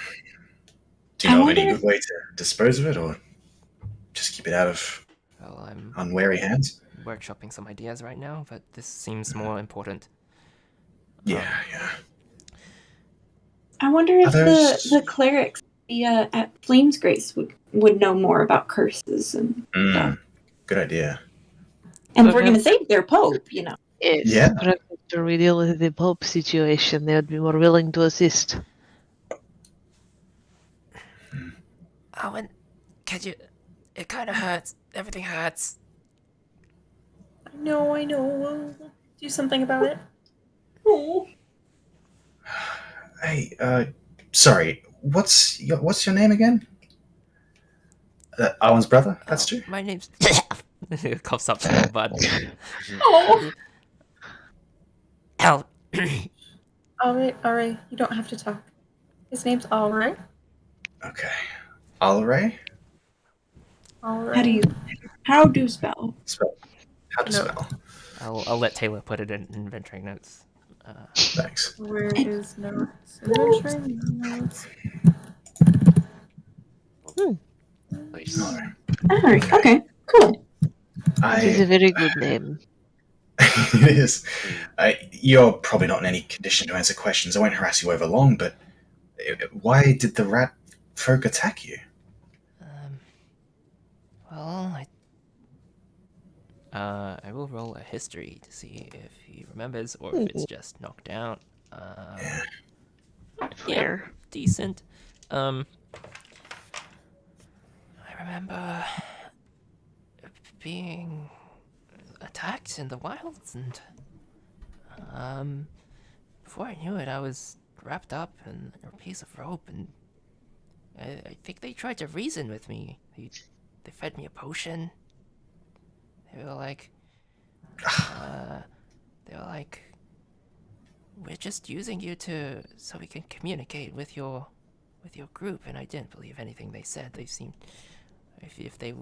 Do you know I of any wonder good way to dispose of it, or just keep it out of Well, I'm unwary hands? workshopping some ideas right now, but this seems more important. Yeah. I wonder if Are those- the clerics at Flame's Grace would know more about curses and stuff. Good idea. And Okay. we're going to save their pope, you know. Yes, Yeah. perhaps after we deal with the Pope situation, they would be more willing to assist. Owen, could you... It kind of hurts. Everything hurts. I know. We'll do something about it. Oh. Hey, sorry. What's your name again? Owen's brother. That's true. My name's... Coughs up some more blood. Oh. Al... Alright. You don't have to talk. His name's Alright. Okay. Alray? Alright. How do spell? Spell. How to No. spell? I'll let Taylor put it in inventory notes. Thanks. Where is notes? Inventory notes. Nice. Alright, okay, cool. It is a very good name. It is. You're probably not in any condition to answer questions. I won't harass you over long, but why did the rat folk attack you? Well, I will roll a history to see if he remembers or if it's just knocked out. Fair. Decent. I remember being attacked in the wilds, and before I knew it, I was wrapped up in a piece of rope, and I think they tried to reason with me. They fed me a potion. They were like, we're just using you so we can communicate with your group, and I didn't believe anything they said. They seemed, if they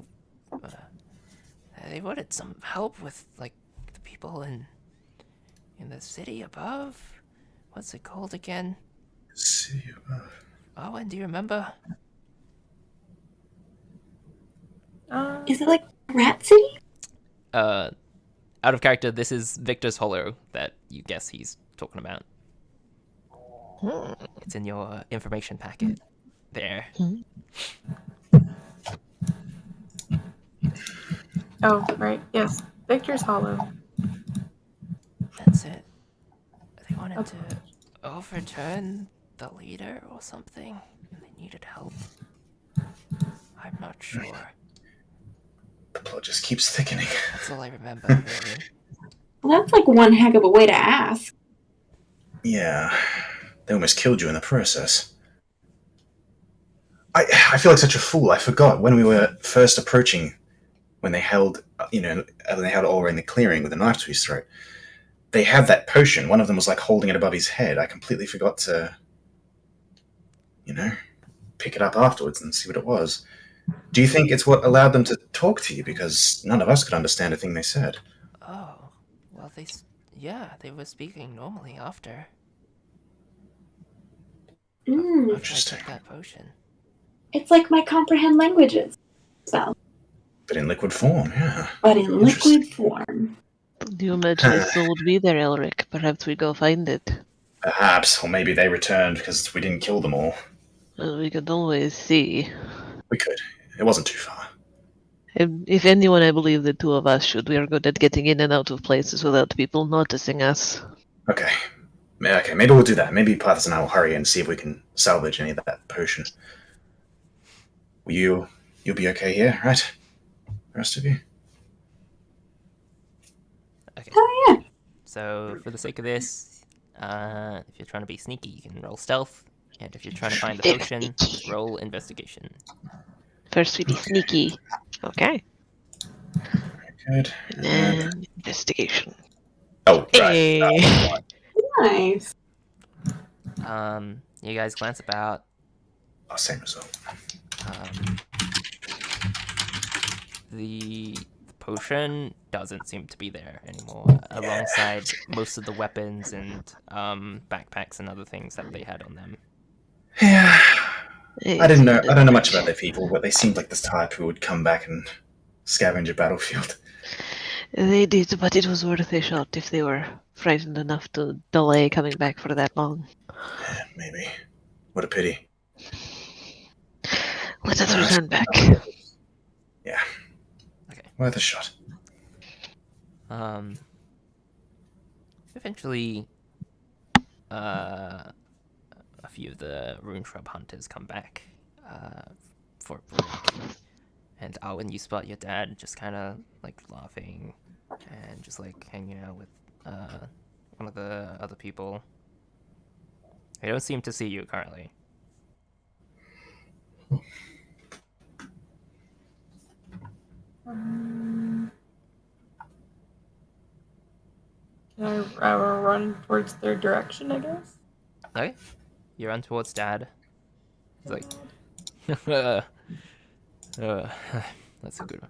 wanted some help with like the people in the city above. What's it called again? City above. Owen, do you remember? Is it like Rat City? Out of character, this is Victor's Hollow that you guess he's talking about. Hmm. It's in your information packet. There. Oh, right. Yes. Victor's Hollow. That's it. They wanted Okay. to overturn the leader or something, and they needed help. I'm not sure. The plot just keeps thickening. That's all I remember, really. Well, that's like one heck of a way to ask. Yeah, they almost killed you in the process. I feel like such a fool. I forgot when we were first approaching, when they held, when they had Aura in the clearing with a knife to his throat. They had that potion. One of them was like holding it above his head. I completely forgot to, pick it up afterwards and see what it was. Do you think it's what allowed them to talk to you? Because none of us could understand a thing they said. Oh, well, they were speaking normally after. After I Interesting. took that potion. It's like my comprehend languages spell, But in liquid form, yeah. but in liquid form. Do you imagine it still would be there, Elric? Perhaps we go find it. Perhaps, or maybe they returned because we didn't kill them all. Well, we could always see. We could. It wasn't too far. If anyone, I believe the two of us should. We are good at getting in and out of places without people noticing us. Okay, maybe we'll do that. Maybe Pathos and I will hurry and see if we can salvage any of that potion. You'll be okay here, right? The rest of you? Okay. Oh yeah. So, for the sake of this, if you're trying to be sneaky, you can roll stealth. And if you're trying to find the potion, roll investigation. First we be sneaky. Okay. Good. And then investigation. Oh, right. Hey. Nice. You guys glance about. Oh, same result. The potion doesn't seem to be there anymore, alongside most of the weapons and backpacks and other things that they had on them. Yeah. I don't know much about that. their people, but they seemed like the type who would come back and scavenge a battlefield. They did, but it was worth a shot if they were frightened enough to delay coming back for that long. Yeah, maybe. What a pity. Let us return back. Yeah. Okay. Worth a shot. Eventually, a few of the rune shrub hunters come back for a break. And when you spot your dad just kind of like laughing and just like hanging out with one of the other people. They don't seem to see you currently. Can I run towards their direction, I guess? Okay. You run towards Dad. He's like, that's a good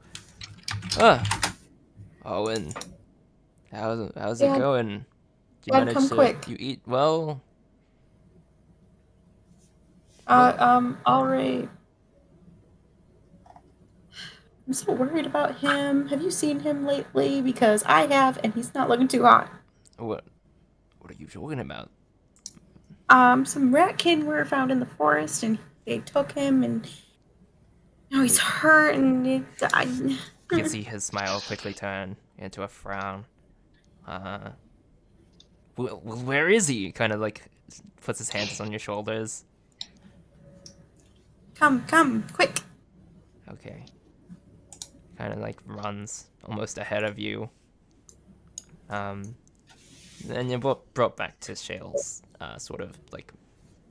one. Owen, how's it Dad. going? Did you Dad, manage come to? quick. You eat well? All right. I'm so worried about him. Have you seen him lately? Because I have, and he's not looking too hot. What are you talking about? Some ratkin were found in the forest, and they took him, and now he's hurt, and You can see his smile quickly turn into a frown. Well, where is he? Kind of like puts his hands on your shoulders. Come, quick. Okay. Kind of like runs almost ahead of you. Then you're brought back to Shale's sort of like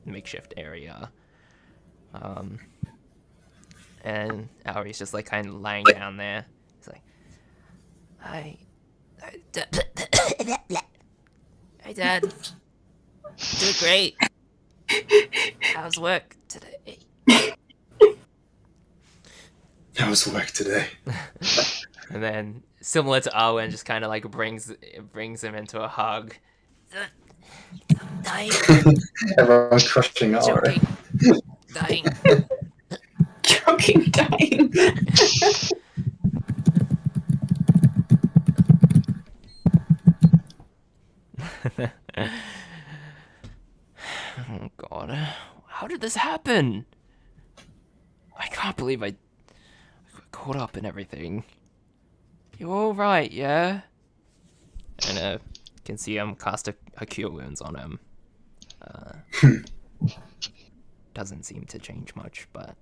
makeshift area. And Auri's just like kind of lying down there. He's like, Hi, Dad. Doing great. How's work today? How was work today? And then, similar to Owen, just kind of like brings him into a hug. Dying. Everyone's crushing Aura. Joking. Dying. Joking, dying. Oh God, how did this happen? I can't believe I got caught up in everything. You all right, yeah? And can see him cast a cure wounds on him. Doesn't seem to change much, but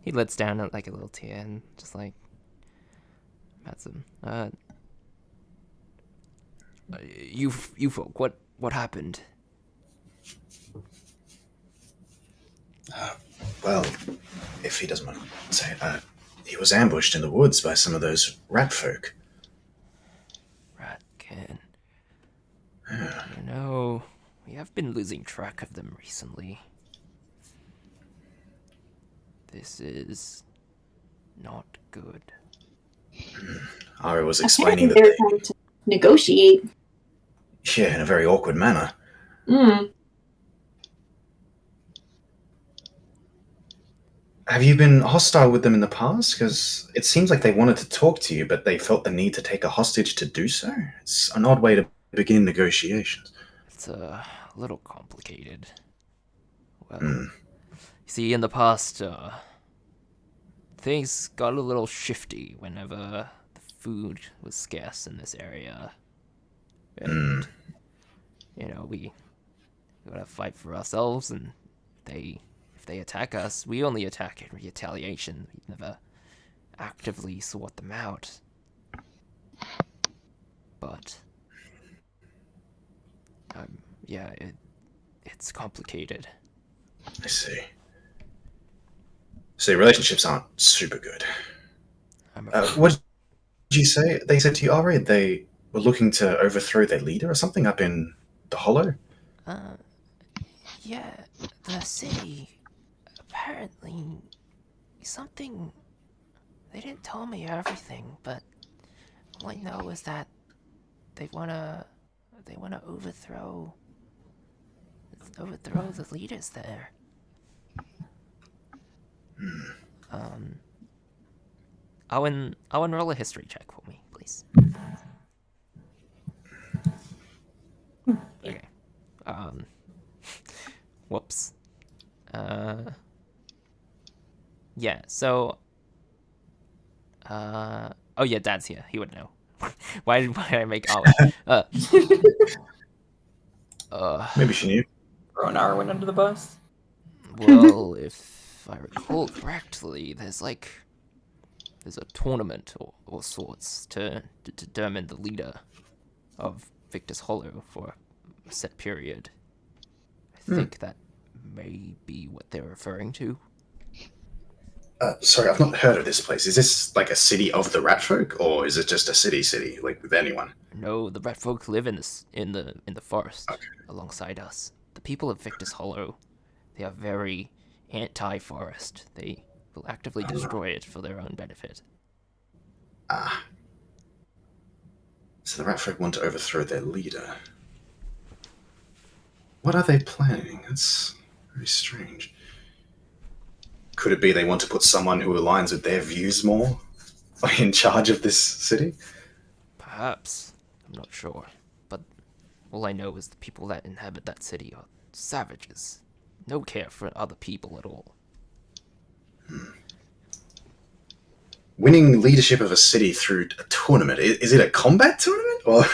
he lets down like a little tear and just like pats him. You folk, what happened? Well, if he doesn't mind saying, he was ambushed in the woods by some of those rat folk. Ratkin. You know, we have been losing track of them recently. This is not good. Ari was I explaining think they're that trying to negotiate. in a very awkward manner. Mm. Have you been hostile with them in the past? Because it seems like they wanted to talk to you, but they felt the need to take a hostage to do so. It's an odd way to begin negotiations. It's a little complicated. Well, you see, in the past, things got a little shifty whenever the food was scarce in this area. And, we gotta fight for ourselves, and if they attack us, we only attack in retaliation. We never actively sort them out. But, it's complicated. I see. So relationships aren't super good. What did you say? They said to you, Ari, they were looking to overthrow their leader or something up in the Hollow? Yeah, the city, apparently, something, they didn't tell me everything, but all I know is that they wanna overthrow the leaders there. Owen, roll a history check for me, please. Okay. Whoops. Yeah, so... oh yeah, Dad's here. He would know. why did I make Owen? Maybe she knew. Throwing Arwen under the bus. Well, if I recall correctly, there's a tournament or sorts to determine the leader of Victor's Hollow for a set period. I think that may be what they're referring to. Sorry, I've not heard of this place. Is this like a city of the rat folk, or is it just a city, like with anyone? No, the rat folk live in the forest alongside us. The people of Victor's Hollow, they are very anti-forest. They will actively destroy it for their own benefit. So the rat folk want to overthrow their leader. What are they planning? That's very strange. Could it be they want to put someone who aligns with their views more in charge of this city? Perhaps. I'm not sure. But all I know is the people that inhabit that city are savages. No care for other people at all. Winning leadership of a city through a tournament, is it a combat tournament? Or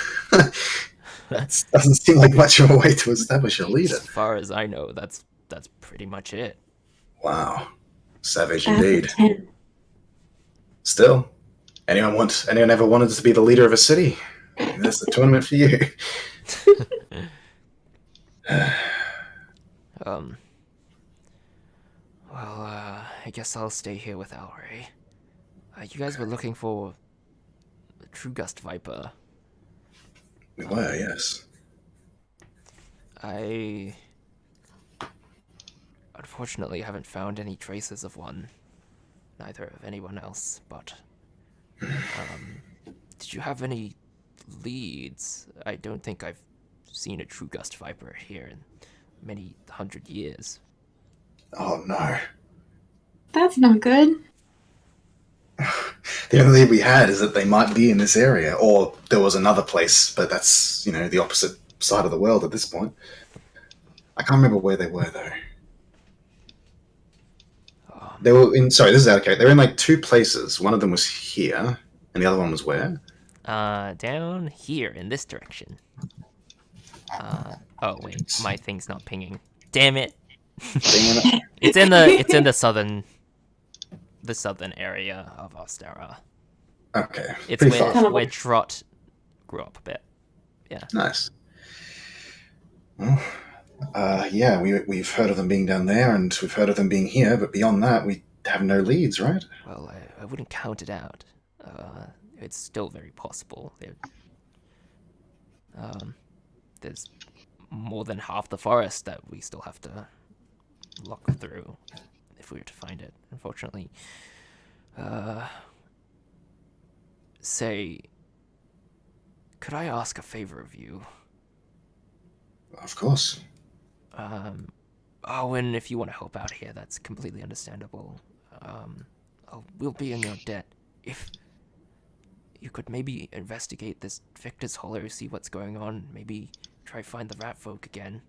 that doesn't seem like much of a way to establish a leader. As far as I know, that's pretty much it. Wow. Savage indeed. Still, anyone ever wanted to be the leader of a city? That's the tournament for you. I guess I'll stay here with Alray. You guys were looking for the True Gust Viper. We were, yes. I unfortunately haven't found any traces of one. Neither of anyone else, but... did you have any leads? I don't think I've seen a True Gust Viper here in many 100 years. Oh no. That's not good. The only lead we had is that they might be in this area, or there was another place, but that's, the opposite side of the world at this point. I can't remember where they were, though. They were in... Sorry, this is okay. They were in, like, two places. One of them was here, and the other one was where? Down here in this direction. Oh, wait. My thing's not pinging. Damn it. It's in the southern area of Ostera. Okay. It's where Trot grew up a bit. Yeah. Nice. Well, yeah, we've heard of them being down there, and we've heard of them being here, but beyond that, we have no leads, right? Well, I wouldn't count it out. It's still very possible. There's more than half the forest that we still have to lock through if we were to find it, unfortunately. Say, could I ask a favor of you? Of course. And if you want to help out here, that's completely understandable. We'll be in your debt. If you could maybe investigate this Victor's Hollow, see what's going on, maybe try find the rat folk again.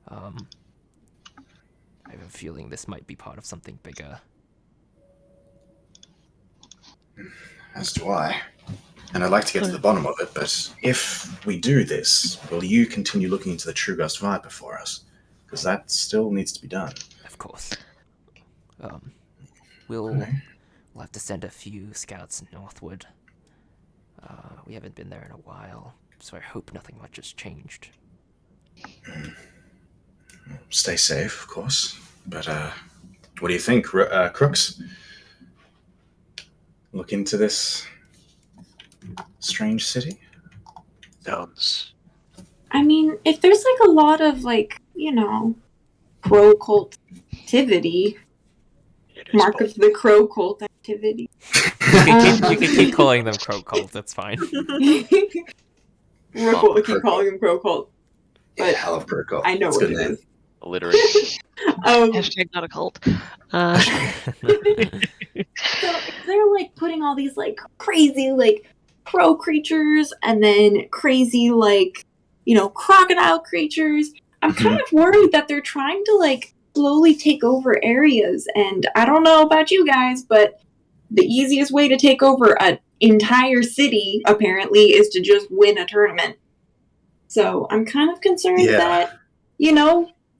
I have a feeling this might be part of something bigger. As do I. And I'd like to get to the bottom of it, but if we do this, will you continue looking into the True Gust Viper for us? Because that still needs to be done. Of course. We'll have to send a few scouts northward. We haven't been there in a while, so I hope nothing much has changed. Stay safe, of course. But what do you think, Crooks? Look into this strange city? Sounds... I mean, if there's like a lot of crow cult activity, Mark of the Crow cult activity. You can keep calling them Crow cult, that's fine. Rook will keep calling them Crow cult. But hell of Crow cult. I know what it is. Alliteration. Hashtag not a cult. So they're like putting all these like crazy like crow creatures and then crazy like crocodile creatures. I'm kind of worried that they're trying to like slowly take over areas, and I don't know about you guys, but the easiest way to take over an entire city apparently is to just win a tournament. So I'm kind of concerned that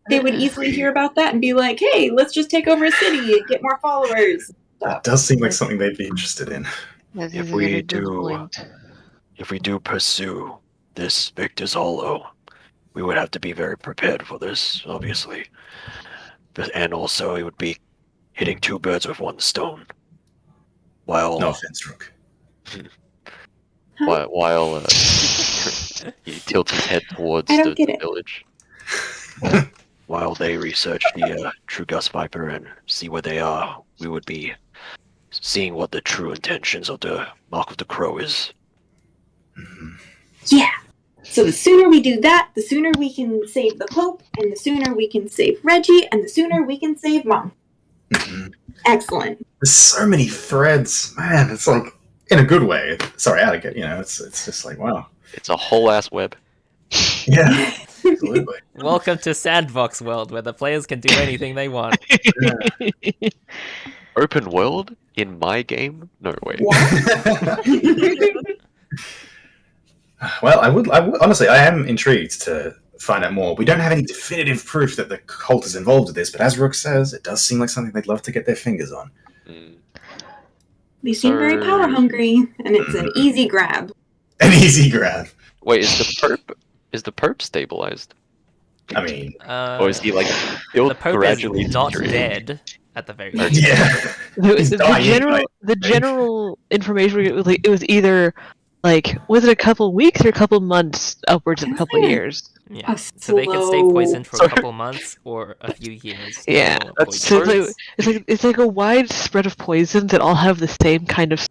they would easily hear about that and be like, hey, let's just take over a city and get more followers. That does seem like something they'd be interested in. If we do pursue this Victor's Hollow, we would have to be very prepared for this, obviously. And also, it would be hitting two birds with one stone. While no offense, Rook. While he tilts his head towards the village. While they research the True Gust Viper and see where they are, we would be seeing what the true intentions of the Mark of the Crow is. Yeah. So the sooner we do that, the sooner we can save the Pope, and the sooner we can save Reggie, and the sooner we can save Mom. Excellent. There's so many threads, man. It's like in a good way. Sorry, out of it. It's just like wow. It's a whole ass web. Yeah, absolutely. Welcome to Sandbox World, where the players can do anything they want. Yeah. Open world in my game? No way. Well, I would honestly, I am intrigued to find out more. We don't have any definitive proof that the cult is involved with this, but as Rook says, it does seem like something they'd love to get their fingers on. They seem very power hungry, and it's an easy grab. An easy grab. Wait, is the perp stabilized? I mean, or is he like the Pope gradually is not deteriorating? dead at the very least. yeah. The general information we get, it was either like, was it a couple weeks or a couple months, upwards of a couple years? Yeah. So they can stay poisoned for a couple months or a few years. Yeah. That's So it's like a wide spread of poisons that all have the same kind of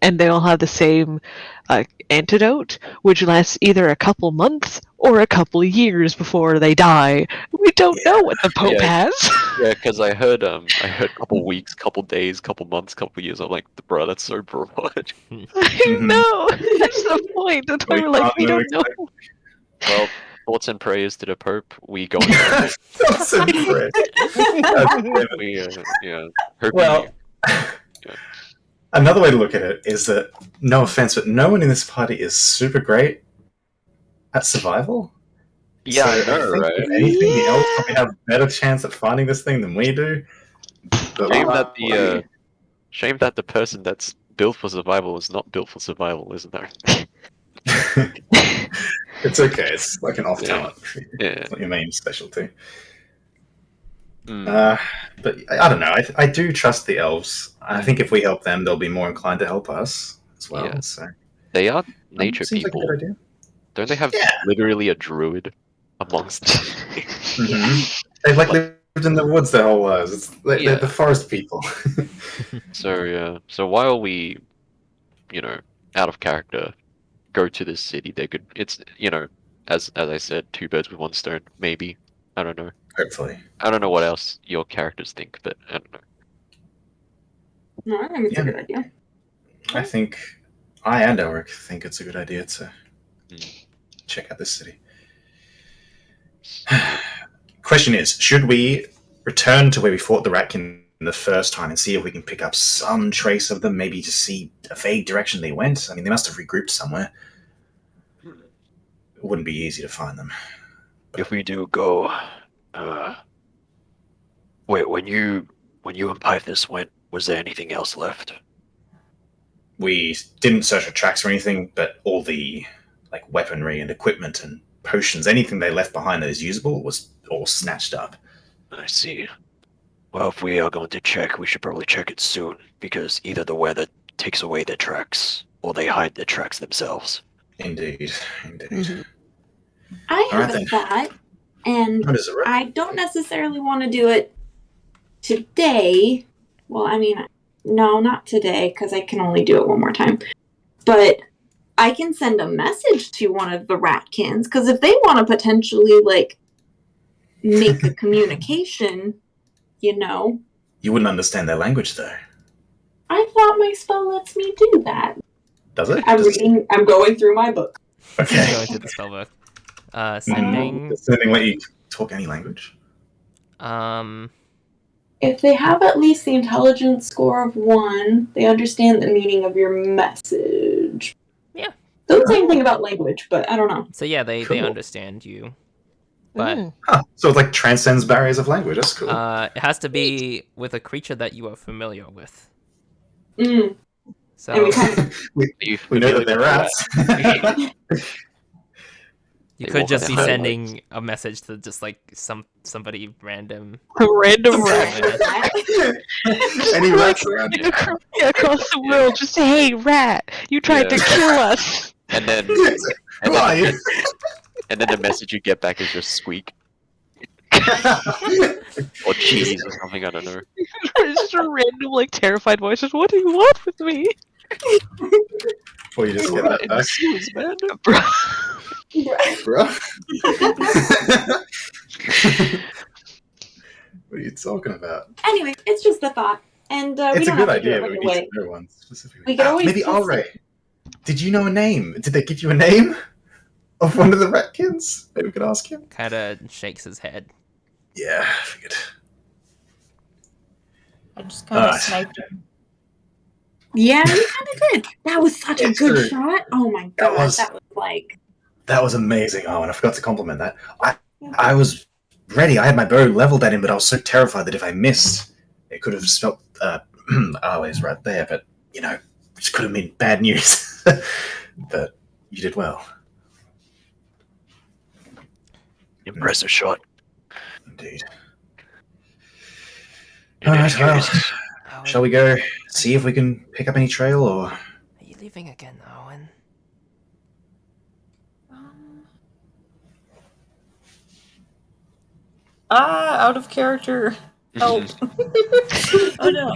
and they all have the same antidote, which lasts either a couple months or a couple years before they die. We don't know what the Pope has. Yeah, because I heard couple weeks, couple days, couple months, couple years. I'm like, bro, that's so broad. I know. That's the point. That's why we're like, we don't know. Well, thoughts and prayers to the Pope. We go. Thoughts and prayers. We hope Well, another way to look at it is that, no offense, but no one in this party is super great at survival. Yeah, So I know, think right? if anything, the elves probably have a better chance at finding this thing than we do. But Shame that the person that's built for survival is not built for survival, isn't there? It's okay. It's like an off talent. Yeah. It's not your main specialty. Mm. But I don't know. I do trust the elves. I think if we help them, they'll be more inclined to help us as well. Yeah. So They are nature seems people. like a good idea. Don't they have literally a druid amongst them? They've lived in the woods their whole lives. They're the forest people. So while we, out of character, go to this city, they could. It's as I said, 2 birds with 1 stone. Maybe, I don't know. Hopefully, I don't know what else your characters think, but I don't know. No, I think it's a good idea. I think I and Elric think it's a good idea to check out this city. Question is, should we return to where we fought the Ratkin the first time and see if we can pick up some trace of them, maybe to see a vague direction they went? I mean, they must have regrouped somewhere. It wouldn't be easy to find them. If we do go, wait, when you and Pythus went, was there anything else left? We didn't search for tracks or anything, but all the weaponry and equipment and potions, anything they left behind that is usable, was all snatched up. I see. Well, if we are going to check, we should probably check it soon, because either the weather takes away their tracks, or they hide their tracks themselves. Indeed. Mm-hmm. I have a thought, and I don't necessarily want to do it today. Well, I mean, no, not today, because I can only do it one more time. But I can send a message to one of the Ratkins, because if they want to potentially, make a communication, You wouldn't understand their language, though. I thought my spell lets me do that. Does it? I'm going through my book. Okay. Going through the spell book. Sending. Does sending let you talk any language? If they have at least the intelligence score of 1, they understand the meaning of your message. Yeah. Don't say anything about language, but I don't know. So yeah, they understand you. But so it transcends barriers of language. That's cool. It has to be with a creature that you are familiar with. So we know that they're rats. You could just be sending a message to just somebody random. A random rat. Any rats around? Across the world, just say, "Hey, rat! You tried to kill us." And then the message you get back is just squeak. Or cheese or something, I don't know. It's just a random, terrified voice. Just, what do you want with me? Or you just get that back. Excuse, man. Bro. What are you talking about? Anyway, it's just a thought. And it's we don't a good have to do idea, it but right we need away. to know one specifically. We could always maybe Alray. Did you know a name? Did they give you a name of one of the Ratkins? Maybe we could ask him. Kind of shakes his head. Yeah, I figured. I just kind of sniped him. Yeah, you kind of did. That was such a good shot. Oh my god, that was amazing. Oh, and I forgot to compliment that. I was ready. I had my bow leveled at him, but I was so terrified that if I missed, it could have smelt always right there. But which could have been bad news. But you did well. Impressive shot. Indeed. All right, well, shall we go see if we can pick up any trail, or... Are you leaving again, Owen? Out of character. Help. Oh no.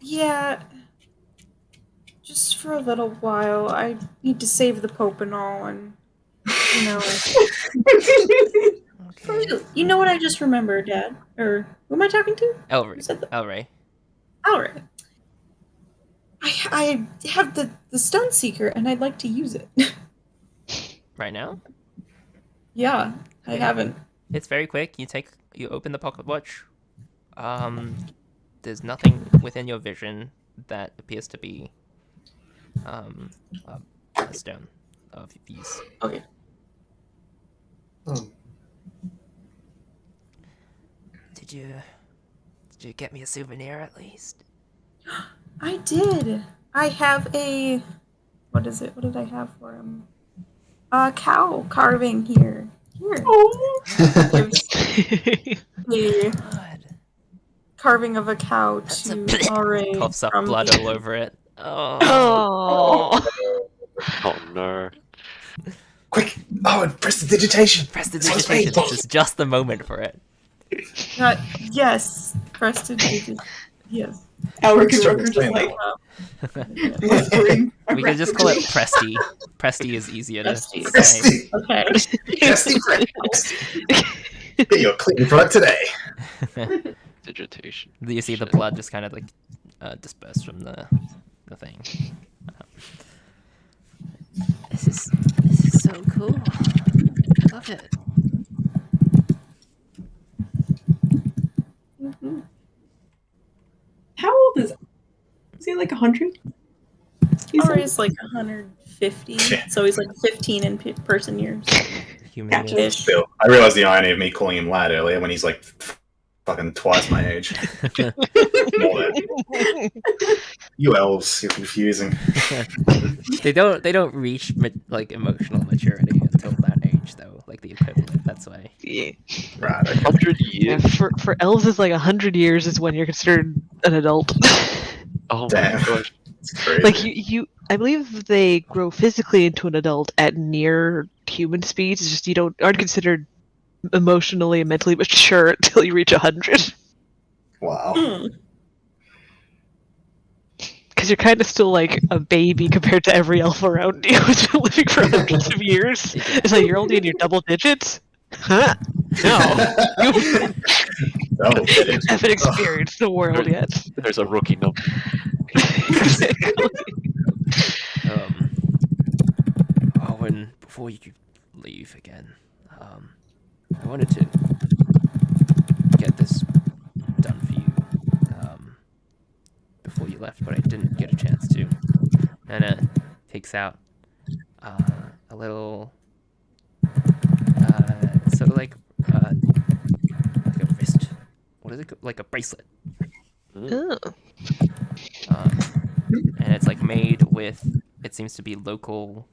Yeah. Just for a little while. I need to save the Pope and all, and, you know. Okay. You know what I just remembered, Dad? Or who am I talking to? Elray. Who said that? Elray. Alright. I have the Stone Seeker, and I'd like to use it. Right now? Yeah, I Okay. haven't. It's very quick. You open the pocket watch. There's nothing within your vision that appears to be a stone of use. Okay. Did you get me a souvenir at least? I did. I have a... What is it? What did I have for him? A cow carving here. Here. Oh. Gives the God. carving of a cow That's to a Alray coughs up from blood the... all over it. Oh. Oh no. Quick! Oh, press the digitation! Press the digitation. This is just the moment for it. Yes. Preston did. Yes. Elric and Rook are just like whispering. We can just call it Presty. Presty is easier to say. Presty! Okay. Presty, Presty! Get your cleaning product today! Digitation. You see the Shit. blood just kind of like disperse from the thing. This is so cool. I love it. Mm-hmm. How old is he? Like 100? Alray's like 150, so he's like 15 in person years. Human Gotcha. years. Still, I realized the irony of me calling him lad earlier when he's like fucking twice my age. More than. You elves, you're confusing. They don't reach like emotional maturity until that age though, like the equivalent. That's why. Yeah. Right, okay. 100 Yeah, years? for elves, it's like 100 years is when you're considered an adult. Oh Damn. my gosh. It's crazy. Like I believe they grow physically into an adult at near human speeds. It's just you aren't considered emotionally and mentally mature until you reach 100. Wow. Because you're kind of still like a baby compared to every elf around you who's been living for hundreds of years. It's like you're only in your double digits? Huh? No. Double You haven't experienced the world yet. There's a rookie number. Owen, before you leave again, I wanted to get this done for you before you left, but I didn't get a chance to. And takes out a little sort of like a wrist. What is it? Like a bracelet. Oh. And it's like made with, it seems to be local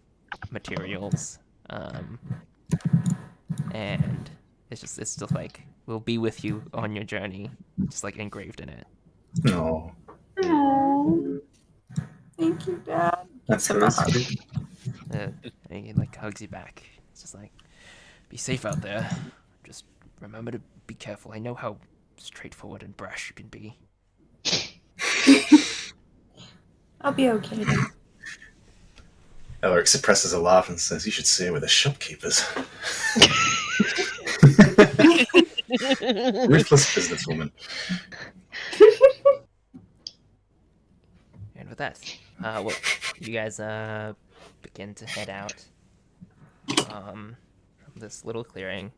materials, and it's just like, we'll be with you on your journey, just like engraved in it. No. Aww. Thank you, Dad. That's Give him a hug. crazy. And he like hugs you back. It's just like, be safe out there. Just remember to be careful. I know how straightforward and brash you can be. I'll be okay then. Elric suppresses a laugh and says, "You should stay with the shopkeepers." Ruthless businesswoman. And with that, you guys begin to head out from this little clearing.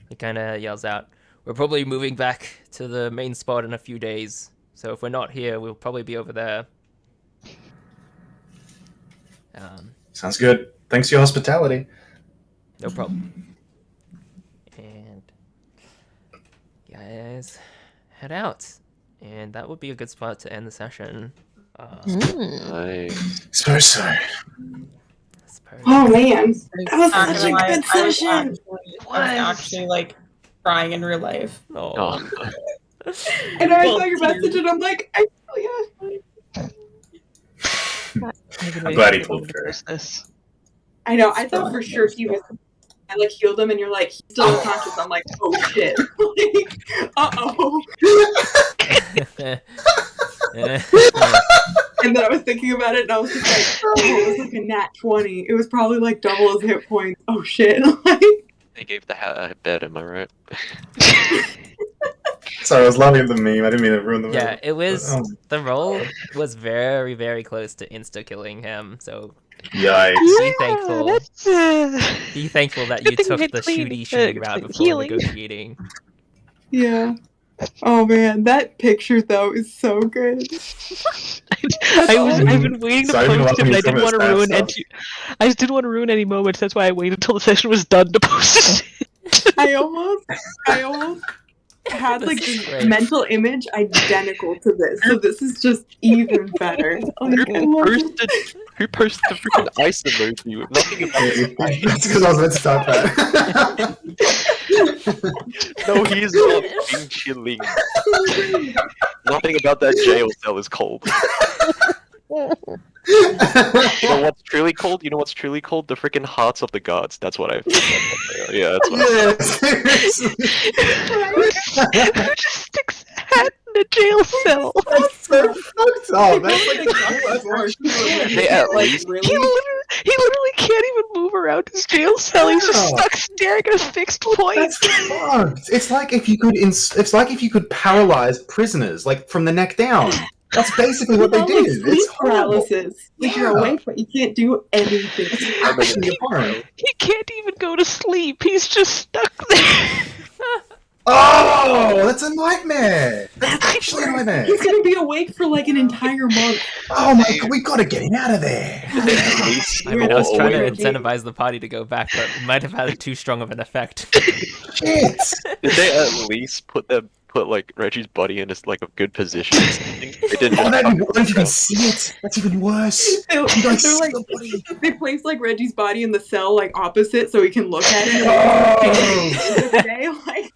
He kind of yells out, "We're probably moving back to the main spot in a few days, so if we're not here, we'll probably be over there." Sounds good. Thanks for your hospitality. No problem. And you guys head out. And that would be a good spot to end the session. Nice. So. Oh man, that was Not such a gonna lie, good session. I was actually like crying in real life. Oh. Oh, And I saw your message, and I'm like, I feel I'm glad he pulled through. I know. I thought for sure he was. I like healed him, and you're like, he's still unconscious. I'm like, oh shit. Like, And then I was thinking about it, and I was just like, oh, it was like a nat 20. It was probably like double his hit points. Oh shit! Like, They gave the hat a bed. Am I right? Sorry, I was laughing at the meme. I didn't mean to ruin the meme. Yeah, it was. The roll was very, very close to insta killing him. So Yikes. be thankful. Be thankful that you Good thing took it's the clean, shooty route before healing. negotiating. Oh man, that picture though is so good. I've been waiting to Sorry, I've been post it, watching but I you didn't from want to the ruin stats any. I just didn't want to ruin any moments. That's why I waited until the session was done to post it. I almost had like This is this great. mental image identical to this, so this is just even better. Like, I love it. Who posted the freaking ice emoji with nothing about ice? That's because I was meant to start that. No, he is not being chilling. Nothing about that jail cell is cold. You know what's truly cold? You know what's truly cold? The freaking hearts of the gods. That's what I. Yeah, that's what. Yeah, seriously. Who just sticks a hat in a jail cell? That's so fucked up. That's like They at least He literally can't even move around his jail cell. He's just Yeah. stuck staring at a fixed point. That's fucked. It's like if you could. It's like if you could paralyze prisoners, like from the neck down. That's basically what they All, did. like, sleep It's horrible. paralysis. Like you're awake, but you can't do anything. Actually horrible. He can't even go to sleep. He's just stuck there. Oh, that's a nightmare. That's actually a nightmare. He's gonna be awake for like an entire month. Oh my god, we gotta get him out of there. I mean, I was trying to Reggie. incentivize the party to go back, but it might have had too strong of an effect. Shit. did they at least put like Reggie's body in like a good position? Or something? They didn't. Oh, just what if you can see it? That's even worse. They're You guys see like, the body. they place like Reggie's body in the cell like opposite so he can look at it. Oh. Like,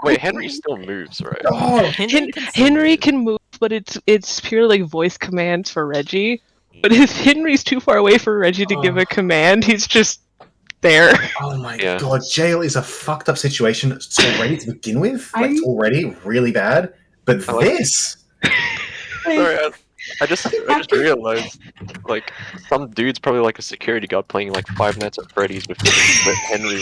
Wait, Henry still moves, right? Oh, Henry can move, but it's purely like voice commands for Reggie. But if Henry's too far away for Reggie to give a command, he's just there. oh my Yeah. god, jail is a fucked up situation already to begin with. Like, it's already really bad. But I like- this. Sorry, I just realized, like, some dude's probably like a security guard playing like Five Nights at Freddy's with Henry.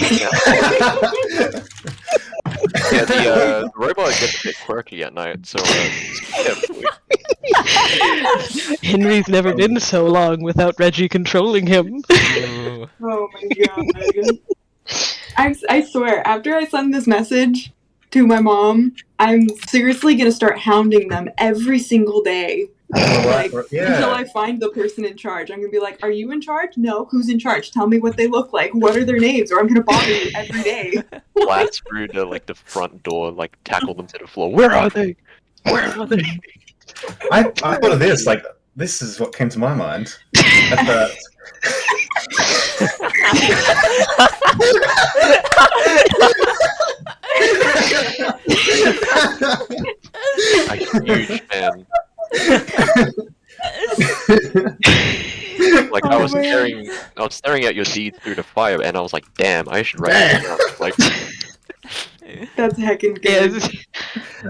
Yeah, the robot gets a bit quirky at night, so carefully. Henry's never been so long without Reggie controlling him. Ooh. oh my god. I swear, after I send this message to my mom, I'm seriously gonna start hounding them every single day. Like, until I find the person in charge. I'm gonna be like, are you in charge? No. Who's in charge? Tell me what they look like. What are their names? Or I'm gonna bother you every day. Blast through to like the front door, like tackle them to the floor. Where are they? Where are they? I thought of this, like, this is what came to my mind. At the... A huge fan. Like I was staring at your deeds through the fire, and I was like, "Damn, I should write it down." Like, That's heckin' good. Yes.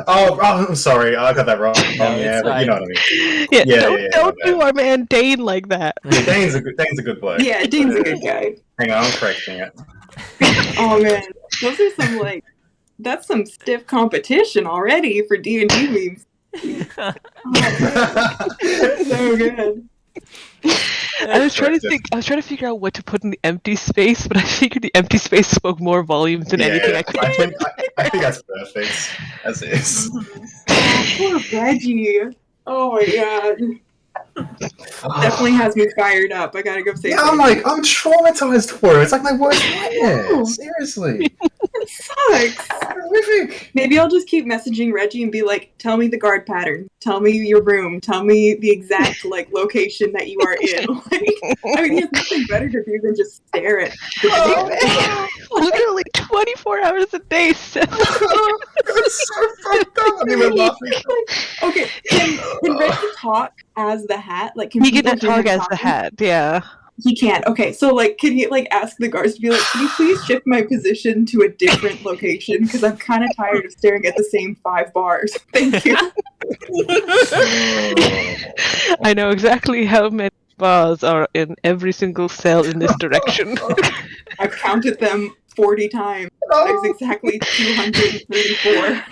Oh, I'm sorry, I got that wrong. No, Yeah, it's but you fine. know what I mean. Yeah, Yeah, don't do our man Dane like that. Dane's a good bloke. Yeah, Dean's a good guy. Hang on, I'm correcting it. Oh man, those are some like, that's some stiff competition already for D&D memes. Oh, man. So good. I was trying to figure out what to put in the empty space, but I figured the empty space spoke more volumes than anything I could. I think that's perfect as is. Oh, poor Reggie. Oh my god. Definitely has me fired up. I gotta go say Yeah, I'm traumatized for it. It's like my worst nightmare. know. Seriously. it sucks. Horrific. Maybe I'll just keep messaging Reggie and be like, tell me the guard pattern. Tell me your room. Tell me the exact like location that you are in. Like, I mean, he has nothing better to do than just stare at the Literally 24 hours a day. It's so fucked up. I mean, we're laughing. Okay, can Reggie talk as the hat? Like, can He people can hear him talk as the talking? hat, yeah. He can't. Okay, so like, can you like ask the guards to be like, can you please shift my position to a different location? Because I'm kind of tired of staring at the same 5 bars. Thank you. I know exactly how many bars are in every single cell in this direction. I've counted them 40 times. There's exactly 234.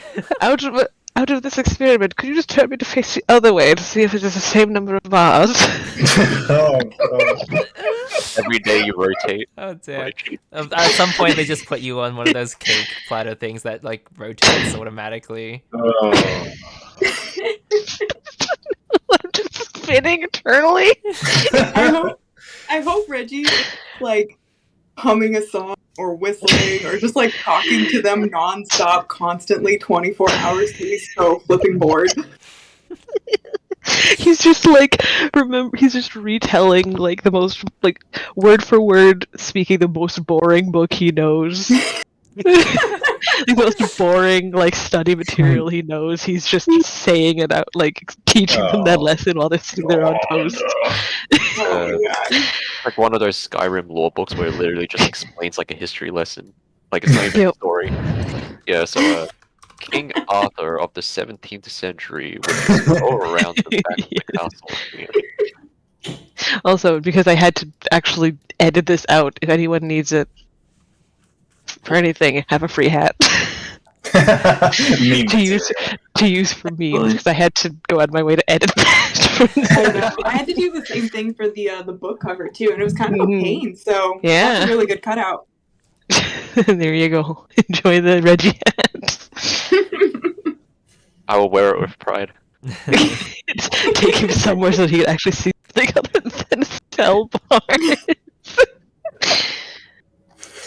Out of this experiment, could you just turn me to face the other way to see if it is the same number of bars? Every day you rotate. Oh damn! At some point, they just put you on one of those cake platter things that like rotates automatically. I'm just spinning eternally. I hope Reggie is like humming a song or whistling or just like talking to them nonstop, constantly, 24 hours. He's so flipping bored. He's just like he's just retelling like the most like word for word speaking the most boring book he knows. The most boring like study material he knows. He's just saying it out, like teaching them that lesson while they're sitting there on toast. Oh my god. Like one of those Skyrim lore books where it literally just explains like a history lesson. Like it's not even a story. Yeah, so King Arthur of the 17th century would go around the back of the castle. Yeah. Also, because I had to actually edit this out, if anyone needs it for anything, have a free hat. to use for memes, because I had to go out of my way to edit that. I know. I had to do the same thing for the book cover too, and it was kind of a pain. So yeah, that's a really good cutout. There you go. Enjoy the Reggie hat. I will wear it with pride. Take him somewhere so he can actually see something other than cell bars.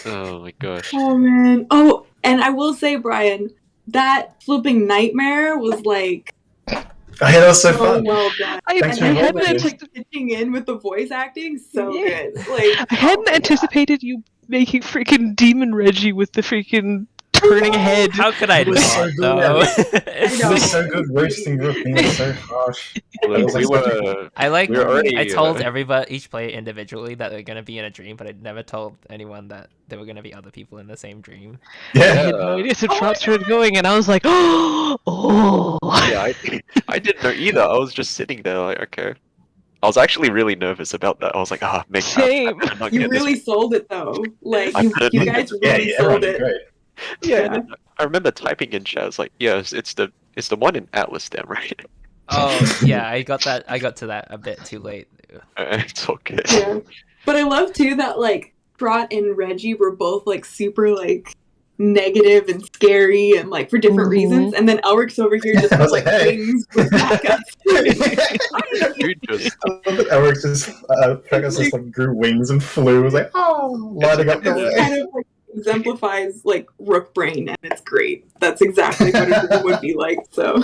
Oh my gosh. Oh man. Oh, and I will say, Brian, that flipping nightmare was like that was so fun. Well done. I hadn't pitching in with the voice acting, so good. Like I hadn't anticipated you making freaking Demon Reggie with the freaking turning head. How could I not, so though? It was so good roasting Rook being so harsh. I told everybody, each player individually, that they're going to be in a dream, but I never told anyone that there were going to be other people in the same dream. Yeah. I had no idea, so Trot started going, and I was like, oh. Yeah, I didn't know either. I was just sitting there like, okay. I was actually really nervous about that. I was like, make Same. You really sold it, though. Like, you guys really sold it. Great. Yeah, I remember typing in chat. I was like, "Yes, it's the one in Atlas, then, right?" Oh yeah, I got to that a bit too late. It's okay. Yeah, but I love too that like Trot and Reggie were both like super like negative and scary and like for different reasons, and then Elric's over here just has like wings with backups. I love that Elric's just like grew wings and flew. It was like, lighting up the way. Kind of like exemplifies like Rook brain, and it's great. That's exactly what it would be like. So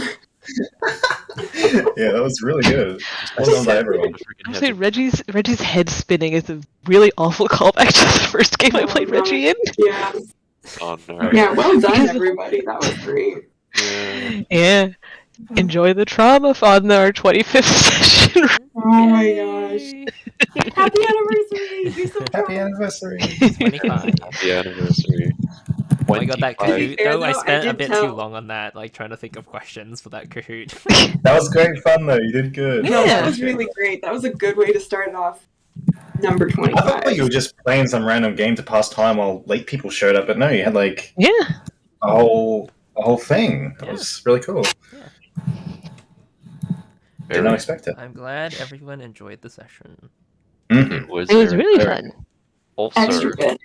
yeah, that was really good. Well done by everyone. I'll say Reggie's head spinning is a really awful callback to the first game I played Reggie in. Yeah. Oh no. Yeah, well done everybody. That was great. Yeah. Enjoy the trauma on our 25th session. Oh my gosh. Happy anniversary! Do some Happy anniversary! 25. Happy anniversary. Oh my god, that Kahoot though, I spent a bit tell. too long on that, like trying to think of questions for that Kahoot. That was great fun though, you did good. No, that was really great. That was a good way to start off number 25. I thought you were just playing some random game to pass time while late people showed up, but no, you had like a whole thing. That was really cool. Yeah. Did not expect it. I'm glad everyone enjoyed the session. Mm-hmm. It was really fun. Also, Extra good.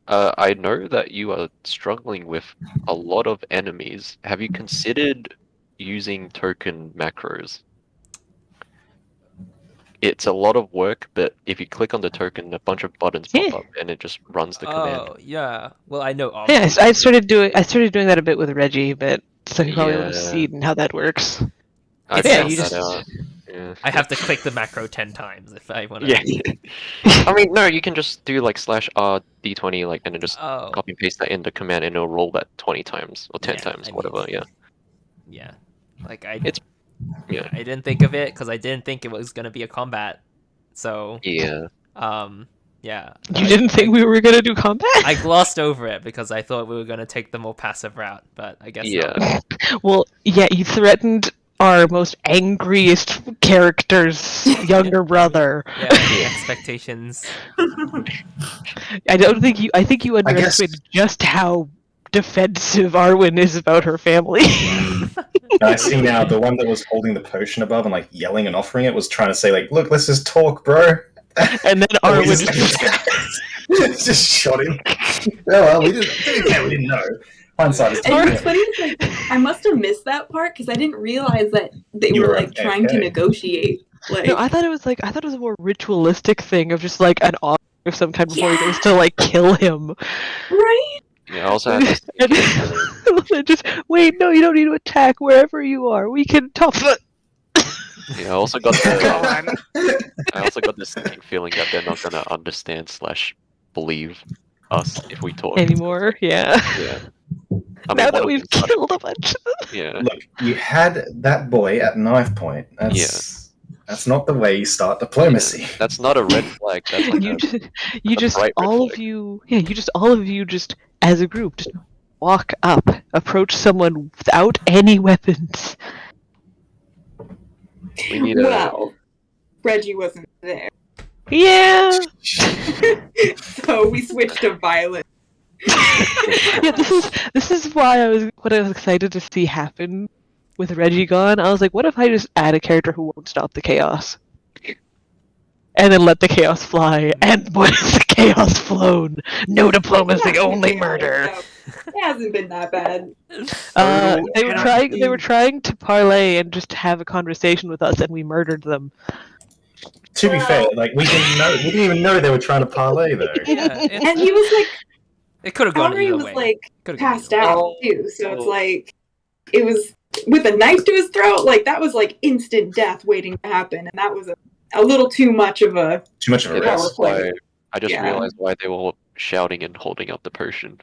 I know that you are struggling with a lot of enemies. Have you considered using token macros? It's a lot of work, but if you click on the token, a bunch of buttons pop up, and it just runs the command. Oh yeah. Well, I know. Yeah, I started doing that a bit with Reggie, but so you probably would have seen how that works. I I have to click the macro 10 times if I want to. Yeah. I mean, no, you can just do like /r d20, like, and then just copy and paste that in the command, and it'll roll that 20 times or 10 times, whatever. Yeah. Like I didn't think of it because I didn't think it was gonna be a combat. So yeah. Yeah. You didn't think we were gonna do combat? I glossed over it because I thought we were gonna take the more passive route, but I guess Yeah. not. Well, yeah, you threatened our most angriest character's younger brother. Yeah, expectations. I think you underestimated just how defensive Arwen is about her family. I see now the one that was holding the potion above and like yelling and offering it was trying to say like, "Look, let's just talk, bro." And then And we Arwen just shot him. Oh, well, we didn't know. Hindsight is And what's funny is like I must have missed that part because I didn't realize that they You were were like trying to AFK. negotiate. Like, No, I thought it was a more ritualistic thing of just like an offer of some kind before he goes to like kill him. right? Yeah, I also had this And then just wait, no, you don't need to attack wherever you are. We can talk. Yeah, I also got this sinking feeling that they're not gonna understand / believe us if we talk Anymore, yeah. Yeah. I mean, Now one that of we've them started- killed a bunch. Yeah. Look, you had that boy at knife point. That's not the way you start diplomacy. That's not a red flag. That's like You just bright red all flag. of you, yeah, all of you just as a group just walk up, approach someone without any weapons. We need Well, Reggie wasn't there, Yeah. so we switched to violence. Yeah, this is why I was excited to see happen with Reggie gone. I was like, what if I just add a character who won't stop the chaos? And then let the chaos fly, and what is the chaos flown? No diplomacy, only murder. It hasn't been that bad. They were trying to parlay and just have a conversation with us, and we murdered them. To be fair, like we didn't even know they were trying to parlay though. Yeah, And he was like, it could have gone Henry either was way. like Could've gone passed either way. out too, so it's like it was with a knife to his throat. Like that was like instant death waiting to happen, and that was a little too much of a Yeah, power that's play. why I just Yeah. realized why they were all shouting and holding up the potion.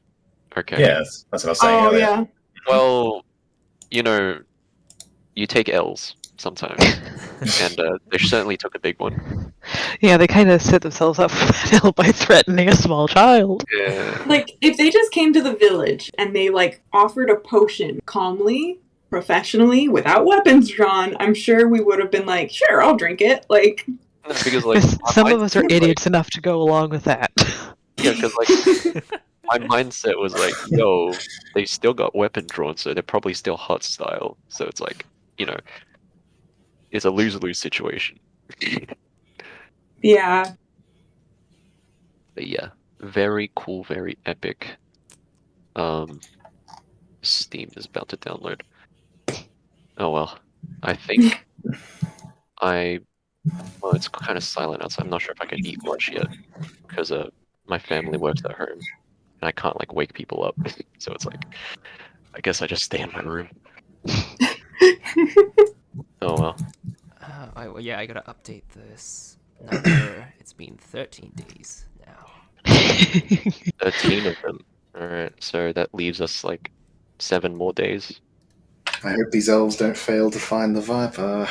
Okay. Yes, that's what I was saying. Oh earlier. yeah. Well, you know, you take L's sometimes, and they certainly took a big one. Yeah, they kind of set themselves up for that hill by threatening a small child. Yeah. Like if they just came to the village and they like offered a potion calmly, professionally, without weapons drawn, I'm sure we would have been like, sure, I'll drink it. Like Because like Some of us are idiots enough to go along with that. Yeah, because like my mindset was like, yo, they still got weapon drawn, so they're probably still hostile. So it's like, you know, it's a lose-lose situation. yeah. But yeah, very cool, very epic. Steam is about to download. Oh well, I think well, it's kind of silent outside. I'm not sure if I can eat much yet because my family works at home and I can't like wake people up. So it's like, I guess I just stay in my room. Oh well. Yeah, I gotta update this number. It's been 13 days now. 13 of them. Alright, so that leaves us like 7 more days. I hope these elves don't fail to find the Viper.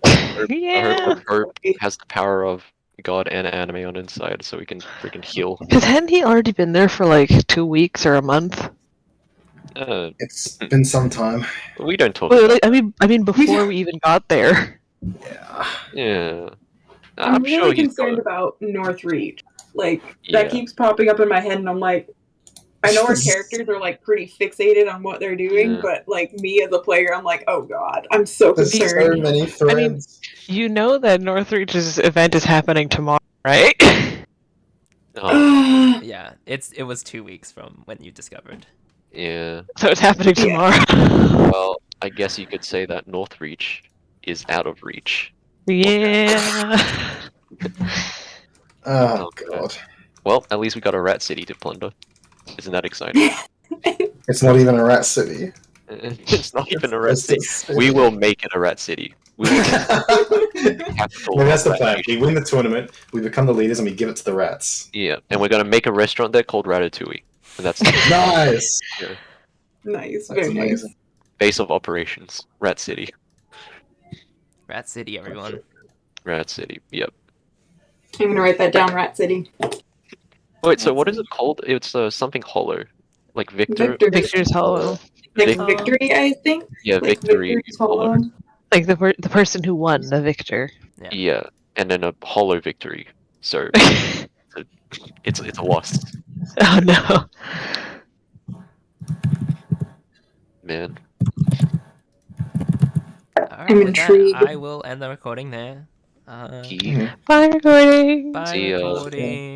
I hope Herb has the power of God and anime on inside so we can freaking heal. Because hadn't he already been there for like 2 weeks or a month? It's been some time. We don't talk Well, about like, I mean, before we even got there. Yeah. Yeah. I'm sure really he's concerned got- about Northreach. Like Yeah. that keeps popping up in my head, and I'm like, I know our characters are like pretty fixated on what they're doing, Yeah. but like me as a player, I'm like, oh god, I'm so There's so concerned. many threads. You know that Northreach's event is happening tomorrow, right? Oh, Yeah, it was 2 weeks from when you discovered. yeah. So it's happening tomorrow. Well, I guess you could say that Northreach is out of reach. Yeah. Oh, God. Well, at least we got a rat city to plunder. Isn't that exciting? It's not even a rat city. It's not even a rat It's city. a city. We will make it a rat city. We will capital Well, that's the rat plan. nation. We win the tournament, we become the leaders, and we give it to the rats. Yeah, and we're gonna make a restaurant there called Ratatouille. And that's Nice. Nice, That's very nice. amazing. base of operations. Rat City. Rat City, everyone. Rat City. Yep. I'm gonna write that down, Rat City. Wait, so what is it called? It's something hollow. Like Victor? Victor's Hollow. Like victory, I think? Yeah, like Victory Hollow. Like the person who won, the victor. Yeah, and then a hollow victory. So it's a loss. Oh no. Man. Alright, I'm with intrigued. that, I will end the recording there. Bye, recording. Bye, See ya. recording.